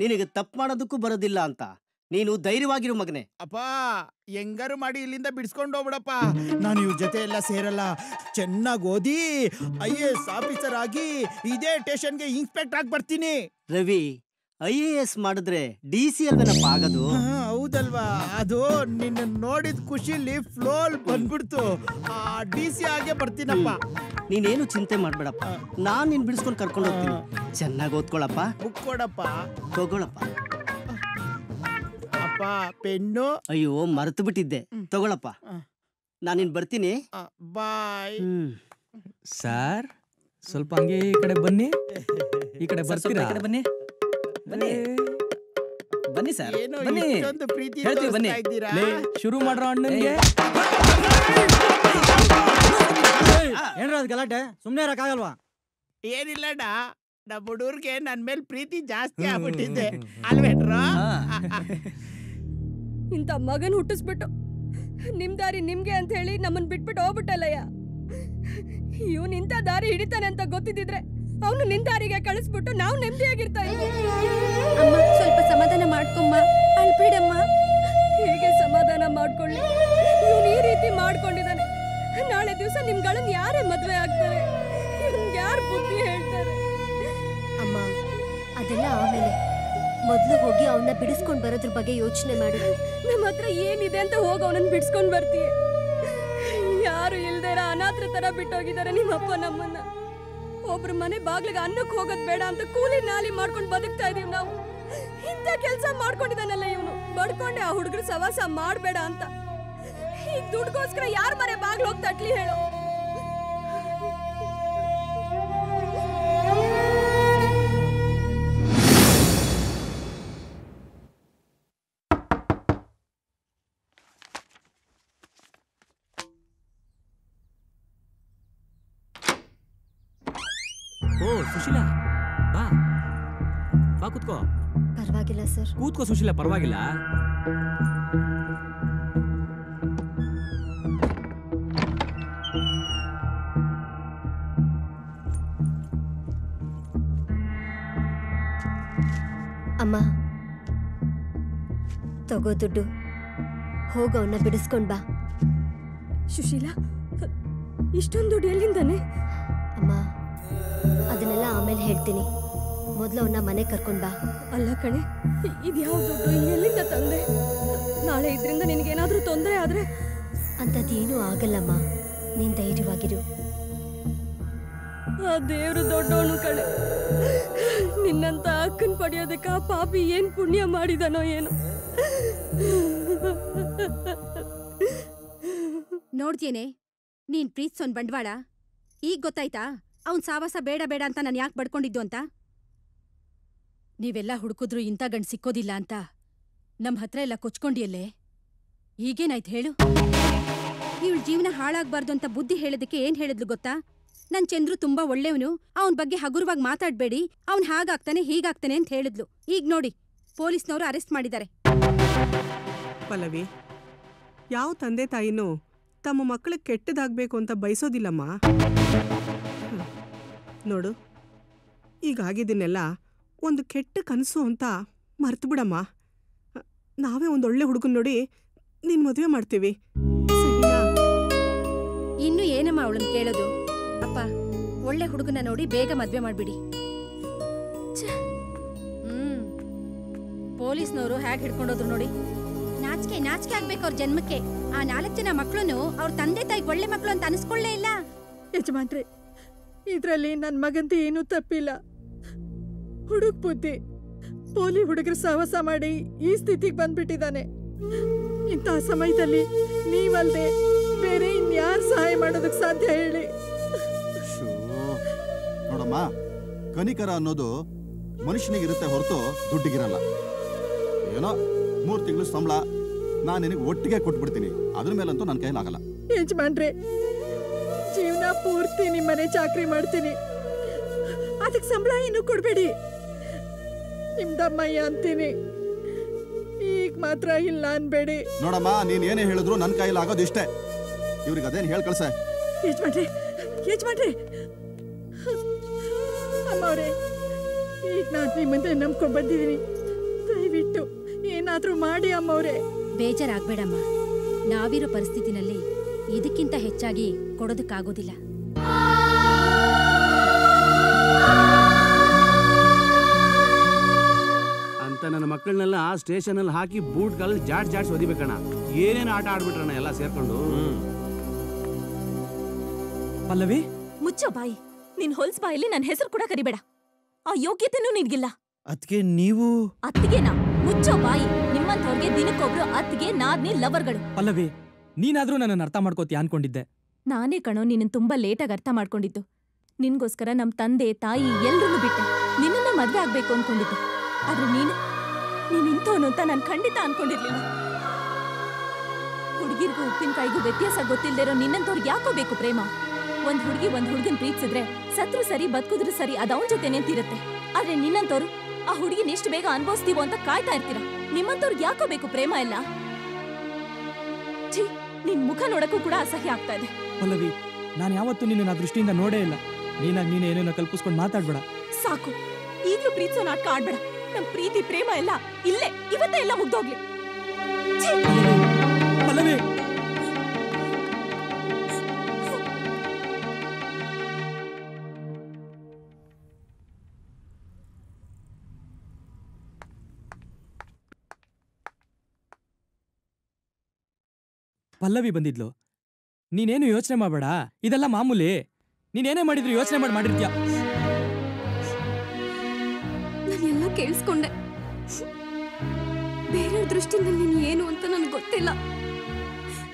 ನಿನಗೆ ತಪ್ಪು ಮಾಡೋದಕ್ಕೂ ಬರೋದಿಲ್ಲ ಅಂತ. ನೀನು ಧೈರ್ಯವಾಗಿರು ಮಗನೇ. ಅಪ್ಪ ಹೆಂಗಾರು ಮಾಡಿ ಇಲ್ಲಿಂದ ಬಿಡಿಸ್ಕೊಂಡು ಹೋಗ್ಬಿಡಪ್ಪ. ನಾನು ಇವ್ರ ಜೊತೆ ಎಲ್ಲ ಸೇರಲ್ಲ. ಚೆನ್ನಾಗಿ ಓದಿ IAS ಆಫೀಸರ್ ಆಗಿ ಇದೇ ಸ್ಟೇಷನ್ಗೆ ಇನ್ಸ್ಪೆಕ್ಟರ್ ಆಗಿ ಬರ್ತೀನಿ. ರವಿ, IAS ಮಾಡಿದ್ರೆ DC ಅಲ್ವೇನಪ್ಪ ಆಗೋದು? ಹೌದಲ್ವಾ? ಅದು ನಿನ್ನ ನೋಡಿದ ಖುಷಿಲಿ ಫ್ಲೋಲ್ ಬಂದ್ಬಿಡ್ತು. DC ಆಗೇ ಬರ್ತೀನಪ್ಪ. ನೀನೇನು ಚಿಂತೆ ಮಾಡ್ಬೇಡಪ್ಪ, ನಾನ್ ನಿನ್ ಬಿಡಿಸ್ಕೊಂಡು ಕರ್ಕೊಂಡು ಹೋಗ್ತೀನಿ. ಚೆನ್ನಾಗಿ ಓದ್ಕೊಳಪ್ಪ. ಬುಕ್ ಕೊಡಪ್ಪ. ತಗೊಳಪ್ಪ. ಅಪ್ಪ ಪೆನ್ನು. ಅಯ್ಯೋ ಮರೆತು ಬಿಟ್ಟಿದ್ದೆ, ತಗೊಳಪ್ಪ. ನಾನಿನ್ ಬರ್ತೀನಿ. ಬಾಯ್. ಸರ್ ಸ್ವಲ್ಪ ಹಂಗೆ ಈ ಕಡೆ ಬನ್ನಿ. ಈ ಕಡೆ ಬರ್ತೀರಾ? ಬನ್ನಿ ಬನ್ನಿ ಬನ್ನಿ ಸರ್, ಬನ್ನಿ. ಹೇಳ್ತೀವಿ ಬನ್ನಿ. ಶುರು ಮಾಡ್ರ ಅಣ್ಣನಿಗೆ. ಏನ್ರ ಗಲಾಟೆ? ಸುಮ್ನೆ ಇರಕ್ಕಾಗಲ್ವಾ? ಏನಿಲ್ಲಣ್ಣ, ನಮ್ಮ ಹುಡುಗರ್ಗೆ ನನ್ ಮೇಲೆ ಪ್ರೀತಿ ಜಾಸ್ತಿ ಆಗ್ಬಿಟ್ಟಿದೆ ಅಲ್ವೇನ್ರೋ? ಇಂಥ ಮಗನ್ ಹುಟ್ಟಿಸ್ಬಿಟ್ಟು ನಿಮ್ ದಾರಿ ನಿಮ್ಗೆ ಅಂತ ಹೇಳಿ ನಮ್ಮನ್ ಬಿಟ್ಬಿಟ್ಟು ಹೋಗ್ಬಿಟ್ಟಲ್ಲಯ್ಯ. ಇವನ್ ಇಂಥ ದಾರಿ ಹಿಡಿತಾನೆ ಅಂತ ಗೊತ್ತಿದ್ರೆ ಅವನು ನಿನ್ ದಾರಿಗೆ ಕಳಿಸ್ಬಿಟ್ಟು ನಾವು ನೆಮ್ಮದಿಯಾಗಿರ್ತಾ ಇದ್ವಿ. ಅಮ್ಮ ಸ್ವಲ್ಪ ಸಮಾಧಾನ ಮಾಡ್ಕೊಮ್ಮ, ಅಳ್ಬೇಡಮ್ಮ. ಹೀಗೆ ಸಮಾಧಾನ ಮಾಡ್ಕೊಳ್ಳಿ. ಇವನು ಈ ರೀತಿ ಮಾಡ್ಕೊಂಡಿದ್ದಾನೆ. ನಾಳೆ ದಿವಸ ನಿಮ್ಗಳನ್ನ ಯಾರೇ ಮದ್ವೆ ಆಗ್ತಾರೆ? ಯಾರು ಬುದ್ಧಿ ಹೇಳ್ತಾರೆ? ಅಮ್ಮ ಅದೆಲ್ಲ ಆಮೇಲೆ, ಮೊದ್ಲು ಹೋಗಿ ಅವನ್ನ ಬಿಡಿಸ್ಕೊಂಡ್ ಬರೋದ್ರ ಬಗ್ಗೆ ಯೋಚನೆ ಮಾಡು. ನಮ್ಮ ಹತ್ರ ಏನಿದೆ ಅಂತ ಹೋಗಿ ಅವನನ್ನ ಬಿಡಿಸ್ಕೊಂಡ್ ಬರ್ತೀಯ. ಯಾರು ಇಲ್ದೇರ ಅನಾಥರ ತರ ಬಿಟ್ಟೋಗಿದ್ದಾರೆ ನಿಮ್ಮಪ್ಪ ನಮ್ಮನ್ನ. ಒಬ್ರು ಮನೆ ಬಾಗ್ಲಿಗೆ ಅನ್ನಕ್ಕೆ ಹೋಗೋದ್ ಬೇಡ ಅಂತ ಕೂಲಿ ನಾಲಿ ಮಾಡ್ಕೊಂಡು ಬದುಕ್ತಾ ಇದೀವಿ ನಾವು. ಇಂಥ ಕೆಲಸ ಮಾಡ್ಕೊಂಡಿದ್ದಾನಲ್ಲ ಇವನು. ಬಡ್ಕೊಂಡೆ ಆ ಹುಡುಗರು ಸವಾಸ ಮಾಡ್ಬೇಡ ಅಂತ. ಈ ದುಡ್ಗೋಸ್ಕರ ಯಾರ ಮನೆ ಬಾಗ್ಲು ಹೋಗಿ ತಟ್ಲಿ ಹೇಳು? ಓ ಸುಶೀಲಾ, ಬಾ ಬಾ ಕೂತ್ಕೋ. ಪರವಾಗಿಲ್ಲ ಸರ್. ಕೂತ್ಕೋ ಸುಶೀಲಾ, ಪರವಾಗಿಲ್ಲ. ಅಮ್ಮ ತಗೋ ದುಡ್ಡು, ಹೋಗ ಅವನ್ನ ಬಿಡಿಸ್ಕೊಂಡ್ ಬಾ. ಸುಶೀಲಾ, ಇಷ್ಟೊಂದು ದುಡ್ಡು ಎಲ್ಲಿಂದಾನೆ? ಅಮ್ಮ ಅದನ್ನೆಲ್ಲ ಆಮೇಲೆ ಹೇಳ್ತೀನಿ, ಮೊದಲು ಅವನ್ನ ಮನೆ ಕರ್ಕೊಂಡ್ ಬಾ. ಅಲ್ಲ ಕಣೆ, ಇದ್ಯಾವ ದುಡ್ಡು ಎಲ್ಲಿಂದ ತಂದೆ? ನಾಳೆ ಇದರಿಂದ ನಿನಗೇನಾದ್ರೂ ತೊಂದರೆ ಆದ್ರೆ? ಅಂಥದ್ದೇನೂ ಆಗಲ್ಲಮ್ಮ, ನೀನ್ ಧೈರ್ಯವಾಗಿರು. ಆ ದೇವ್ರು ದೊಡ್ಡವನು ಕಣೆ. ನಿನ್ನಂತ ಅಕ್ಕನ್ ಪಡೆಯೋದಕ್ಕ ಆ ಪಾಪಿ ಏನ್ ಪುಣ್ಯ ಮಾಡಿದನೋ ಏನು. ನೋಡ್ತೇನೆ ನೀನ್ ಪ್ರೀತ್ಸೋನ್ ಬಂಡವಾಳ ಈಗ ಗೊತ್ತಾಯ್ತಾ? ಅವನ್ ಸಾವಾಸ ಬೇಡ ಬೇಡ ಅಂತ ನಾನು ಯಾಕೆ ಬಡ್ಕೊಂಡಿದ್ದು ಅಂತ. ನೀವೆಲ್ಲ ಹುಡುಕಿದ್ರು ಇಂಥ ಗಂಡು ಸಿಕ್ಕೋದಿಲ್ಲ ಅಂತ ನಮ್ಮ ಹತ್ರ ಎಲ್ಲ ಕೊಚ್ಕೊಂಡಿಯಲ್ಲೇ. ಈಗೇನಾಯ್ತು ಹೇಳು? ಇವಳ ಜೀವನ ಹಾಳಾಗ್ಬಾರ್ದು ಅಂತ ಬುದ್ಧಿ ಹೇಳೋದಕ್ಕೆ ಏನ್ ಹೇಳಿದ್ಲು ಗೊತ್ತಾ? ನನ್ ಚಂದ್ರು ತುಂಬಾ ಒಳ್ಳೆಯವನು, ಅವನ್ ಬಗ್ಗೆ ಹಗುರವಾಗಿ ಮಾತಾಡ್ಬೇಡಿ, ಅವ್ನ್ ಹಾಗಾಗ್ತಾನೆ ಹೀಗಾಗ್ತಾನೆ ಅಂತ ಹೇಳಿದ್ಲು. ಈಗ ನೋಡಿ ಪೊಲೀಸ್ನವರು ಅರೆಸ್ಟ್ ಮಾಡಿದ್ದಾರೆ. ಪಲ್ಲವಿ, ಯಾವ ತಂದೆ ತಾಯಿನೂ ತಮ್ಮ ಮಕ್ಕಳಿಗೆ ಕೆಟ್ಟದಾಗಬೇಕು ಅಂತ ಬಯಸೋದಿಲ್ಲಮ್ಮ. ನೋಡು, ಈಗಾಗಿದ್ದನ್ನೆಲ್ಲ ಒಂದು ಕೆಟ್ಟ ಕನಸು ಅಂತ ಮರ್ತು ಬಿಡಮ್ಮ. ನಾವೇ ಒಂದೊಳ್ಳೆ ಹುಡುಗನ್ ನೋಡಿ ನಿನ್ ಮದುವೆ ಮಾಡ್ತೀವಿ. ಇನ್ನು ಏನಮ್ಮ ಅವಳನ್ನ ಕೇಳೋದು? ಅಪ್ಪ, ಒಳ್ಳೆ ಹುಡುಗನ ನೋಡಿ ಬೇಗ ಮದ್ವೆ ಮಾಡ್ಬಿಡಿ. ಪೊಲೀಸ್ನವರು ಹೇಗೆ ಹಿಡ್ಕೊಂಡೋದ್ರು ನೋಡಿ. ನಾಚಿಕೆ ನಾಚಿಕೆ ಆಗ್ಬೇಕು ಅವ್ರ ಜನ್ಮಕ್ಕೆ. ಆ 4 ಜನ ಮಕ್ಳು ಅವ್ರ ತಂದೆ ತಾಯಿ ಒಳ್ಳೆ ಮಕ್ಳು ಅಂತ ಅನಿಸ್ಕೊಳ್ಳೇ ಇಲ್ಲ. ಯಜಮಾನ್ರೆ, ಇದ್ರಲ್ಲಿ ನನ್ ಮಗಂತ ಏನೂ ತಪ್ಪಿಲ್ಲ. ಹುಡುಗ್ ಬುದ್ಧಿ ಪೋಲಿ ಹುಡುಗರು ಸಹವಾಸ ಮಾಡಿ ಈ ಸ್ಥಿತಿಗೆ ಬಂದ್ಬಿಟ್ಟಿದ್ದಾನೆ. ಇಂಥ ಸಮಯದಲ್ಲಿ ನೀವಲ್ದೆ ಬೇರೆ ಇನ್ಯಾರು ಸಹಾಯ ಮಾಡೋದಕ್ಕೆ ಸಾಧ್ಯ ಹೇಳಿ? ನೋಡಮ್ಮ, ಕನಿಕರ ಅನ್ನೋದು ಮನುಷ್ಯನಿಗಿರುತ್ತೆ ಹೊರತು ದುಡ್ಡಿಗಿರಲ್ಲ. ಏನೋ 3 ತಿಂಗಳು ಸಂಬಳ ನಾನು ನಿನಗೆ ಒಟ್ಟಿಗೆ ಕೊಟ್ಬಿಡ್ತೀನಿ, ಅದ್ರ ಮೇಲಂತೂ ನನ್ನ ಕೈಲಾಗಲ್ಲ. ಯಜಮಾನ್ರೆ, ಜೀವನ ಪೂರ್ತಿ ನಿಮ್ಮನೆ ಚಾಕ್ರಿ ಮಾಡ್ತೀನಿ, ಅದಕ್ಕೆ ಸಂಬಳ ಏನು ಕೊಡ್ಬೇಡಿ. ನಿಮ್ದಮ್ಮಯ್ಯ ಅಂತೀನಿ, ಈಗ ಮಾತ್ರ ಇಲ್ಲ ಅನ್ಬೇಡಿ. ನೋಡಮ್ಮ, ನೀನ್ ಏನೇ ಹೇಳಿದ್ರು ನನ್ನ ಕೈಲಾಗೋದು ಇಷ್ಟೇ. ಇವ್ರಿಗೆ ಅದೇನು ಹೇಳಿ ಕಳ್ಸ. ಯಜಮಾನ್ರೆ, ಯಜಮಾನ್ರೆ, ಅಮ್ಮವ್ರೆ, ಈಗ ನಾನು ನಿಮ್ಮಂದ್ರೆ ನಂಬ್ಕೊಂಡ್ ಬಂದಿದ್ದೀನಿ. ದಯವಿಟ್ಟು ಏನಾದ್ರೂ ಮಾಡಿ ಅಮ್ಮವ್ರೆ. ಬೇಜಾರಾಗ್ಬೇಡಮ್ಮ, ನಾವಿರೋ ಪರಿಸ್ಥಿತಿನಲ್ಲಿ ಇದಕ್ಕಿಂತ ಹೆಚ್ಚಾಗಿ ಕೊಡೋದಕ್ಕಾಗೋದಿಲ್ಲ. ಅಂತ ನನ್ನ ಮಕ್ಕಳನ್ನೆಲ್ಲ ಸ್ಟೇಷನಲ್ಲಿ ಹಾಕಿ ಬೂಟ್ ಕಾಲಲ್ಲಿ ಜಾಡ್ಸ್ ಒದಿಬೇಕಣ್ಣ. ಏನೇನು ಆಟ ಆಡ್ಬಿಟ್ರಣ್ಣ ಎಲ್ಲ ಸೇರ್ಕೊಂಡು. ಪಲ್ಲವಿ, ಮುಚ್ಚೋ ಬಾಯಿ. ನಿನ್ ಹೊಲ್ಸ್ ಬಾಯಲ್ಲಿ ನನ್ನ ಹೆಸರು ಕೂಡ ಕರಿಬೇಡ. ಆ ಯೋಗ್ಯತೆನೂ ನಿನ್ಗಿಲ್ಲ. ಅದ್ಕೆ ನೀವು ಅತ್ತಿಗೆನಾ? ಮುಚ್ಚೋ ಬಾಯಿ. ನಿಮ್ಮಂಥವ್ರಿಗೆ ದಿನಕ್ಕೊಬ್ರು ಅತ್ತಿಗೆ ನಾದ್ನಿ ಲವರ್ಗಳು. ಪಲ್ಲವಿ, ನೀನಾದ್ರೂ ನನ್ನನ್ನು ಅರ್ಥ ಮಾಡ್ಕೋತೀಯ ಅನ್ಕೊಂಡಿದ್ದೆ. ನಾನೇ ಕಣೋ ನಿನ್ನ ತುಂಬಾ ಲೇಟಾಗಿ ಅರ್ಥ ಮಾಡ್ಕೊಂಡಿದ್ದು. ನಿನ್ಗೋಸ್ಕರ ನಮ್ ತಂದೆ ತಾಯಿ ಎಲ್ರನ್ನೂ ಬಿಟ್ಟೆ ನಿನ್ನನ್ನ ಮದ್ವೆ ಆಗ್ಬೇಕು ಅನ್ಕೊಂಡಿದ್ದೆ. ಆದ್ರೆ ನೀನು ಇಂಥವನು ಅಂತ ನಾನು ಖಂಡಿತ ಅನ್ಕೊಂಡಿರ್ಲಿಲ್ಲ. ಹುಡುಗಿರ್ಗೂ ಉಪ್ಪಿನಕಾಯಿಗೂ ವ್ಯತ್ಯಾಸ ಗೊತ್ತಿಲ್ದಿರೋ ನಿನ್ನಂತವ್ರಿಗೆ ಯಾಕೋ ಬೇಕು ಪ್ರೇಮ? ಒಂದ್ ಹುಡುಗನ್ ಪ್ರೀತಿಸಿದ್ರೆ ಸತ್ರು ಸರಿ ಬದುಕಿದ್ರು ಸರಿ ಅದ್ ಅವನ್ ಜೊತೆ ನಿಂತಿರುತ್ತೆ. ಆದ್ರೆ ನಿನ್ನಂತವ್ರು ಆ ಹುಡುಗಿನ ಎಷ್ಟು ಬೇಗ ಅನ್ಭವಿಸ್ತೀವೋ ಅಂತ ಕಾಯ್ತಾ ಇರ್ತೀರ. ನಿಮ್ಮಂತವ್ರಿಗೆ ಯಾಕೋ ಬೇಕು ಪ್ರೇಮ ಎಲ್ಲ? ಛೀ, ನಿನ್ ಮುಖ ನೋಡಕ್ಕೂ ಕೂಡ ಅಸಹ್ಯ ಆಗ್ತಾ ಇದೆ. ಪಲ್ಲವಿ, ನಾನು ಯಾವತ್ತೂ ನಿನ್ನ ದೃಷ್ಟಿಯಿಂದ ನೋಡೇ ಇಲ್ಲ. ನೀನಾಗ್ ನೀನೇ ಏನೇನೋ ಕಲ್ಪಿಸ್ಕೊಂಡು ಮಾತಾಡ್ಬೇಡ. ಸಾಕು, ಈಗ್ಲೂ ಪ್ರೀತಿಸೋ ನಾಟಕ ಆಡ್ಬೇಡ. ನಮ್ ಪ್ರೀತಿ ಪ್ರೇಮ ಎಲ್ಲ ಇಲ್ಲೇ ಇವತ್ತೇ ಎಲ್ಲ ಮುಗ್ದೋಗ್ಲಿ. ಪಲ್ಲವಿ, ಪಲ್ಲವಿ ಬಂದಿದ್ಲು. ನೀನೇನು ಯೋಚನೆ ಮಾಡಬೇಡ, ಇದೆಲ್ಲ ಮಾಮೂಲಿ. ನೀನೇನೇ ಮಾಡಿದ್ರು ಯೋಚನೆ ಮಾಡಿರ್ತೀಯ. ನಾನೆಲ್ಲ ಕೇಳಿಸ್ಕೊಂಡೆ. ಬೇರೆಯವ್ರ ದೃಷ್ಟಿಯಿಂದ ನೀನು ಏನು ಅಂತ ನನಗೆ ಗೊತ್ತಿಲ್ಲ.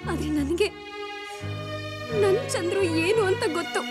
ಆದ್ರೆ ನನಗೆ ನನ್ ಚಂದ್ರು ಏನು ಅಂತ ಗೊತ್ತು.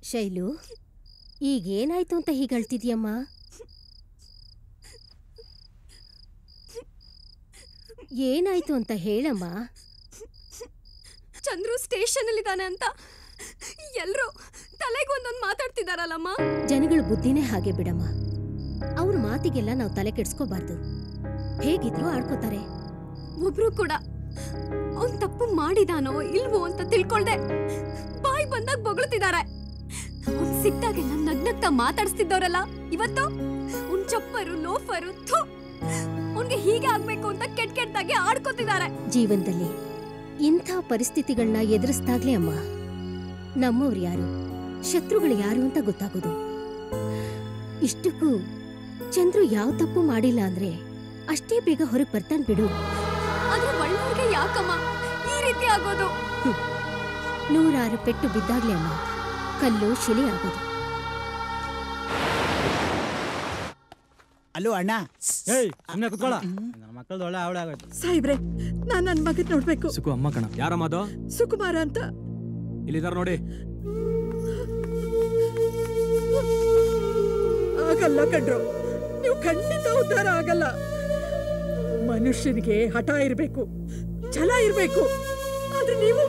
ಶೈಲು ಈಗೇನಾಯ್ತು ಅಂತ ಹೀಗೆ ಅಳ್ತಿದ್ಯಮ್ಮ? ಏನಾಯ್ತು ಅಂತ ಹೇಳಮ್ಮ. ಚಂದ್ರು ಸ್ಟೇಷನ್ ಅಲ್ಲಿ ಇದ್ದಾನೆ ಅಂತ ಎಲ್ರು ತಲೆಗೆ ಒಂದೊಂದು ಮಾತಾಡ್ತಿದಾರಲ್ಲಮ್ಮ. ಜನಗಳ ಬುದ್ಧಿನೇ ಹಾಗೆ ಬಿಡಮ್ಮ. ಅವ್ರ ಮಾತಿಗೆಲ್ಲ ನಾವು ತಲೆ ಕೆಡ್ಸ್ಕೋಬಾರ್ದು. ಹೇಗಿದ್ರು ಆಡ್ಕೋತಾರೆ. ಒಬ್ರು ಕೂಡ ಅವ್ನ್ ತಪ್ಪು ಮಾಡಿದಾನೋ ಇಲ್ವೋ ಅಂತ ತಿಳ್ಕೊಳ್ದೆ ಬಾಯಿ ಬಂದಾಗ ಬೊಗಳ್ತಿದ್ದಾರೆ. ಅವ್ನ್ ಸಿಕ್ತಾಗೆಲ್ಲ ನಗ್ನಗ್ತಾ ಮಾತಾಡಿಸ್ತಿದ್ದವರಲ್ಲ ಇವತ್ತು ಅವ್ನ್ ಚಪ್ಪರು ಲೋಫರು ಅವ್ನ್ಗೆ ಹೀಗೆ ಆಗ್ಬೇಕು ಅಂತ ಕೆಟ್ಟಾಗಿ ಆಡ್ಕೋತಿದ್ದಾರೆ. ಜೀವನದಲ್ಲಿ ಇಂಥ ಪರಿಸ್ಥಿತಿಗಳನ್ನ ಎದುರಿಸ್ದಾಗ್ಲೇ ಅಮ್ಮ ನಮ್ಮವ್ರು ಯಾರು ಶತ್ರುಗಳು ಯಾರು ಅಂತ ಗೊತ್ತಾಗೋದು. ಇಷ್ಟಕ್ಕೂ ಚಂದ್ರು ಯಾವ ತಪ್ಪು ಮಾಡಿಲ್ಲ ಅಂದ್ರೆ ಅಷ್ಟೇ ಬೇಗ ಹೊರಗೆ ಬರ್ತಾನೆ ಬಿಡು. ಆದ್ರೆ ಒಳ್ಳೆಯವ್ರಿಗೆ ಯಾಕಮ್ಮ ಈ ರೀತಿ ಆಗೋದು? 100 ಪೆಟ್ಟು ಬಿದ್ದಾಗ್ಲೇ ಅಮ್ಮ ಕಲ್ಲು ಶಿಲೆ ಆಗೋದು. ಅಲ್ಲೋ ಅಣ್ಣ, ಸುಮ್ಮನೆ ಕುತ್ಕೊಳ್ಳ. ನನ್ನ ಮಕ್ಕಳದು ಒಳ್ಳೆ ಅವಳೆ ಆಗೋಯ್ತು. ಸಾಯಿಬ್ರೆ, ನಾನ್ ನನ್ ಮಗನ್ ನೋಡ್ಬೇಕು. ಸುಕು ಅಮ್ಮ ಕಣ. ಯಾರಮ್ಮ ಅದು? ಸುಕುಮಾರ ಅಂತ. ಇಲ್ಲಿದಾರ ನೋಡಿ. ಆಗಲ್ಲ ಕಣ್ರು, ನೀವು ಖಂಡಿತ ಉದ್ಧಾರ ಆಗಲ್ಲ. ಮನುಷ್ಯನಿಗೆ ಹಠ ಇರ್ಬೇಕು, ಛಲ ಇರ್ಬೇಕು. ಆದ್ರೆ ನೀವು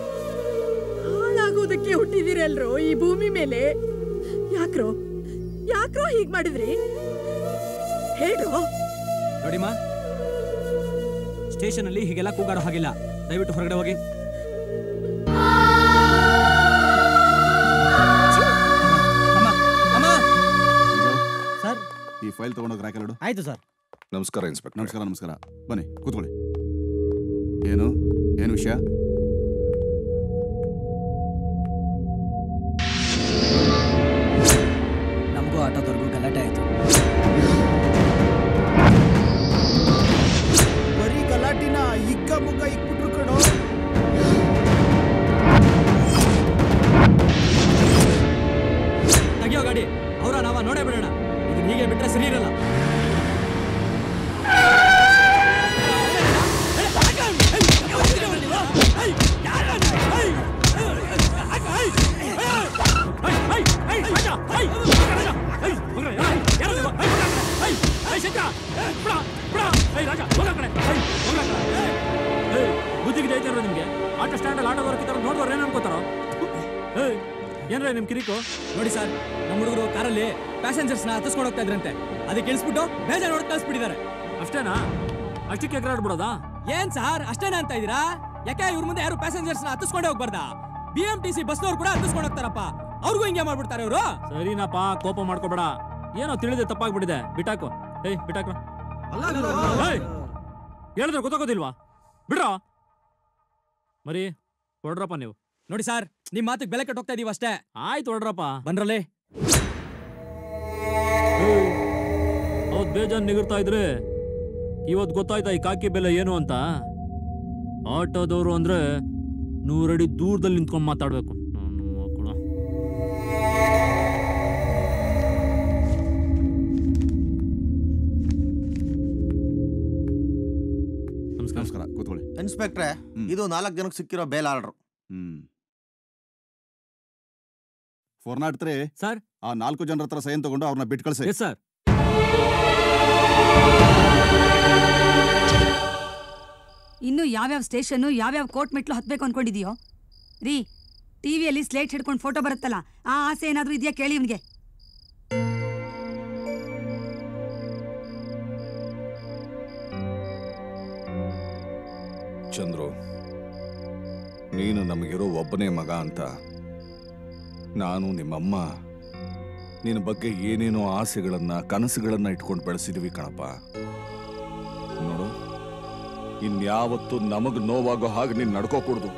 ಹಾಳಾಗೋದಕ್ಕೆ ಹುಟ್ಟಿದಿರಲ್ರೋ ಈ ಭೂಮಿ ಮೇಲೆ. ಯಾಕ್ರೋ ಯಾಕ್ರೋ ಹೀಗ್ ಮಾಡಿದ್ರಿ ಹೇಳೋ. ನೋಡಿಮ್ಮ, ಸ್ಟೇಷನ್ ಅಲ್ಲಿ ಹೀಗೆಲ್ಲ ಕೂಗಾಡೋ ಹಾಗಿಲ್ಲ. ದಯವಿಟ್ಟು ಹೊರಗಡೆ ಹೋಗಿ. ಸರ್, ಈ ಫೈಲ್ ತಗೊಂಡೋಗಿ ರಾಕೆಲ್ಡು. ಆಯ್ತು ಸರ್. ನಮಸ್ಕಾರ ಇನ್ಸ್ಪೆಕ್ಟರ್. ನಮಸ್ಕಾರ. ನಮಸ್ಕಾರ. ಬನ್ನಿ ಕೂತ್ಕೊಳ್ಳಿ. ಏನು ವಿಷಯ? ನಮಗೂ ಆಟೋದವ್ರಿಗೂ ಗಲಾಟೆ ಆಯ್ತು. ಬರೀ ಗಲಾಟಿನ ಹಿಗ್ಗ ಮುಗ್ಗ ಇಕ್ಬಿಟ್ರು ಕಣೋ. ತೆಗಿಯೋ ಗಾಡಿ. ಅವರ ನಾವ ನೋಡೇ ಬಿಡೋಣ. ಇದನ್ನ ಹೀಗೆ ಬಿಟ್ರೆ ಸರಿ ಇರಲ್ಲ. ಬುದ್ಧಿಗೆ ಜೈತಾರ ನಿಮ್ಗೆ. ಆಟೋ ಸ್ಟ್ಯಾಂಡ್ ಅಲ್ಲಿ ಆಟೋ ಬರ್ತಿದಾರ ನೋಡಿದವ್ರು ಏನ್ ಅನ್ಕೋತಾರೋ? ಏನ್ರ ನಿಮ್ ಕಿರಿಕು? ನೋಡಿ ಸರ್, ನಮ್ಮ ಹುಡುಗರು ಕಾರಲ್ಲಿ ಪ್ಯಾಸೆಂಜರ್ಸ್ ನ ಹತ್ತಿಸ್ಕೊಂಡು ಹೋಗ್ತಾ ಇದ್ರಂತೆ. ಅದಕ್ಕೆ ಇಳಿಸ್ಬಿಟ್ಟು ಬೇಜಾರು ನೋಡಿ ಕಳಿಸ್ಬಿಟ್ಟಿದ್ದಾರೆ. ಅಷ್ಟೇನಾ? ಅಷ್ಟಕ್ಕೆ ಎಗರಾಡ್ಬಿಡೋದಾ? ಏನ್ ಸರ್ ಅಷ್ಟೇನಾ ಅಂತ ಇದೀರಾ? ಯಾಕೆ ಇವ್ರ ಮುಂದೆ ಯಾರು ಪ್ಯಾಸೆಂಜರ್ಸ್ ನ ಹತ್ತಿಸ್ಕೊಂಡೇ ಹೋಗ್ಬಾರ್ದಾ? BMTC ಬಸ್ನವ್ರು ಕೂಡ ಹತ್ತಿಸ್ಕೊಂಡು ಹೋಗ್ತಾರಪ್ಪ. ಅವ್ರಿಗೂ ಹಿಂಗೆ ಮಾಡ್ಬಿಡ್ತಾರೆ ಇವರು. ಸರಿನಪ್ಪ, ಕೋಪ ಮಾಡ್ಕೋಬೇಡ. ಏನೋ ತಿಳಿದೆ ತಪ್ಪಾಗ್ಬಿಟ್ಟಿದೆ. ಬಿಟ್ಟಾಕು. ಬಿಟ್ಟಾಕು. ಹೇಳಿದ್ರೆ ಗೊತ್ತಾಗೋದಿಲ್ವಾ? ಬಿಡ್ರೋ ಮರಿ. ಹೊಡ್ರಪ್ಪ ನೀವು. ನೋಡಿ ಸರ್, ನಿಮ್ ಮಾತಿಗೆ ಬೆಲೆ ಕಟ್ಟೋಗ್ತಾ ಇದೀವಿ ಅಷ್ಟೇ. ಆಯ್ತು ಹೊಡ್ರಪ್ಪ. ಬನ್ರಲ್ಲಿ. ಹೌದ್, ಬೇಜಾನ್ ನಿಗಿರ್ತಾ ಇದ್ರೆ ಇವತ್ತು ಗೊತ್ತಾಯ್ತಾ ಈ ಕಾಕಿ ಬೆಲೆ ಏನು ಅಂತ? ಆಟೋದವರು ಅಂದ್ರೆ 100 ಅಡಿ ದೂರದಲ್ಲಿ ನಿಂತ್ಕೊಂಡು ಮಾತಾಡ್ಬೇಕು. ನಮಸ್ಕಾರ. ಕೂತ್ಕೊಳ್ಳಿ. ಇನ್ಸ್ಪೆಕ್ಟ್ರೆ, ಇದು 4 ಜನಕ್ಕೆ ಸಿಕ್ಕಿರೋ ಬೇಲ್ ಆರ್ಡರ್. 403 ಸರ್, ಆ 4 ಜನರ ಹತ್ರ ಸೈನ್ ತಗೊಂಡು ಅವ್ರನ್ನ ಬಿಟ್ಟು ಕಳಿಸಿ. ಸರ್. ಇನ್ನು ಯಾವ್ಯಾವ ಸ್ಟೇಷನ್ನು ಯಾವ್ಯಾವ ಕೋರ್ಟ್ ಮೆಟ್ಲು ಹತ್ಬೇಕು ಅನ್ಕೊಂಡಿದೀಯೋ? ರೀ, ಟಿವಿಯಲ್ಲಿ ಸ್ಲೇಟ್ ಹಿಡ್ಕೊಂಡು ಫೋಟೋ ಬರುತ್ತಲ್ಲ, ಆ ಆಸೆ ಏನಾದ್ರೂ ಇದೆಯಾ ಕೇಳಿ ಇವನಿಗೆ. ಚಂದ್ರು, ನೀನು ನಮಗಿರೋ ಒಬ್ಬನೇ ಮಗ ಅಂತ ನಾನು ನಿಮ್ಮಮ್ಮ ನಿನ್ನ ಬಗ್ಗೆ ಏನೇನೋ ಆಸೆಗಳನ್ನ ಕನಸುಗಳನ್ನ ಇಟ್ಕೊಂಡು ಬೆಳೆಸಿದ್ವಿ ಕಣಪ್ಪ. ನೋಡು, ಇನ್ಯಾವತ್ತು ನಮಗ್ ನೋವಾಗೋ ಹಾಗೆ ನೀನ್ ನಡ್ಕೋಕೂಡ್ದು.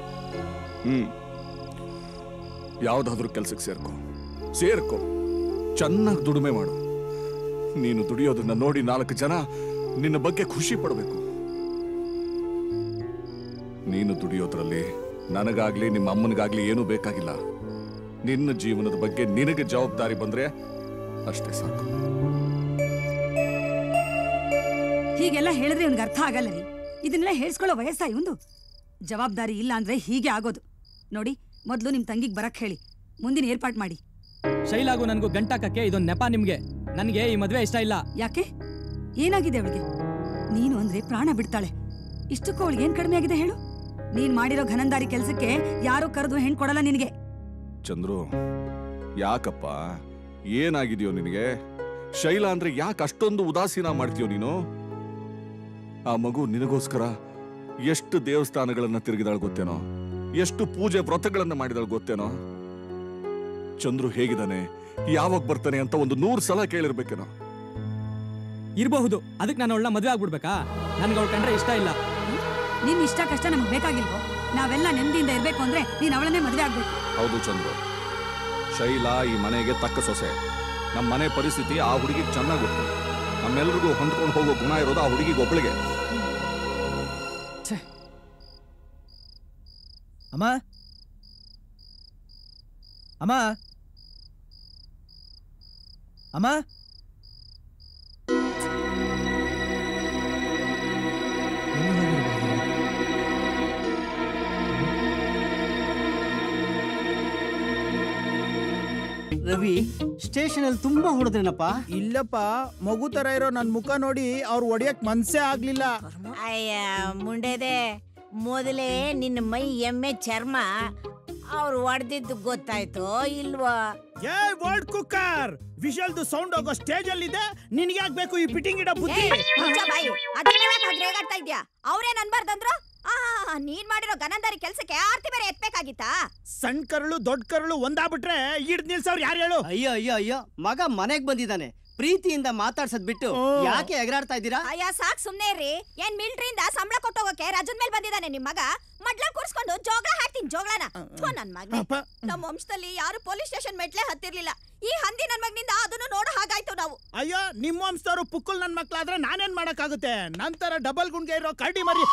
ಯಾವ್ದಾದ್ರೂ ಕೆಲ್ಸಕ್ಕೆ ಸೇರ್ಕೋ, ಚೆನ್ನಾಗಿ ದುಡಿಮೆ ಮಾಡು. ನೀನು ದುಡಿಯೋದನ್ನ ನೋಡಿ 4 ಜನ ನಿನ್ನ ಬಗ್ಗೆ ಖುಷಿ ಪಡಬೇಕು. ನೀನು ದುಡಿಯೋದ್ರಲ್ಲಿ ನನಗಾಗ್ಲಿ ನಿಮ್ಮ ಅಮ್ಮನಿಗಾಗ್ಲಿ ಏನೂ ಬೇಕಾಗಿಲ್ಲ. ನಿನ್ನ ಜೀವನದ ಬಗ್ಗೆ ನಿನಗೆ ಜವಾಬ್ದಾರಿ ಬಂದ್ರೆ ಅಷ್ಟೇ ಸಾಕು. ಹೀಗೆಲ್ಲ ಹೇಳಿದ್ರೆ ಇವ್ನಿಗೆ ಅರ್ಥ ಆಗಲ್ಲ ರೀ. ಇದನ್ನೆಲ್ಲ ಹೇಳ್ಸ್ಕೊಳ್ಳೋ ವಯಸ್ಸಾ ಇವಂದು? ಜವಾಬ್ದಾರಿ ಇಲ್ಲ ಅಂದ್ರೆ ಹೀಗೆ ಆಗೋದು. ನೋಡಿ, ಮೊದಲು ನಿಮ್ ತಂಗಿಗೆ ಬರಕ್ ಹೇಳಿ, ಮುಂದಿನ ಏರ್ಪಾಟ್ ಮಾಡಿ. ಶೈಲಾಗೂ ನನಗೂ ಗಂಟಾಕಕ್ಕೆ ಇದೊಂದು ನೆಪ ನಿಮ್ಗೆ. ನನಗೆ ಈ ಮದ್ವೆ ಇಷ್ಟ ಇಲ್ಲ. ಯಾಕೆ ಏನಾಗಿದೆ ಅವಳಿಗೆ? ನೀನು ಅಂದ್ರೆ ಪ್ರಾಣ ಬಿಡ್ತಾಳೆ. ಇಷ್ಟಕ್ಕೂ ಅವಳಿಗೆ ಏನ್ ಕಡಿಮೆ ಆಗಿದೆ ಹೇಳು? ನೀನ್ ಮಾಡಿರೋ ಘನಂದಾರಿ ಕೆಲ್ಸಕ್ಕೆ ಯಾರು ಕರೆದು ಹೆಣ್ ಕೊಡಲ್ಲ ನಿನಗೆ. ಚಂದ್ರು, ಯಾಕಪ್ಪ ಏನಾಗಿದೆಯೋ ನಿನಗೆ? ಶೈಲಾ ಅಂದ್ರೆ ಯಾಕೆ ಅಷ್ಟೊಂದು ಉದಾಸೀನ ಮಾಡ್ತೀಯೋ ನೀನು? ಆ ಮಗು ನಿನಗೋಸ್ಕರ ಎಷ್ಟು ದೇವಸ್ಥಾನಗಳನ್ನ ತಿರುಗಿದಾಳ ಗೊತ್ತೇನೋ, ಎಷ್ಟು ಪೂಜೆ ವ್ರತಗಳನ್ನ ಮಾಡಿದಾಳ ಗೊತ್ತೇನೋ. ಚಂದ್ರು ಹೇಗಿದ್ದಾನೆ, ಯಾವಾಗ ಬರ್ತಾನೆ ಅಂತ ಒಂದು 100 ಸಲ ಕೇಳಿರ್ಬೇಕೇನೋ. ಇರಬಹುದು, ಅದಕ್ಕೆ ನಾನು ಅವಳನ್ನ ಮದುವೆ ಆಗ್ಬಿಡ್ಬೇಕಾ? ನನ್ಗೆ ಅವಳು ಕಂಡ್ರೆ ಇಷ್ಟ ಇಲ್ಲ. ನಿನ್ ಇಷ್ಟ ಕಷ್ಟ ನಮ್ಗೆ ಬೇಕಾಗಿಲ್ವೋ? ನಾವೆಲ್ಲ ನೆಮ್ಮದಿಯಿಂದ ಇರ್ಬೇಕು ಅಂದ್ರೆ ನೀನ್ ಅವಳನ್ನೇ ಮದುವೆ ಆಗ್ಬೇಕು. ಹೌದು ಚಂದ್ರು, ಶೈಲಾ ಈ ಮನೆಗೆ ತಕ್ಕ ಸೊಸೆ. ನಮ್ಮ ಮನೆ ಪರಿಸ್ಥಿತಿ ಆ ಹುಡುಗಿಗೆ ಚೆನ್ನಾಗಿ ಗೊತ್ತು. ನಮ್ಮೆಲ್ರಿಗೂ ಹೊಂದ್ಕೊಂಡು ಹೋಗೋ ಗುಣ ಇರೋದು ಆ ಹುಡುಗಿಗೆ ಒಬ್ಬಳಿಗೆ. ಅಮ್ಮ ಅಮ್ಮ ಅಮ್ಮ ರವಿ, ಸ್ಟೇಷನ್ ಅಲ್ಲಿ ತುಂಬಾ ಹೊಡೆದ್ರೇನಪ್ಪ? ಇಲ್ಲಪ್ಪ, ಮಗು ತರ ಇರೋ ನನ್ ಮುಖ ನೋಡಿ ಅವ್ರು ಹೊಡಿಯಕ್ ಮನ್ಸೇ ಆಗ್ಲಿಲ್ಲ. ಅಯ್ಯ ಮುಂಡೆದೆ, ಮೊದಲೇ ನಿನ್ನ ಮೈ ಎಮ್ಮೆ ಚರ್ಮ ಅವ್ರು ಹೊಡೆದಿದ್ದು ಗೊತ್ತಾಯ್ತೋ ಇಲ್ವಾ? ಏ ವರ್ಲ್ಡ್ ಕುಕ್ಕರ್, ವಿಷಲ್ದು ಸೌಂಡ್ ಹೋಗೋ ಸ್ಟೇಜ್ ಅಲ್ಲಿ ಇದೆ, ನಿನ್ಗೆ ಆಗ್ಬೇಕು ಈ ಪಿಟಿಂಗ್ ಇಡೋ ಬುದ್ಧಿ? ರೇಗಾಡ್ತಾ ಇದ್ಯಾ? ಅವ್ರೇನ್ ಅನ್ಬಾರ್ದಂದ್ರು? ನೀನ್ ಮಾಡಿರೋ ಗನಂದಾರಿ ಕೆಲ್ಸಕ್ಕೆ ಆರ್ತಿ ಬೇರೆ ಎತ್ಬೇಕಾಗಿತ್ತಾ? ಸಣ್ಣ ಕರಳು ದೊಡ್ಡ ಕರಳು ಒಂದಾಗ್ಬಿಟ್ರೆ ಹಿಡ್ದು ನಿಲ್ಸವ್ರು ಯಾರು ಹೇಳು? ಅಯ್ಯೋ ಅಯ್ಯೋ ಅಯ್ಯೋ, ಮಗ ಮನೆಗ್ ಬಂದಿದ್ದಾನೆ, ಪ್ರೀತಿಯಿಂದ ಮಾತಾಡ್ಸದ್ ಬಿಟ್ಟು ಯಾಕೆ ಎಗರಾಡ್ತಾ ಇದ್ದೀರಾ? ಅಯ್ಯ ಸಾಕ್ ಸುಮ್ನೆ ಇರ್ರಿ. ಏನ್ ಮಿಲ್ಟ್ರಿಯಿಂದ ಸಂಬಳ ಕೊಟ್ಟೋಗಕ್ಕೆ ರಜನ್ ಮೇಲೆ ಬಂದಿದ್ದಾನೆ ನಿಮ್ ಮಗ? ಮಡ್ಲ ಕೂರ್ಸ್ಕೊಂಡು ಜೋಗಳ ಹಾಕ್ತೀನಿ ಜೋಗಳನ. ನನ್ ಮಗ, ನಮ್ಮ ವಂಶದಲ್ಲಿ ಯಾರು ಪೊಲೀಸ್ ಸ್ಟೇಷನ್ ಮೆಟ್ಲೆ ಹತ್ತಿರ್ಲಿಲ್ಲ. ಈ ಹಂದಿ ನನ್ ಮಗನಿಂದ ಅದನ್ನು ನೋಡೋ ಹಾಗಾಯ್ತು ನಾವು. ಅಯ್ಯೋ, ನಿಮ್ಮ ವಂಶದವರು ಪುಕ್ಕಲ್ ನನ್ ಮಕ್ಳಾದ್ರೆ ನಾನೇನ್ ಮಾಡಕ್ಕಾಗುತ್ತೆ? ನಂತರ ಡಬಲ್ ಗುಂಡ್ಗೆ ಇರೋ ಕರಡಿ ಮರಿ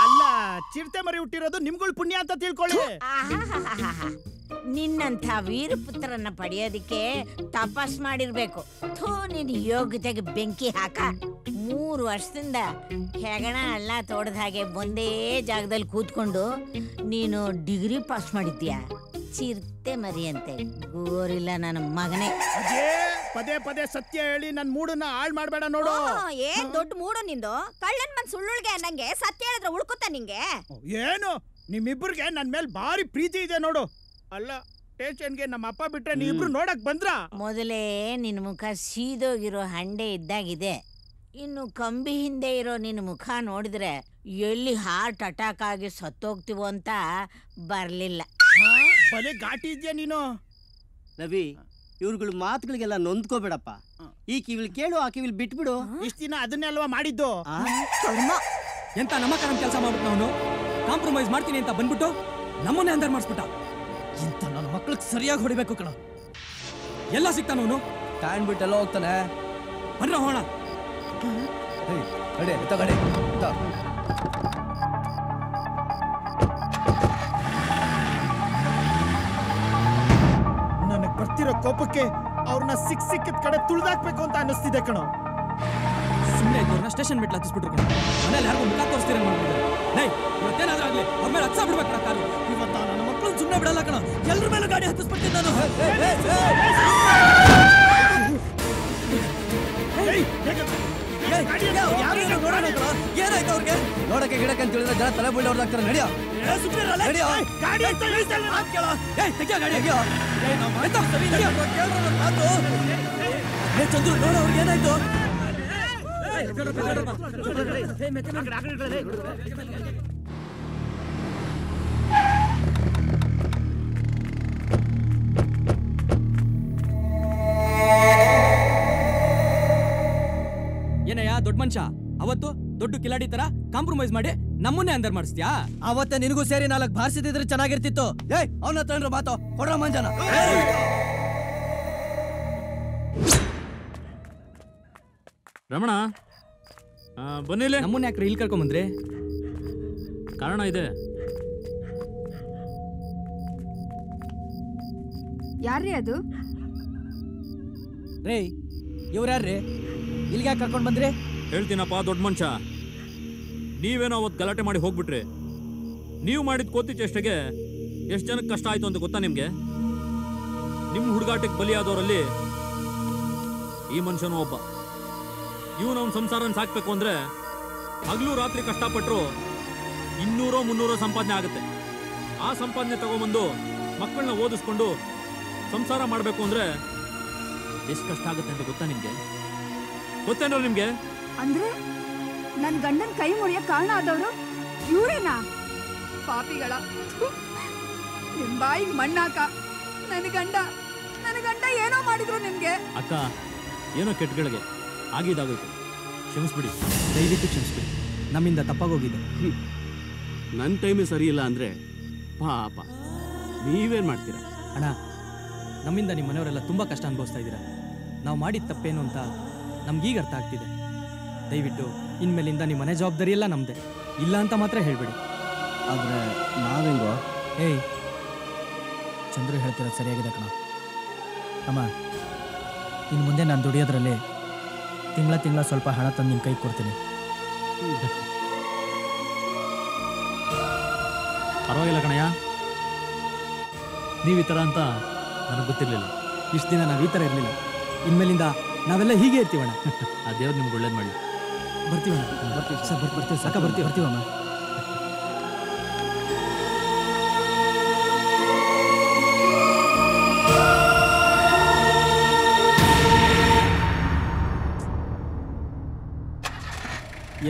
ಅಲ್ಲ, ಚಿರತೆ ಮರಿ ಹುಟ್ಟಿರೋದು ನಿಮ್ಗಳ ಪುಣ್ಯ ಅಂತ ತಿಳ್ಕೊಳ್ಳಿ. ನಿನ್ನಂಥ ವೀರಪುತ್ರನ್ನ ಪಡೆಯೋದಿಕ್ಕೆ ತಪಸ್ ಮಾಡಿರ್ಬೇಕು. ಥೂ, ನಿನ್ ಯೋಗ್ಯತೆಗೆ ಬೆಂಕಿ ಹಾಕ. 3 ವರ್ಷದಿಂದ ಹೆಗಣ ಅಲ್ಲ ತೋಡದ ಹಾಗೆ ಒಂದೇ ಜಾಗದಲ್ಲಿ ಕೂತ್ಕೊಂಡು ನೀನು ಡಿಗ್ರಿ ಪಾಸ್ ಮಾಡಿದ್ಯಾ? ಚಿರತೆ ಮರಿಯಂತೆ ಗೋರಿಲ್ಲ ನನ್ನ ಮಗನೇ. ಪದೇ ಪದೇ ಸತ್ಯ ಹೇಳಿ ನನ್ ಮೂಡನ್ನ ಹಾಳ್ ಮಾಡ್ಬೇಡ ನೋಡು. ಏನ್ ದೊಡ್ಡ ಮೂಡು ನಿಂದು? ಕಳ್ಳನ್ ಮನ್ ಸುಳ್ಳುಳ್ಗೆ ನಂಗೆ ಸತ್ಯ ಹೇಳಿದ್ರೆ ಉಳ್ಕುತ್ತ ನಿಂಗೆ? ಏನು, ನಿಮ್ಮಿಬ್ಬರಿಗೆ ನನ್ ಮೇಲೆ ಭಾರಿ ಪ್ರೀತಿ ಇದೆ ನೋಡು. ಅಲ್ಲ, ಸ್ಟೇಷನ್ಗೆ ನಮ್ಮ ಅಪ್ಪ ಬಿಟ್ರೆ ನೀವಿಬ್ರು ನೋಡಕ್ ಬಂದ್ರ? ಮೊದಲೇ ನಿನ್ ಮುಖ ಸೀದೋಗಿರೋ ಹಂಡೆ ಇದ್ದಾಗಿದೆ. ಇನ್ನು ಕಂಬಿ ಹಿಂದೆ ಇರೋ ನಿನ್ನ ಮುಖ ನೋಡಿದ್ರೆ ಎಲ್ಲಿ ಹಾರ್ಟ್ ಅಟ್ಯಾಕ್ ಆಗಿ ಸತ್ತೋಗ್ತೀವೋ ಅಂತ ಬರ್ಲಿಲ್ಲ. ಬಲೆ ಘಾಟಿ ಇದೆಯಾ ನೀನು? ರವಿ, ಇವ್ರುಗಳ ಮಾತುಗಳಿಗೆಲ್ಲ ನೊಂದ್ಕೋಬೇಡಪ್ಪ. ಈ ಕಿವಿಲ್ ಕೇಳು, ಆ ಕಿವಿಲ್ ಬಿಟ್ಬಿಡು. ಇಷ್ಟ ದಿನ ಅದನ್ನೆಲ್ವಾ ಮಾಡಿದ್ದು? ಎಂತ ನಮ್ಮ ಕೆಲಸ ಮಾಡ್ಬಿಟ್ಟು ಅವನು ಕಾಂಪ್ರಮೈಸ್ ಮಾಡ್ತೀನಿ ಅಂತ ಬಂದ್ಬಿಟ್ಟು ನಮ್ಮನ್ನೇ ಅಂದರ್ ಮಾಡಿಸ್ಬಿಟ್ಟ. ಇಂಥ ನನ್ನ ಮಕ್ಳಿಗೆ ಸರಿಯಾಗಿ ಹೊಡಿಬೇಕು ಕಣ. ಎಲ್ಲ ಸಿಗ್ತಾನ ಅವನು? ಟ್ಯಾಂಡ್ ಬಿಟ್ಟು ಎಲ್ಲ ಹೋಗ್ತಾನೆ. ಬನ್ರ ಹೋಣ. ನನಗ್ ಬರ್ತಿರೋ ಕೋಪಕ್ಕೆ ಅವ್ರನ್ನ ಸಿಕ್ಕಿದ ಕಡೆ ತುಳಿದಾಕ್ಬೇಕು ಅಂತ ಅನ್ನಿಸ್ತಿದೆ ಕಣೋ. ಸುಮ್ಮನೆ ಇದ್ದವ್ರನ್ನ ಸ್ಟೇಷನ್ ಮೆಟ್ಲು ಹತ್ತಿಸ್ಬಿಟ್ರು ಕಣ. ಮನೇಲಿ ಯಾರಿಗೂ ಮುಖ ತೋರಿಸ್ತೀರ ಮಾಡ್ಬಿಟ್ಟಿದ್ದಾರೆ. ಇವತ್ತೇನಾದ್ರೂ ಆಗ್ಲಿ ಅವ್ರ ಮೇಲೆ ಹತ್ಸಾಬಿಡ್ಬೇಕು ಕಣ ಕಾರು. ಇವತ್ತ ನನ್ನ ಮಕ್ಕಳು ಸುಮ್ಮನೆ ಬಿಡಲ್ಲ ಕಣ. ಎಲ್ರ ಮೇಲೆ ಗಾಡಿ ಹತ್ತಿಸ್ಬಿಡ್ತೀನಿ ನಾನು. ಏನಾಯ್ತು ಅವ್ರಿಗೆ? ನೋಡಕ್ಕೆ ಗಿಡಕ್ಕೆ ಅಂತ ಹೇಳಿದ್ರೆ ಜನ ತಲೆ ಬೀಳಿ ಹೊಡೆದಾಗ್ತಾರೆ. ನಡಿಯೋ ಚಂದ್ರು, ನೋಡ ಅವ್ರಿಗೆ ಏನಾಯ್ತು? ಏನಯ್ಯ ದೊಡ್ಡ ಮನುಷ್ಯ, ಅವತ್ತು ದೊಡ್ಡ ಕಿಲಾಡಿ ತರ ಕಾಂಪ್ರಮೈಸ್ ಮಾಡಿ ನಮ್ಮನ್ನೇ ಅಂದರ್ ಮಾಡಿಸ್ತೀಯಾ? ಅವತ್ತೆ ನಿನಗೂ ಸೇರಿ 4 ಬಾರಿಸಿದ್ರೆ ಚೆನ್ನಾಗಿರ್ತಿತ್ತು. ಏಯ್, ಅವನ ತಂಡ್ರು ಮಾತು ಕೊಡ್ರ ಮಂಜನ. ರಮಣ, ಬನ್ನಿಲೆ. ನಮ್ಮನ್ನ ಯಾಕ್ರೆ ಇಲ್ಲಿ ಕರ್ಕೊಂಬಂದ್ರಿ? ಕಾರಣ ಇದೆ. ಯಾರ್ರೀ ಅದು? ರೇ, ಇವ್ರ್ಯಾರ್ರಿ? ಇಲ್ಲಿಗೆ ಕರ್ಕೊಂಡ್ ಬಂದ್ರಿ? ಹೇಳ್ತೀನಪ್ಪ ದೊಡ್ಡ ಮನುಷ್ಯ, ನೀವೇನೋ ಅವತ್ತು ಗಲಾಟೆ ಮಾಡಿ ಹೋಗ್ಬಿಟ್ರಿ. ನೀವು ಮಾಡಿದ ಕೋತಿ ಚೇಷ್ಟೆಗೆ ಎಷ್ಟು ಜನಕ್ಕೆ ಕಷ್ಟ ಆಯ್ತು ಅಂತ ಗೊತ್ತಾ ನಿಮ್ಗೆ? ನಿಮ್ಮ ಹುಡುಗಾಟಕ್ಕೆ ಬಲಿಯಾದವರಲ್ಲಿ ಈ ಮನುಷ್ಯನೂ ಒಬ್ಬ. ಇವನು ಅವನ ಸಂಸಾರನ ಸಾಕ್ಬೇಕು ಅಂದ್ರೆ ಹಗಲು ರಾತ್ರಿ ಕಷ್ಟಪಟ್ಟರು 200-300 ಸಂಪಾದನೆ ಆಗುತ್ತೆ. ಆ ಸಂಪಾದನೆ ತಗೊಂಬಂದು ಮಕ್ಕಳನ್ನ ಓದಿಸ್ಕೊಂಡು ಸಂಸಾರ ಮಾಡಬೇಕು ಅಂದ್ರೆ ಎಷ್ಟು ಕಷ್ಟ ಆಗುತ್ತೆ ಅಂತ ಗೊತ್ತಾ ನಿಮ್ಗೆ? ಗೊತ್ತೇನೋ ನಿಮ್ಗೆ? ಅಂದ್ರೆ ನನ್ ಗಂಡನ್ ಕೈ ಮುರಿಯಕ್ ಕಾರಣ ಆದವರು ಇವರೇನಾ? ಪಾಪಿಗಳ ನಿಮ್ ಬಾಯಿಗೆ ಮಣ್ಣಾಕ. ನನ್ನ ಗಂಡ ಏನೋ ಮಾಡಿದ್ರು ನಿಮ್ಗೆ. ಅಕ್ಕ, ಏನೋ ಕೆಟ್ಟಗಳಿಗೆ ಆಗಿದಾಗೋಯ್ತು, ಕ್ಷಮಿಸ್ಬಿಡಿ. ದಯವಿಟ್ಟು ಕ್ಷಮಿಸ್ಬಿಡಿ, ನಮ್ಮಿಂದ ತಪ್ಪಾಗೋಗಿದೆ. ನನ್ನ ಟೈಮೇ ಸರಿ ಇಲ್ಲ ಅಂದ್ರೆ ಪಾಪ ನೀವೇನ್ ಮಾಡ್ತೀರಾ? ಅಣ್ಣ, ನಮ್ಮಿಂದ ನಿಮ್ಮ ಮನೆಯವರೆಲ್ಲ ತುಂಬಾ ಕಷ್ಟ ಅನುಭವಿಸ್ತಾ ಇದ್ದೀರಾ. ನಾವು ಮಾಡಿದ ತಪ್ಪೇನು ಅಂತ ನಮ್ಗೀಗ ಅರ್ಥ ಆಗ್ತಿದೆ. ದಯವಿಟ್ಟು ಇನ್ಮೇಲಿಂದ ನಿಮ್ಮ ಮನೆ ಜವಾಬ್ದಾರಿ ಎಲ್ಲ ನಮ್ದೆ, ಇಲ್ಲ ಅಂತ ಮಾತ್ರ ಹೇಳ್ಬೇಡಿ. ಆದ್ರೆ ನಾವೆಂಗೋ? ಏಯ್, ಚಂದ್ರು ಹೇಳ್ತಿರೋದು ಸರಿಯಾಗಿದೆ ಕಣ. ಅಮ್ಮ, ಇನ್ನು ಮುಂದೆ ನಾನು ದುಡಿಯೋದ್ರಲ್ಲಿ ತಿಂಗಳ ಸ್ವಲ್ಪ ಹಣ ತಂದು ನಿಮ್ಮ ಕೈಗೆ ಕೊಡ್ತೀನಿ. ಪರವಾಗಿಲ್ಲ ಕಣಯ್ಯ, ನೀವು ಈ ಥರ ಅಂತ ನನಗೆ ಗೊತ್ತಿರಲಿಲ್ಲ. ಇಷ್ಟು ದಿನ ನಾವು ಈ ಥರ ಇರಲಿಲ್ಲ. ಇನ್ಮೇಲಿಂದ ನಾವೆಲ್ಲ ಹೀಗೆ ಇರ್ತೀವಣ್ಣ. ಆ ದೇವ್ರು ನಿಮ್ಗೆ ಒಳ್ಳೇದು ಮಾಡಲಿ. ಬರ್ತೀವಣ್ಣ. ಬರ್ತೀವಿ ಸರ್, ಬರ್ತೀವಿ ಸಾಕ, ಬರ್ತೀವಮ್ಮ.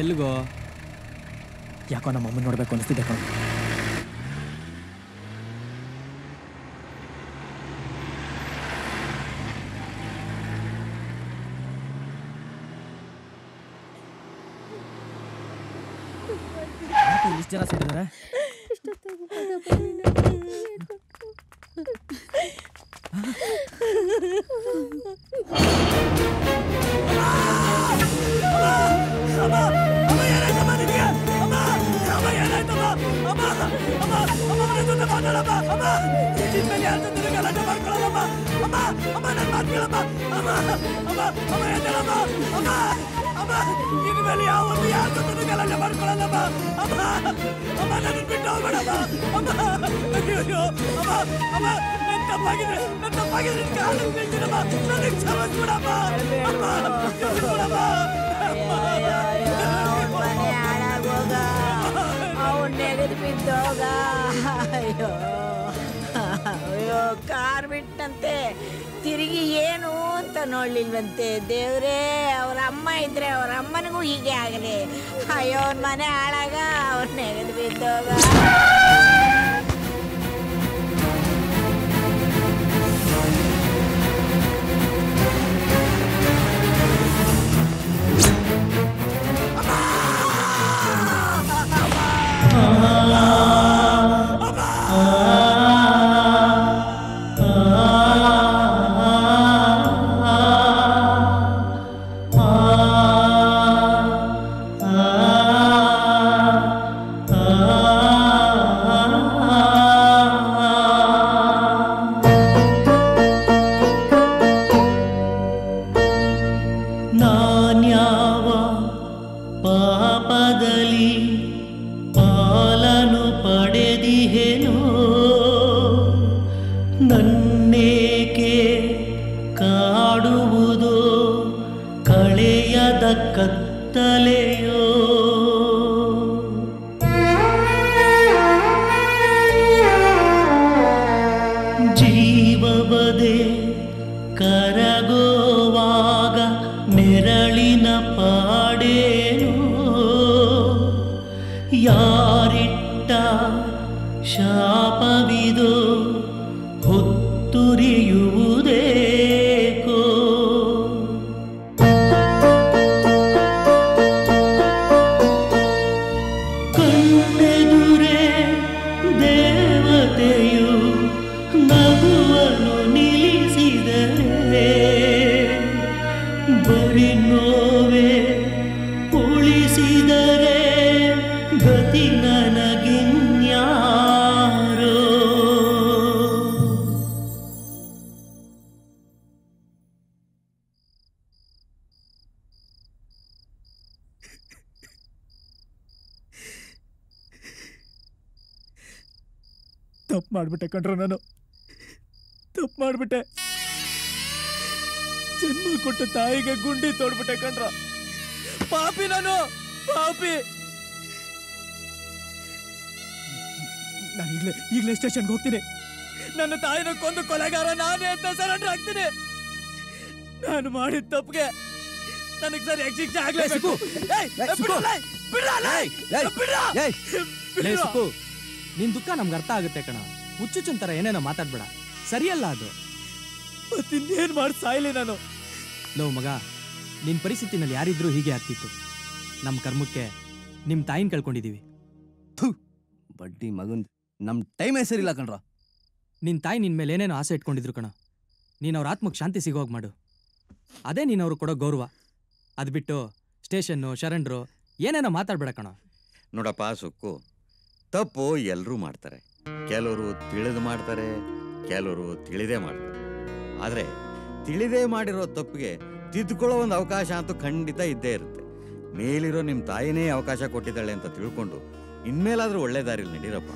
ಎಲ್ಲಿಗೋ? ಯಾಕೋ ನಮ್ಮ ಅಮ್ಮನ ನೋಡ್ಬೇಕು ಅನಿಸ್ತಿದ್ದೆ ಕಣ. ಇಷ್ಟು ಜನ ಸೇರಿದ್ದಾರೆ. ನೆಗೆದು ಬಿದ್ದೋಗ. ಅಯ್ಯೋ ಅಯ್ಯೋ, ಕಾರ್ ಬಿಟ್ಟಂತೆ ತಿರುಗಿ ಏನು ಅಂತ ನೋಡ್ಲಿಲ್ವಂತೆ. ದೇವ್ರೇ, ಅವ್ರ ಅಮ್ಮ ಇದ್ರೆ ಅವ್ರ ಅಮ್ಮನಿಗೂ ಹೀಗೆ ಆಗಲಿ. ಅಯ್ಯೋ, ಅವ್ನ ಮನೆ ಹಾಳಾಗ, ಅವ್ರ ನೆಗೆದು ಬಿದ್ದೋಗ. ನಾನ್ಯಾವ ಪಾಪದಲ್ಲಿ ಪಾಲನು ಪಡೆದಿಹೆನೋ, ನನ್ನೇಕೆ ಕಾಡುವುದೋ ಕಳೆಯದ ಕತ್ತಲೆಯೋ. ಜೀವವದೆ ಕರಗೋವಾಗ ನೆರಳಿನ ಪಾಡೇನು, ಯಾರಿಟ್ಟ ಶಾಪವಿದು ಹೊತ್ತುರಿಯುವುದೇಕೋ. ಕಣ್ಣೆದುರೇ ದೇವತೆಯು ನಗುವನ್ನು ನಿಲ್ಲಿಸಿದರೆ, ಬರಿ ನೋವೇ ಉಳಿಸಿದರೆ ಗತಿ ನನಗಿನ್ಯಾರೋ. ತಪ್ಪು ಮಾಡಿಬಿಟ್ಟೆ ಕಣ್ರ, ನಾನು ತಪ್ಪು ತಪ್ಪು ಮಾಡ್ಬಿಟ್ಟೆ. ಜನ್ಮ ಕೊಟ್ಟ ತಾಯಿಗೆ ಗುಂಡಿ ತೋಡ್ಬಿಟ್ಟೆ ಕಣ್ರ. ಪಾಪಿ ನಾನು, ಪಾಪಿ. ನಾನು ಈಗಲೇ ಸ್ಟೇಷನ್ಗೆ ಹೋಗ್ತೀನಿ. ನನ್ನ ತಾಯಿನ ಕೊಂದು ಕೊಲೆಗಾರ ನಾನೇ ಅಂತ ಸರೆಂಡರ್ ಆಗ್ತೀನಿ. ನಾನು ಮಾಡಿದ ತಪ್ಪಿಗೆ ನನಗೆ ಸರಿಯಾಗಿ ಶಿಕ್ಷೆ ಆಗ್ಲೇಬೇಕು. ನಿನ್ ದುಃಖ ನಮ್ಗೆ ಅರ್ಥ ಆಗುತ್ತೆ ಕಣ. ಹುಚ್ಚುಚ್ಚಂತರ ಏನೇನೋ ಮಾತಾಡ್ಬೇಡ, ಸರಿಯಲ್ಲ ಅದು. ಮತ್ತಿನ್ನೇನ್ ಮಾಡಿ ಸಾಯ್ಲಿ ನಾನು? ಲೋ ಮಗ, ನಿನ್ ಪರಿಸ್ಥಿತಿನಲ್ಲಿ ಯಾರಿದ್ರೂ ಹೀಗೆ ಆಗ್ತಿತ್ತು. ನಮ್ಮ ಕರ್ಮಕ್ಕೆ ನಿಮ್ ತಾಯಿನ ಕಳ್ಕೊಂಡಿದೀವಿ. ಬಡ್ಡಿ ಮಗನ್ ನಮ್ ಟೈಮೇ ಸರಿಲ್ಲ ಕಣ್ರ. ನಿನ್ ತಾಯಿ ನಿನ್ ಮೇಲೆ ಏನೇನೋ ಆಸೆ ಇಟ್ಕೊಂಡಿದ್ರು ಕಣ. ನೀನ್ ಅವ್ರ ಆತ್ಮಕ್ಕೆ ಶಾಂತಿ ಸಿಗೋಗ್ ಮಾಡು. ಅದೇ ನೀನ್ ಅವ್ರು ಕೊಡೋ ಗೌರವ. ಅದ್ ಬಿಟ್ಟು ಸ್ಟೇಷನ್ನು ಶರಣರು ಏನೇನೋ ಮಾತಾಡ್ಬೇಡ ಕಣ. ನೋಡಪ್ಪ ಸುಕ್ಕು, ತಪ್ಪು ಎಲ್ಲರೂ ಮಾಡ್ತಾರೆ. ಕೆಲವರು ತಿಳಿದು ಮಾಡ್ತಾರೆ, ಕೆಲವರು ತಿಳಿದೇ ಮಾಡ್ತಾರೆ. ಆದರೆ ತಿಳಿದೇ ಮಾಡಿರೋ ತಪ್ಪಿಗೆ ತಿದ್ದುಕೊಳ್ಳೋ ಒಂದು ಅವಕಾಶ ಅಂತೂ ಖಂಡಿತ ಇದ್ದೇ ಇರುತ್ತೆ. ಮೇಲಿರೋ ನಿಮ್ಮ ತಾಯಿನೇ ಅವಕಾಶ ಕೊಟ್ಟಿದ್ದಾಳೆ ಅಂತ ತಿಳ್ಕೊಂಡು ಇನ್ಮೇಲಾದ್ರೂ ಒಳ್ಳೆ ದಾರಿಲಿ ನಡೀರಪ್ಪ.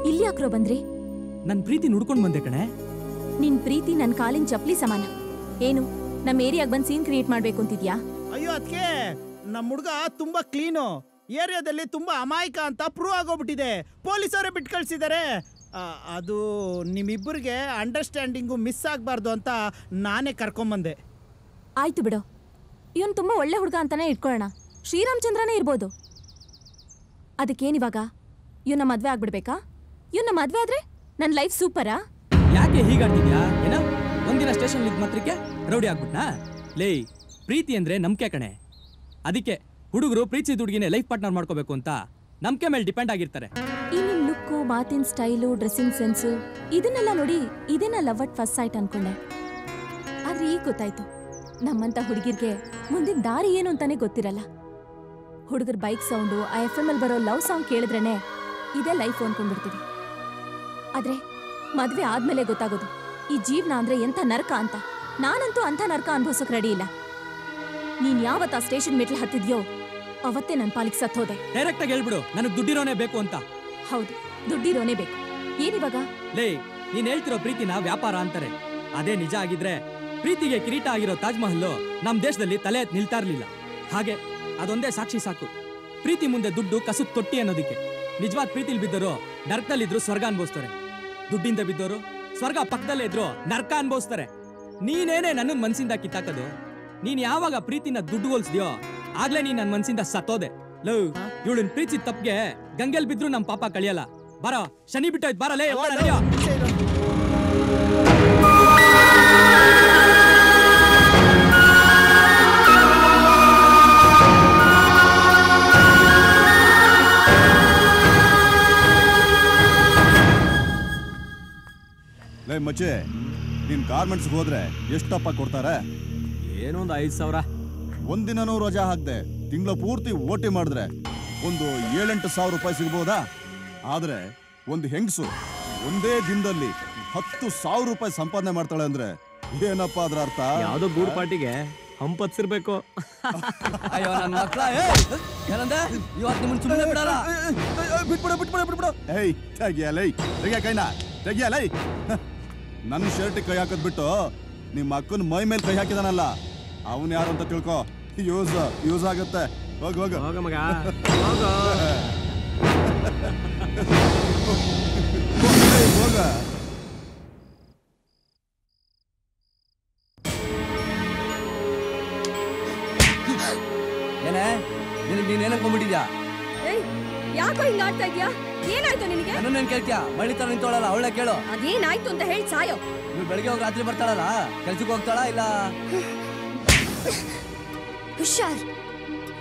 ಇಲ್ಲಿ ಯಾಕ್ರೋ ಬಂದ್ರಿ? ನನ್ ಪ್ರೀತಿ ನುಡ್ಕೊಂಡ್ ಬಂದೆ ಕಣೆ. ನಿನ್ ಪ್ರೀತಿ ನನ್ ಕಾಲಿನ ಚಪ್ಲಿ ಸಮಾನ. ಏನು ನಮ್ ಏರಿಯಾಗ ಬಂದ್ ಸೀನ್ ಕ್ರಿಯೇಟ್ ಮಾಡ್ಬೇಕು ಅಂತಿದ್ಯಾ? ಅಯ್ಯೋ ಅದಕ್ಕೆ ನಮ್ಮ ಹುಡುಗ ತುಂಬಾ ಕ್ಲೀನು, ಏರಿಯಾದಲ್ಲಿ ತುಂಬಾ ಅಮಾಯಕ ಅಂತ ಪ್ರೂವ್ ಆಗೋಗ್ಬಿಟ್ಟಿದೆ. ಪೊಲೀಸರೇ ಬಿಟ್ಟು ಕಳ್ಸಿದ್ದಾರೆ. ಅದು ನಿಮ್ಮಿಬ್ಬರಿಗೆ ಅಂಡರ್ಸ್ಟ್ಯಾಂಡಿಂಗು ಮಿಸ್ ಆಗಬಾರ್ದು ಅಂತ ನಾನೇ ಕರ್ಕೊಂಬಂದೆ. ಆಯ್ತು ಬಿಡು, ಇವನ್ ತುಂಬಾ ಒಳ್ಳೆ ಹುಡುಗ ಅಂತಾನೆ ಇಟ್ಕೊಳ್ಳೋಣ. ಶ್ರೀರಾಮಚಂದ್ರನೇ ಇರ್ಬೋದು. ಅದಕ್ಕೇನಿವಾಗ ಇವನ್ನ ಮದ್ವೆ ಆಗ್ಬಿಡ್ಬೇಕಾ? ಇವನ್ನ ಮದ್ವೆ ಆದ್ರೆ ನನ್ನ ಲೈಫ್ ಸೂಪರಾ? ಯಾಕೆ ಹೀಗಾಡ್ತಿದ್ಯಾ? ಏನ ಒಂದಿನ ಸ್ಟೇಷನ್ ಇದ್ ಮಾತ್ರಕ್ಕೆ ರೌಡಿ ಆಗ್ಬಿಟ್ನಾ? ಲೇ, ಪ್ರೀತಿ ಅಂದ್ರೆ ನಂಬಿಕೆ ಕಣೆ. ಅದಕ್ಕೆ ಹುಡುಗರು ಪ್ರೀತಿ ಹುಡುಗಿನೇ ಲೈಫ್ ಪಾರ್ಟ್ನರ್ ಮಾಡ್ಕೋಬೇಕು ಅಂತ ನಂಬಿಕೆ ಮೇಲೆ ಡಿಪೆಂಡ್ ಆಗಿರ್ತಾರೆ. ಈ ನಿನ್ ಲುಕ್ಕು, ಮಾತಿನ ಸ್ಟೈಲು, ಡ್ರೆಸ್ಸಿಂಗ್ ಸೆನ್ಸು ಇದನ್ನೆಲ್ಲ ನೋಡಿ ಇದೇನ ಲವ್ ಅಟ್ ಫಸ್ಟ್ ಸೈಟ್ ಅನ್ಕೊಂಡೆ. ಆದ್ರೆ ಈಗ ಗೊತ್ತಾಯ್ತು, ನಮ್ಮಂತ ಹುಡುಗಿರ್ಗೆ ಮುಂದಿನ ದಾರಿ ಏನು ಅಂತಾನೆ ಗೊತ್ತಿರಲ್ಲ. ಹುಡುಗರ ಬೈಕ್ ಸೌಂಡು, ಆ FM ಅಲ್ಲಿ ಬರೋ ಲವ್ ಸಾಂಗ್ ಕೇಳಿದ್ರೇನೆ ಇದೇ ಲೈಫ್ ಅನ್ಕೊಂಡ್ಬಿಡ್ತೀವಿ. ಆದ್ರೆ ಮದ್ವೆ ಆದ್ಮೇಲೆ ಗೊತ್ತಾಗೋದು ಈ ಜೀವನ ಅಂದ್ರೆ ಎಂಥ ನರಕ ಅಂತ. ನಾನಂತೂ ಅಂಥ ನರಕ ಅನ್ಭವಿಸೋಕ್ ರೆಡಿ ಇಲ್ಲ. ನೀನ್ ಯಾವತ್ತ ಸ್ಟೇಷನ್ ಮೆಟ್ಲು ಹತ್ತಿದ್ಯೋ ಅವತ್ತೇ ನನ್ನ ಪಾಲಿಗೆ ಸತ್ತೋದೆ. ಡೈರೆಕ್ಟ್ ಆಗಿ ಹೇಳ್ಬಿಡು, ನನಗೆ ದುಡ್ಡಿರೋನೇ ಬೇಕು ಅಂತ. ಹೌದು, ದುಡ್ಡಿರೋನೇ ಬೇಕು. ಏನಿವಾಗ? ಲೇ, ನೀನ್ ಹೇಳ್ತಿರೋ ಪ್ರೀತಿನ ವ್ಯಾಪಾರ ಅಂತಾರೆ. ಅದೇ ನಿಜ ಆಗಿದ್ರೆ ಪ್ರೀತಿಗೆ ಕಿರೀಟ ಆಗಿರೋ ತಾಜ್ ಮಹಲ್ ನಮ್ ದೇಶದಲ್ಲಿ ತಲೆ ಎತ್ತಿ ನಿಲ್ತಾ ಇರ್ಲಿಲ್ಲ. ಹಾಗೆ ಅದೊಂದೇ ಸಾಕ್ಷಿ ಸಾಕು. ಪ್ರೀತಿ ಮುಂದೆ ದುಡ್ಡು ಕಸುತ್ ತೊಟ್ಟಿ ಅನ್ನೋದಕ್ಕೆ. ನಿಜವಾದ ಪ್ರೀತಿಲಿ ಬಿದ್ದವರು ನರ್ಕದಲ್ಲಿದ್ರು ಸ್ವರ್ಗ ಅನ್ಭವಿಸ್ತಾರೆ. ದುಡ್ಡಿಂದ ಬಿದ್ದವರು ಸ್ವರ್ಗ ಪಕ್ಕದಲ್ಲೇ ಇದ್ರು ನರ್ಕ ಅನ್ಭವಿಸ್ತಾರೆ. ನೀನೇನೇ ನನ್ನ ಮನ್ಸಿಂದ ಕಿತ್ತಾಕದು. ನೀನ್ ಯಾವಾಗ ಪ್ರೀತಿನ ದುಡ್ಡು ಹೋಲ್ಸ್ದ್ಯೋ ಆಗ್ಲೇ ನೀನ್ ನನ್ನ ಮನ್ಸಿಂದ ಸತ್ತೋದೆ. ಲವ್, ಇವಳನ್ ಪ್ರೀತಿ ತಪ್ಪಿಗೆ ಗಂಗೆಲ್ ಬಿದ್ರು ನಮ್ ಪಾಪ ಕಳಿಯಲ್ಲ. ಬರೋ ಶನಿ ಬಿಟ್ಟೋಯ್ತು, ಬರಲೇ. ಲೇ ಮಚ್ಚೆ, ನೀನ್ ಗಾರ್ಮೆಂಟ್ಸ್ಗೆ ಹೋದ್ರೆ ಎಷ್ಟಪ್ಪ ಕೊಡ್ತಾರೆ? ಏನೊಂದು 5,000. ಒಂದಿನನೂ ರಜಾ ಹಾಕ್ದೆ ತಿಂಗಳ ಪೂರ್ತಿ ಓಟಿ ಮಾಡಿದ್ರೆ ಒಂದು 7-8 ಸಾವಿರ ರೂಪಾಯಿ ಸಿಗ್ಬೋದಾ? ಆದ್ರೆ ಒಂದು ಹೆಂಗಸು ಒಂದೇ ದಿನದಲ್ಲಿ 10,000 ರೂಪಾಯಿ ಸಂಪಾದನೆ ಮಾಡ್ತಾಳೆ ಅಂದ್ರೆ ಏನಪ್ಪ ಅದ್ರ ಅರ್ಥ? ಯಾವ್ದೋ ಗೂಡ್ ಪಾರ್ಟಿಗೆ ಹಂಪತ್ಸಿರ್ಬೇಕು. ಅಯ್ಯೋ ನನ್ನ ಮಕ್ಕಳ, ಏನಂದೆ? ಇವತ್ತು ನಿಮ್ಮನ್ನ ಸುಮ್ಮನೆ ಬಿಡಲ್ಲ. ಬಿಟ್ಬಿಡ. ಏಯ್ ತೆಗಿಯಲೈ, ತೆಗಿಯ ಕೈನ, ತೆಗಿಯಲೈ. ನನ್ನ ಶರ್ಟ್ ಕೈ ಹಾಕೋದ್ ಬಿಟ್ಟು ನಿಮ್ಮ ಅಕ್ಕನ ಮೈ ಮೇಲೆ ಕೈ ಹಾಕಿದಾನಲ್ಲ, ಅವನ್ ಯಾರು ಅಂತ ತಿಳ್ಕೊ. ಯೂಸ್ ಆಗುತ್ತೆ. ಹೋಗ ಮಗ. ಹೋಗ. ಏನೇ ನೀನ್ ಏನನ್ಕೊಂಡ್ಬಿಟ್ಟಿದ್ಯಾ? ಯಾಕೋ ಹಿಂಗ ಆಡ್ತಾ ಇದ್ಯಾ? ಏನಾಯ್ತು ನಿನಗೆ? ನನ್ನೇನ್ ಕೇಳ್ತೀಯಾ? ಬಳ್ಳಿ ತರ ನಿಂತೋಳಲ್ಲ, ಅವಳೇ ಕೇಳು. ಅದೇನಾಯ್ತು ಅಂತ ಹೇಳಿ ಸಾಯೋ. ನೀವು ಬೆಳಿಗ್ಗೆ ಹೋಗಿ ರಾತ್ರಿ ಬರ್ತಾಳಲ್ಲ, ಕೆಲ್ಸಕ್ಕೆ ಹೋಗ್ತಾಳಾ ಇಲ್ಲ? ಹುಷಾರ್,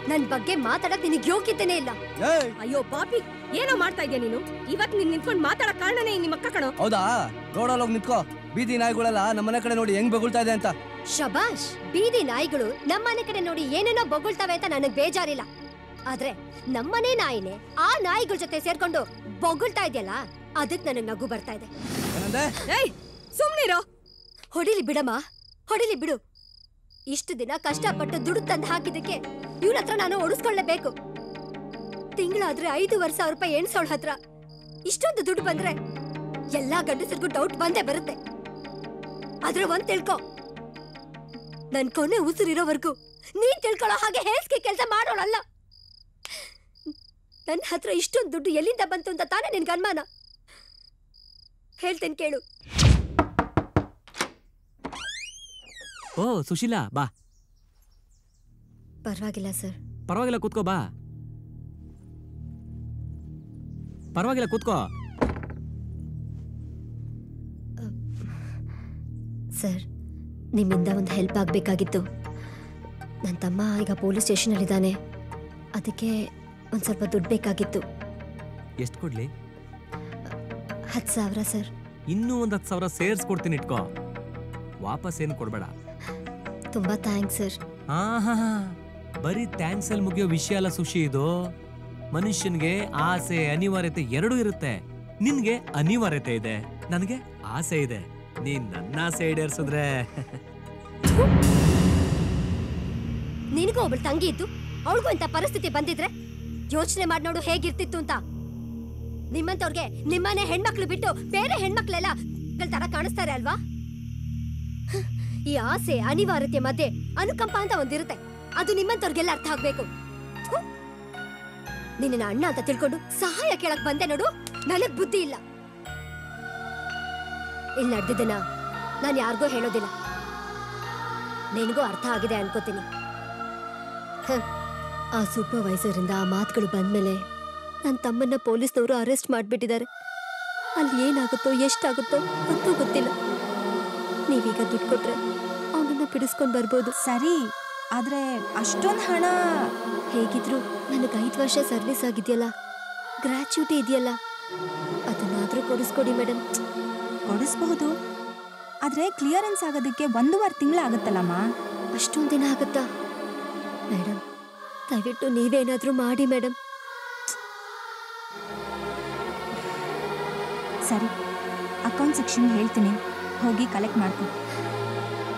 ನನ್ ಬಗ್ಗೆ ಮಾತಾಡಕ್ ನಿನಗೆ ಯೋಗ್ಯತೆನೇ ಇಲ್ಲ. ಅಯ್ಯೋ ಪಾಪಿ, ಏನೋ ಮಾಡ್ತಾ ಇದ್ಯಾ ನೀನು? ಇವತ್ ನೀನ್ ನಿಂತ್ಕೊಂಡು ಮಾತಾಡಕ್ ಕಾರಣನೇ ನಿಮ್ಮ ಅಕ್ಕ ಕಣೋ. ಹೌದಾ? ರೋಡಲ್ಲಿ ಹೋಗಿ ನಿಂತ್ಕೋ. ಬೀದಿ ನಾಯಿಗಳೆಲ್ಲ ನಮ್ಮನೆ ಕಡೆ ನೋಡಿ ಹೆಂಗ್ ಬೊಗಳ್ತಾ ಇದೆ ಅಂತ. ಶಬಾಷ್, ಬೀದಿ ನಾಯಿಗಳು ನಮ್ಮನೆ ಕಡೆ ನೋಡಿ ಏನೇನೋ ಬೊಗಳ್ತವೆ ಅಂತ ನನಗ್ ಬೇಜಾರಿಲ್ಲ. ಆದ್ರೆ ನಮ್ಮನೆ ನಾಯಿನೇ ಆ ನಾಯಿಗಳ ಜೊತೆ ಸೇರ್ಕೊಂಡು ಬೊಗಳ್ತಾ ಇದೆಯಲ್ಲ, ಅದಕ್ ನನಗ್ ನಗು ಬರ್ತಾ ಇದೆ. ಏಯ್ ಸುಮ್ನಿರೋ. ಹೊಡಿಲಿ ಬಿಡಮ್ಮ, ಹೊಡಿಲಿ ಬಿಡು. ಇಷ್ಟು ದಿನ ಕಷ್ಟಪಟ್ಟು ದುಡ್ಡು ತಂದು ಹಾಕಿದಕ್ಕೆ ಇವನ ಹತ್ರ ನಾನು ಓಡಿಸ್ಕೊಳ್ಳೇಬೇಕು. ತಿಂಗಳಾದ್ರೆ 5,000 ರೂಪಾಯಿ ಎಣ್ಸೋಳ ಹತ್ರ ಇಷ್ಟೊಂದು ದುಡ್ಡು ಬಂದ್ರೆ ಎಲ್ಲಾ ಗಂಡಸರಿಗೂ ಡೌಟ್ ಬಂದೇ ಬರುತ್ತೆ. ಆದ್ರೆ ಒಂದ್ ತಿಳ್ಕೊ, ನನ್ ಕೊನೆ ಉಸಿರಿರೋವರೆಗೂ ನೀನ್ ತಿಳ್ಕೊಳ್ಳೋ ಹಾಗೆ ಹೇಸಿಗೆ ಕೆಲಸ ಮಾಡೋಳಲ್ಲ. ನನ್ನ ಹತ್ರ ಇಷ್ಟೊಂದು ದುಡ್ಡು ಎಲ್ಲಿಂದ ಬಂತು ಅಂತ ತಾನೇ ನಿನ್ಗೆ ಅನುಮಾನ? ಹೇಳ್ತೇನೆ ಕೇಳು. ಓ ಸುಶೀಲಾ, ಬಾ. ಪರವಾಗಿಲ್ಲ ಸರ್. ಪರವಾಗಿಲ್ಲ, ಕೂತ್ಕೋ. ಬಾ, ಪರವಾಗಿಲ್ಲ, ಕೂತ್ಕೋ. ಸರ್, ನಿಮ್ಮಿಂದ ಒಂದು ಹೆಲ್ಪ್ ಆಗಬೇಕಾಗಿತ್ತು. ನನ್ನ ತಮ್ಮ ಈಗ ಪೊಲೀಸ್ ಸ್ಟೇಷನಲ್ಲಿದ್ದಾನೆ. ಅದಕ್ಕೆ ಒಂದು ಸ್ವಲ್ಪ ದುಡ್ಡು ಬೇಕಾಗಿತ್ತು. ಎಷ್ಟು ಕೊಡ್ಲಿ? 10,000 ಸರ್. ಇನ್ನೂ ಒಂದು 10,000 ಸೇರಿಸ್ಕೊಡ್ತೀನಿ, ಇಟ್ಕೋ. ವಾಪಸ್ ಏನು ಕೊಡ್ಬೇಡ. ತುಂಬಾ ಥ್ಯಾಂಕ್ಸ್ ಸರ್. ಹಾ, ಬರೀ ಥ್ಯಾಂಕ್ಸ್ ಅಲ್ಲಿ ಮುಗಿಯೋ ವಿಷಯ ಅಲ್ಲ ಸುಶಿ ಇದು. ಮನುಷ್ಯನ್ಗೆ ಆಸೆ ಅನಿವಾರ್ಯತೆ ಎರಡೂ ಇರುತ್ತೆ. ನಿನ್ಗೆ ಅನಿವಾರ್ಯತೆ ಇದೆ, ನನಗೆ ಆಸೆ ಇದೆ. ನೀನ್ ನನ್ನ ಆಸೆ ಈಡೇರಿಸಿದ್ರೆ ನಿನಗೂ ಒಬ್ಬಳು ತಂಗಿ ಇತ್ತು, ಅವಳಿಗೂ ಇಂಥ ಪರಿಸ್ಥಿತಿ ಬಂದಿದ್ರೆ ಯೋಚನೆ ಮಾಡಿ ನೋಡು ಹೇಗಿರ್ತಿತ್ತು ಅಂತ. ನಿಮ್ಮಂತವ್ರಿಗೆ ನಿಮ್ಮನೆ ಹೆಣ್ಮಕ್ಳು ಬಿಟ್ಟು ಬೇರೆ ಹೆಣ್ಮಕ್ಳೆಲ್ಲ ತರ ಕಾಣಿಸ್ತಾರೆ ಅಲ್ವಾ? ಈ ಆಸೆ ಅನಿವಾರ್ಯತೆ ಮಧ್ಯೆ ಅನುಕಂಪ ಅಂತ ಒಂದಿರುತ್ತೆ. ಅದು ನಿಮ್ಮಂತವ್ರಿಗೆಲ್ಲ ಅರ್ಥ ಆಗ್ಬೇಕು. ನಿನ್ನ ಅಣ್ಣ ಅಂತ ತಿಳ್ಕೊಂಡು ಸಹಾಯ ಕೇಳಕ್ ಬಂದೆ ನೋಡು, ನನಗ್ ಬುದ್ಧಿ ಇಲ್ಲ. ಇಲ್ಲಿ ನಡೆದಿದ್ದನ ನಾನು ಯಾರಿಗೂ ಹೇಳೋದಿಲ್ಲ. ನಿನಗೂ ಅರ್ಥ ಆಗಿದೆ ಅನ್ಕೋತೀನಿ. ಆ ಸೂಪರ್ವೈಸರ್ ಇಂದ ಆ ಮಾತುಗಳು ಬಂದ್ಮೇಲೆ ನನ್ನ ತಮ್ಮನ್ನ ಪೊಲೀಸ್ನವರು ಅರೆಸ್ಟ್ ಮಾಡ್ಬಿಟ್ಟಿದ್ದಾರೆ. ಅಲ್ಲಿ ಏನಾಗುತ್ತೋ ಎಷ್ಟಾಗುತ್ತೋ ಅಂತೂ ಗೊತ್ತಿಲ್ಲ. ನೀವೀಗ ದುಡ್ಡು ಕೊಟ್ರೆ ಅವನನ್ನ ಬಿಡಿಸ್ಕೊಂಡ್ ಬರ್ಬೋದು. ಸರಿ, ಆದ್ರೆ ಅಷ್ಟೊಂದು ಹಣ ಹೇಗಿದ್ರು ನನಗೆ 5 ವರ್ಷ ಸರ್ವಿಸ್ ಆಗಿದೆಯಲ್ಲ, ಗ್ರಾಚ್ಯುಟಿ ಇದೆಯಲ್ಲ, ಅದನ್ನಾದ್ರೂ ಕೊಡಿಸ್ಕೊಡಿ ಮೇಡಮ್. ಕೊಡಿಸ್ಬಹುದು, ಆದ್ರೆ ಕ್ಲಿಯರೆನ್ಸ್ ಆಗೋದಕ್ಕೆ 1.5 ತಿಂಗಳು ಆಗುತ್ತಲ್ಲಮ್ಮ. ಅಷ್ಟೊಂದು ದಿನ ಆಗುತ್ತಾ ಮೇಡಮ್? ದಯವಿಟ್ಟು ನೀವೇನಾದ್ರೂ ಮಾಡಿ ಮೇಡಮ್. ಸರಿ, ಅಕೌಂಟ್ ಸೆಕ್ಷನ್ ಹೇಳ್ತೀನಿ, ಹೋಗಿ ಕಲೆಕ್ಟ್ ಮಾಡ್ಕೊ.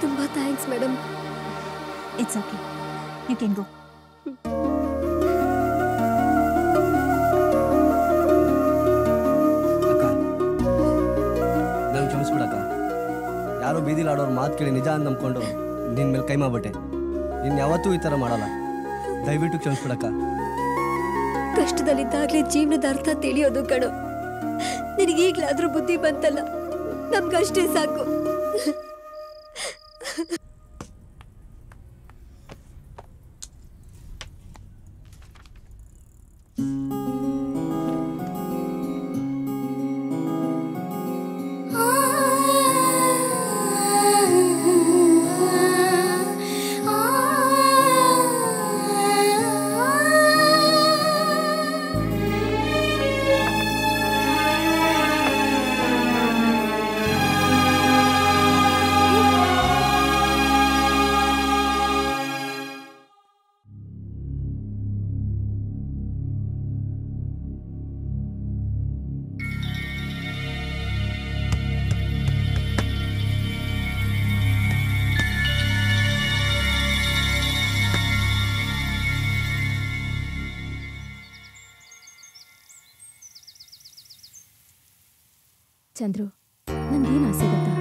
ತುಂಬಾ thanks madam. It's okay, you can go. ನಂಗೆ ಕ್ಷಮಿಸ್ಬಿಡಕ್ಕ. ಯಾರೋ ಬೀದಿಲಾಡೋರು ಮಾತು ಕೇಳಿ ನಿಜ ಅಂತ ನಂಬ್ಕೊಂಡು ನಿನ್ನ ಮೇಲೆ ಕೈ ಮಾಡ್ಬಿಟ್ಟೆ. ಇನ್ನು ಯಾವತ್ತೂ ಈ ಥರ ಮಾಡಲ್ಲ. ದಯವಿಟ್ಟು ಕ್ಷಮಿಸ್ಬಿಡಕ್ಕ. ಕಷ್ಟದಲ್ಲಿದ್ದಾಗಲೇ ಜೀವನದ ಅರ್ಥ ತಿಳಿಯೋದು ಕಣೋ. ನಿನಗೀಗ್ಲಾದ್ರೂ ಬುದ್ಧಿ ಬಂತಲ್ಲ, ನಮ್ಗಷ್ಟೇ ಸಾಕು. ಚಂದ್ರು, ನಂದೇನು ಆಸೆ ಗೊತ್ತಾ?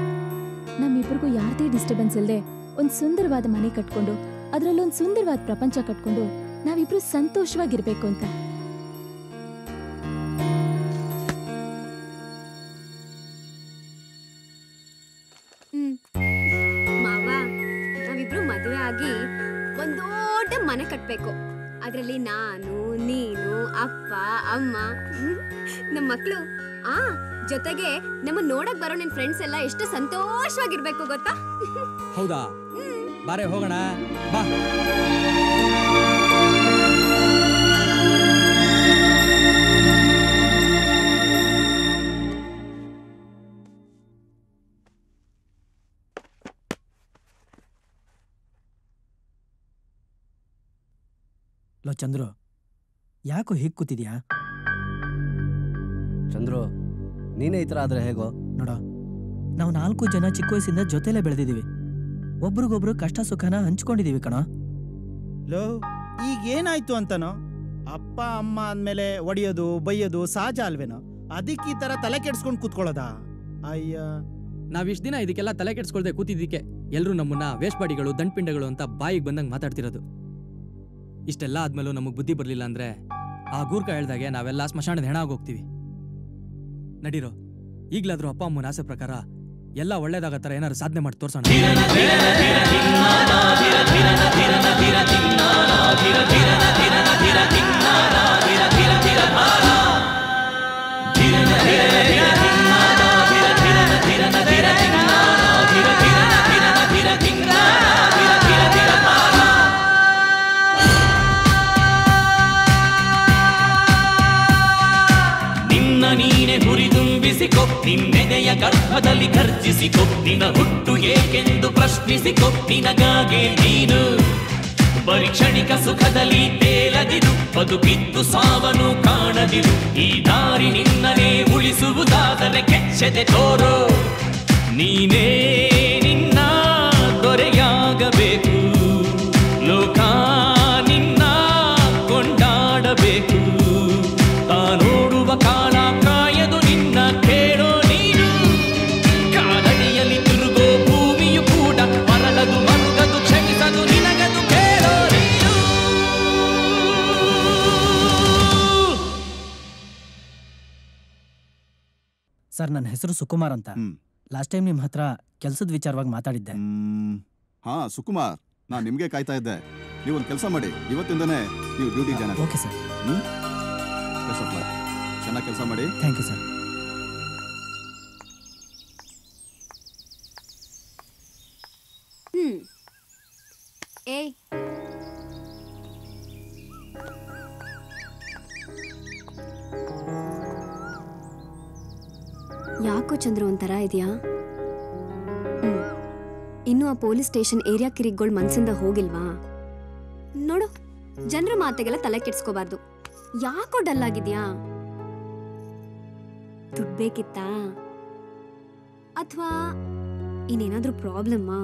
ನಮ್ಮಿಬ್ಬರಿಗೂ ಯಾರದೇ ಡಿಸ್ಟರ್ಬೆನ್ಸ್ ಇಲ್ಲದೆ ಒಂದು ಸುಂದರವಾದ ಮನೆ ಕಟ್ಕೊಂಡು ಅದರಲ್ಲೊಂದು ಸುಂದರವಾದ ಪ್ರಪಂಚ ಕಟ್ಕೊಂಡು ನಾವಿಬ್ರು ಸಂತೋಷವಾಗಿರ್ಬೇಕು ಅಂತ. ಮಾವ, ನಾವಿಬ್ರು ಮದುವೆ ಆಗಿ ಒಂದ್ ದೊಡ್ಡ ಮನೆ ಕಟ್ಬೇಕು. ಅದ್ರಲ್ಲಿ ನಾನು, ನೀನು, ಅಪ್ಪ, ಅಮ್ಮ, ನಮ್ಮ ಮಕ್ಳು, ಜೊತೆಗೆ ನಮ್ಮ ನೋಡಕ್ ಬರೋ ನಿನ್ ಫ್ರೆಂಡ್ಸ್ ಎಲ್ಲ ಎಷ್ಟು ಸಂತೋಷವಾಗಿರ್ಬೇಕು ಗೊತ್ತಾ? ಹೌದಾ? ಬಾರೆ ಹೋಗೋಣ, ಬಾ. ಲೋ ಚಂದ್ರು, ಯಾಕೋ ಹೀಗೆ ಕೂತಿದ್ಯಾ? ಚಂದ್ರು, ನೀನೇ ಈ ಥರ ಆದರೆ ಹೇಗೋ? ನೋಡ, ನಾವು 4 ಜನ ಚಿಕ್ಕ ವಯಸ್ಸಿಂದ ಜೊತೆಲೇ ಬೆಳೆದಿದ್ದೀವಿ. ಒಬ್ರಿಗೊಬ್ರು ಕಷ್ಟ ಸುಖನ ಹಂಚ್ಕೊಂಡಿದೀವಿ ಕಣ. ಲೋ ಈಗ ಏನಾಯ್ತು ಅಂತನೋ? ಅಪ್ಪ ಅಮ್ಮ ಅಂದ್ಮೇಲೆ ಒಡೆಯೋದು ಬೈಯೋದು ಸಹಜ ಅಲ್ವೇನೋ? ಅದಕ್ಕೆ ಈ ತರ ತಲೆ ಕೆಡ್ಸ್ಕೊಂಡು ಕೂತ್ಕೊಳ್ಳೋದಾ? ಅಯ್ಯ, ನಾವಿಷ್ಟು ದಿನ ಇದಕ್ಕೆಲ್ಲ ತಲೆ ಕೆಡ್ಸ್ಕೊಳ್ದೆ ಕೂತಿದ್ದಕ್ಕೆ ಎಲ್ಲರೂ ನಮ್ಮನ್ನ ವೇಶ್ಪಾಡಿಗಳು ದಂಡ್ಪಿಂಡಗಳು ಅಂತ ಬಾಯಿಗೆ ಬಂದಂಗೆ ಮಾತಾಡ್ತಿರೋದು. ಇಷ್ಟೆಲ್ಲ ಆದ್ಮೇಲೂ ನಮಗೆ ಬುದ್ಧಿ ಬರಲಿಲ್ಲ ಅಂದ್ರೆ ಆ ಗೂರ್ಖ ಹೇಳ್ದಾಗೆ ನಾವೆಲ್ಲ ಸ್ಮಶಾನದ ಹೆಣ ಆಗೋಗ್ತೀವಿ. ನಡೀರೋ, ಈಗ್ಲಾದ್ರೂ ಅಪ್ಪ ಅಮ್ಮನ ಆಸೆ ಪ್ರಕಾರ ಎಲ್ಲ ಒಳ್ಳೇದಾಗ ಥರ ಏನಾದ್ರು ಸಾಧನೆ ಮಾಡಿ ತೋರ್ಸೋಣ. ನೀನೆ ಹುರಿದುಂಬಿಸಿಕೊ, ನಿನ್ನೆದೆಯ ಗರ್ಭದಲ್ಲಿ ಗರ್ಜಿಸಿಕೊ, ನಿನ್ನ ಹುಟ್ಟು ಏಕೆಂದು ಪ್ರಶ್ನಿಸಿಕೊ, ನಿನಗಾಗೆ ನೀನು ಪರೀಕ್ಷಣಿಕ ಸುಖದಲ್ಲಿ ತೇಲದಿರು, ಬದುಕಿದ್ದು ಸಾವನು ಕಾಣದಿರು, ಈ ದಾರಿ ನಿನ್ನನೇ ಉಳಿಸುವುದಾದರೆ ಕೆಚ್ಚದೆ ತೋರೋ, ನೀನೇ ನಿನ್ನ ದೊರೆಯಾಗಬೇಕು, ಲೋಕ ನಿನ್ನ ಕೊಂಡಾಡಬೇಕು, ತಾನೋಡುವ ಕಾಲ ಕಾಯದು ನಿನ್ನ ಕೇಳೋ ನೀನು, ಕಾಲಡಿಯಲ್ಲಿ ತಿರುಗೋ ಭೂಮಿಯು ಕೂಡ ಮರಳದು ಮರುಗದು ಕ್ಷಮಿಸದು ನಿನಗದು ಕೇಳೋ ನೀನು. ಸರ್, ನನ್ನ ಹೆಸರು ಸುಕುಮಾರ್ ಅಂತ. ಲಾಸ್ಟ್ ಟೈಮ್ ನಿಮ್ಮ ಹತ್ರ ಕೆಲಸದ ವಿಚಾರವಾಗಿ ಮಾತಾಡಿದ್ದೆ. ಹಾ ಸುಕುಮಾರ್, ನಾನು ನಿಮ್ಗೆ ಕಾಯ್ತಾ ಇದ್ದೆ. ನೀವೊಂದು ಕೆಲಸ ಮಾಡಿ, ಇವತ್ತಿಂದನೇ ನೀವು ಡ್ಯೂಟಿ ಜಾಯ್ನ್ ಆಗಿ. Okay sir. ಚೆನ್ನಾಗಿ ಕೆಲಸ ಮಾಡಿ. Thank you sir. ಏಯ್, ಯಾಕೋ ಚಂದ್ರು ಒಂಥರ ಇದೆಯಾ? ಇನ್ನು ಆ ಪೊಲೀಸ್ ಸ್ಟೇಷನ್ ಏರಿಯಾ ಕಿರಿಕ್ಗಳು ಮನ್ಸಿಂದ ಹೋಗಿಲ್ವಾ? ನೋಡು, ಜನರ ಮಾತೆಗೆಲ್ಲ ತಲೆ ಕೆಡ್ಸ್ಕೋಬಾರ್ದು. ಯಾಕೋ ಡಲ್ ಆಗಿದ್ಯಾ? ದುಡ್ಡು ಬೇಕಿತ್ತಾ ಅಥವಾ ಇನ್ನೇನಾದ್ರೂ ಪ್ರಾಬ್ಲಮ್ಮಾ?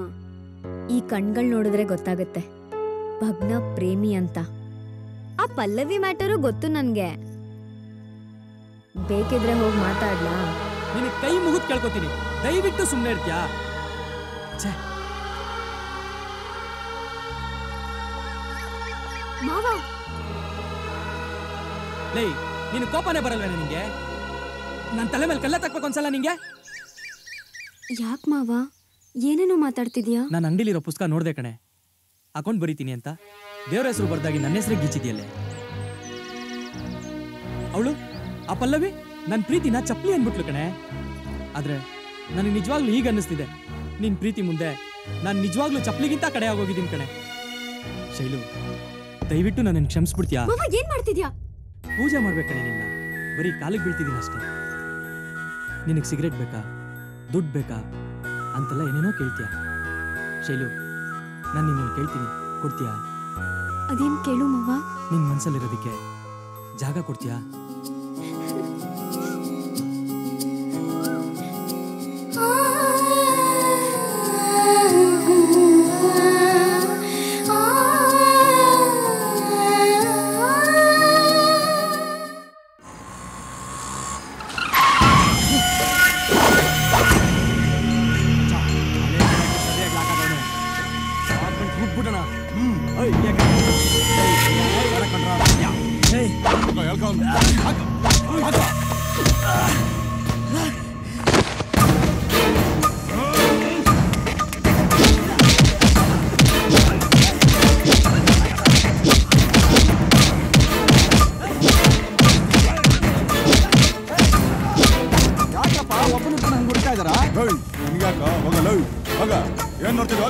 ಈ ಕಣ್ಗಳು ನೋಡಿದ್ರೆ ಗೊತ್ತಾಗುತ್ತೆ ಭಗ್ನ ಪ್ರೇಮಿ ಅಂತ. ಆ ಪಲ್ಲವಿ ಮ್ಯಾಟರು ಗೊತ್ತು ನನ್ಗೆ. ಬೇಕಿದ್ರೆ ಹೋಗಿ ಮಾತಾಡ್ಲಾ? ನಿನಗೆ ಕೈ ಮುಗಿದು ಕೇಳ್ಕೊತೀನಿ, ದಯವಿಟ್ಟು ಸುಮ್ಮನೆ ಇರ್ತೀಯಾ? ಮಾವ, ಲೈ, ನೀನು ಕೋಪನೇ ಬರಲ್ವೇನ ನಿಂಗೆ? ನನ್ನ ತಲೆ ಮೇಲೆ ಕಲ್ಲ ತಕ್ಬೇಕು ಒಂದ್ಸಲ ನಿಂಗೆ? ಯಾಕ್ ಮಾವ ಏನೇನೋ ಮಾತಾಡ್ತಿದ್ಯಾ? ನಾನು ಅಂಗಡಿಲಿರೋ ಪುಸ್ತಕ ನೋಡ್ದೆ ಕಣೆ, ಅಕೌಂಟ್ ಬರೀತೀನಿ ಅಂತ ದೇವ್ರ ಹೆಸರು ಬರ್ದಾಗಿ ನನ್ನ ಹೆಸರಿಗೆ ಗೀಚಿದ್ಯಲ್ಲೇ. ಅವಳು ಆ ಪಲ್ಲವಿ ನನ್ನ ಪ್ರೀತಿನ ಚಪ್ಪಲಿ ಅನ್ಬಿಟ್ಲು ಕಣೆ. ಆದ್ರೆ ನನಗೆ ನಿಜವಾಗ್ಲೂ ಈಗ ಅನ್ನಿಸ್ತಿದೆ, ನಿನ್ ಪ್ರೀತಿ ಮುಂದೆ ನಾನು ನಿಜವಾಗ್ಲೂ ಚಪ್ಪಲಿಗಿಂತ ಕಡೆ ಆಗೋಗಿದ್ದೀನಿ ಕಣೆ. ಶೈಲು, ದಯವಿಟ್ಟು ನನ್ನನ್ನು ಕ್ಷಮಿಸ್ಬಿಡ್ತೀಯಾ? ಏನ್ ಮಾಡ್ತಿದ್ಯಾ? ಪೂಜೆ ಮಾಡ್ಬೇಕಣೆ ನಿನ್ನ, ಬರೀ ಕಾಲಿಗೆ ಬೀಳ್ತಿದ್ದೀನಿ ಅಷ್ಟೇ. ನಿನಗೆ ಸಿಗರೇಟ್ ಬೇಕಾ, ದುಡ್ಡು ಬೇಕಾ ಅಂತೆಲ್ಲ ಏನೇನೋ ಕೇಳ್ತೀಯ. ಶೈಲು, ನಾನು ನಿನ್ನನ್ನು ಕೇಳ್ತೀನಿ, ಕೊಡ್ತೀಯಾ? ಅದೇನ್ ಕೇಳು ಮಾವ? ನಿನ್ ಮನ್ಸಲ್ಲಿರೋದಕ್ಕೆ ಜಾಗ ಕೊಡ್ತೀಯಾ? ಏನ್ ನೋಡ್ತೀವಿ?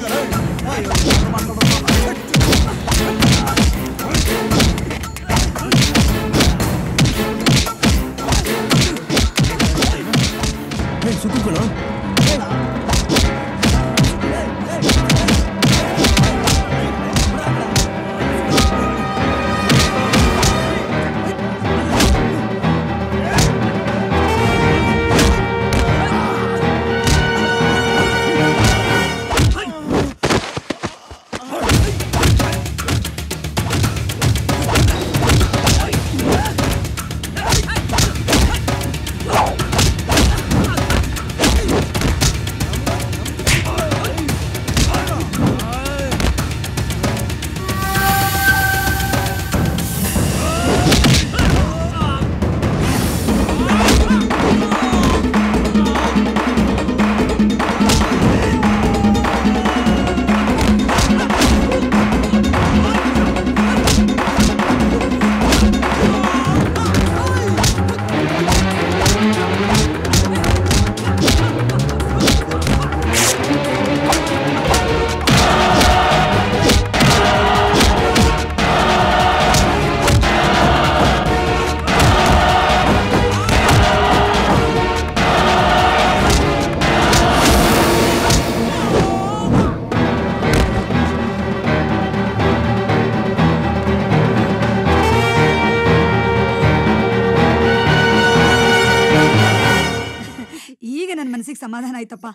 ಮನ್ಸಿಗೆ ಸಮಾಧಾನ ಆಯ್ತಪ್ಪ.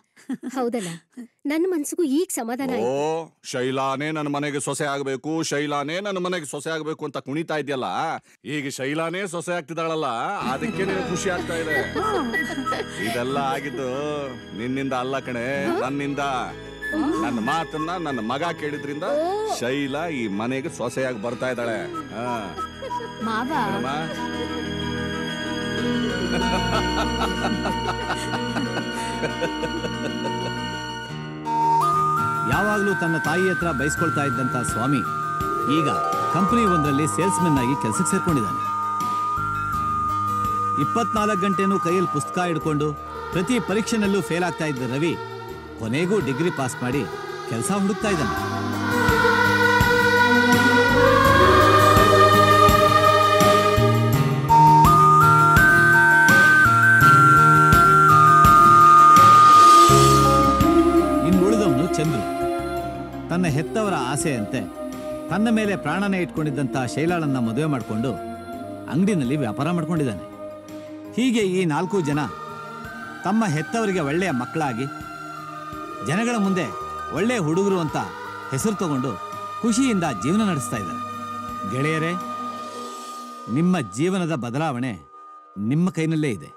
ಹೌದಲ್ಲ, ನನ್ನ ಮನ್ಸಿಗೂ ಈಗ ಸಮಾಧಾನ ಓ ಆಯ್ತು. ಶೈಲಾನೇ ನನ್ನ ಮನೆಗೆ ಸೊಸೆ ಆಗ್ಬೇಕು, ಶೈಲಾನೇ ನನ್ನ ಮನೆಗೆ ಸೊಸೆ ಆಗ್ಬೇಕು ಅಂತ ಕುಣಿತಾ ಇದೆಯಲ್ಲ, ಈಗ ಶೈಲಾನೇ ಸೊಸೆ ಆಗ್ತಿದ್ದಾಳಲ್ಲ, ಅದಕ್ಕೆ ನಿನಗೆ ಖುಷಿ ಆಗ್ತಾ ಇದೆ. ಇದೆಲ್ಲ ಆಗಿದ್ದು ನಿನ್ನಿಂದ ಅಲ್ಲ ಕಣೆ, ನನ್ನಿಂದ. ನನ್ನ ಮಾತನ್ನ ನನ್ನ ಮಗ ಕೇಳಿದ್ರಿಂದ ಶೈಲಾ ಈ ಮನೆಗೆ ಸೊಸೆಯಾಗಿ ಬರ್ತಾ ಇದ್ದಾಳೆ. ಮಾವ ಯಾವಾಗಲೂ ತನ್ನ ತಾಯಿ ಹತ್ರ ಬಯಸ್ಕೊಳ್ತಾ ಇದ್ದಂತ ಸ್ವಾಮಿ ಈಗ ಕಂಪನಿ ಒಂದರಲ್ಲಿ ಸೇಲ್ಸ್ಮನ್ ಆಗಿ ಕೆಲಸಕ್ಕೆ ಸೇರ್ಕೊಂಡಿದ್ದಾನೆ. 24 ಗಂಟೆನೂ ಕೈಯಲ್ಲಿ ಪುಸ್ತಕ ಹಿಡ್ಕೊಂಡು ಪ್ರತಿ ಪರೀಕ್ಷೆನಲ್ಲೂ ಫೇಲ್ ಆಗ್ತಾ ಇದ್ದ ರವಿ ಕೊನೆಗೂ ಡಿಗ್ರಿ ಪಾಸ್ ಮಾಡಿ ಕೆಲಸ ಹುಡುಕ್ತಾ ಇದ್ದಾನೆ. ಇನ್ನುಳಿದವನು ಚಂದ್ರು. ತನ್ನ ಹೆತ್ತವರ ಆಸೆಯಂತೆ ತನ್ನ ಮೇಲೆ ಪ್ರಾಣನೇ ಇಟ್ಕೊಂಡಿದ್ದಂಥ ಶೈಲಾಳನ್ನ ಮದುವೆ ಮಾಡಿಕೊಂಡು ಅಂಗಡಿನಲ್ಲಿ ವ್ಯಾಪಾರ ಮಾಡ್ಕೊಂಡಿದ್ದಾನೆ. ಹೀಗೆ ಈ 4 ಜನ ತಮ್ಮ ಹೆತ್ತವರಿಗೆ ಒಳ್ಳೆಯ ಮಕ್ಕಳಾಗಿ ಜನಗಳ ಮುಂದೆ ಒಳ್ಳೆಯ ಹುಡುಗರು ಅಂತ ಹೆಸರು ತಗೊಂಡು ಖುಷಿಯಿಂದ ಜೀವನ ನಡೆಸ್ತಾ ಇದ್ದಾರೆ. ಗೆಳೆಯರೇ, ನಿಮ್ಮ ಜೀವನದ ಬದಲಾವಣೆ ನಿಮ್ಮ ಕೈನಲ್ಲೇ ಇದೆ.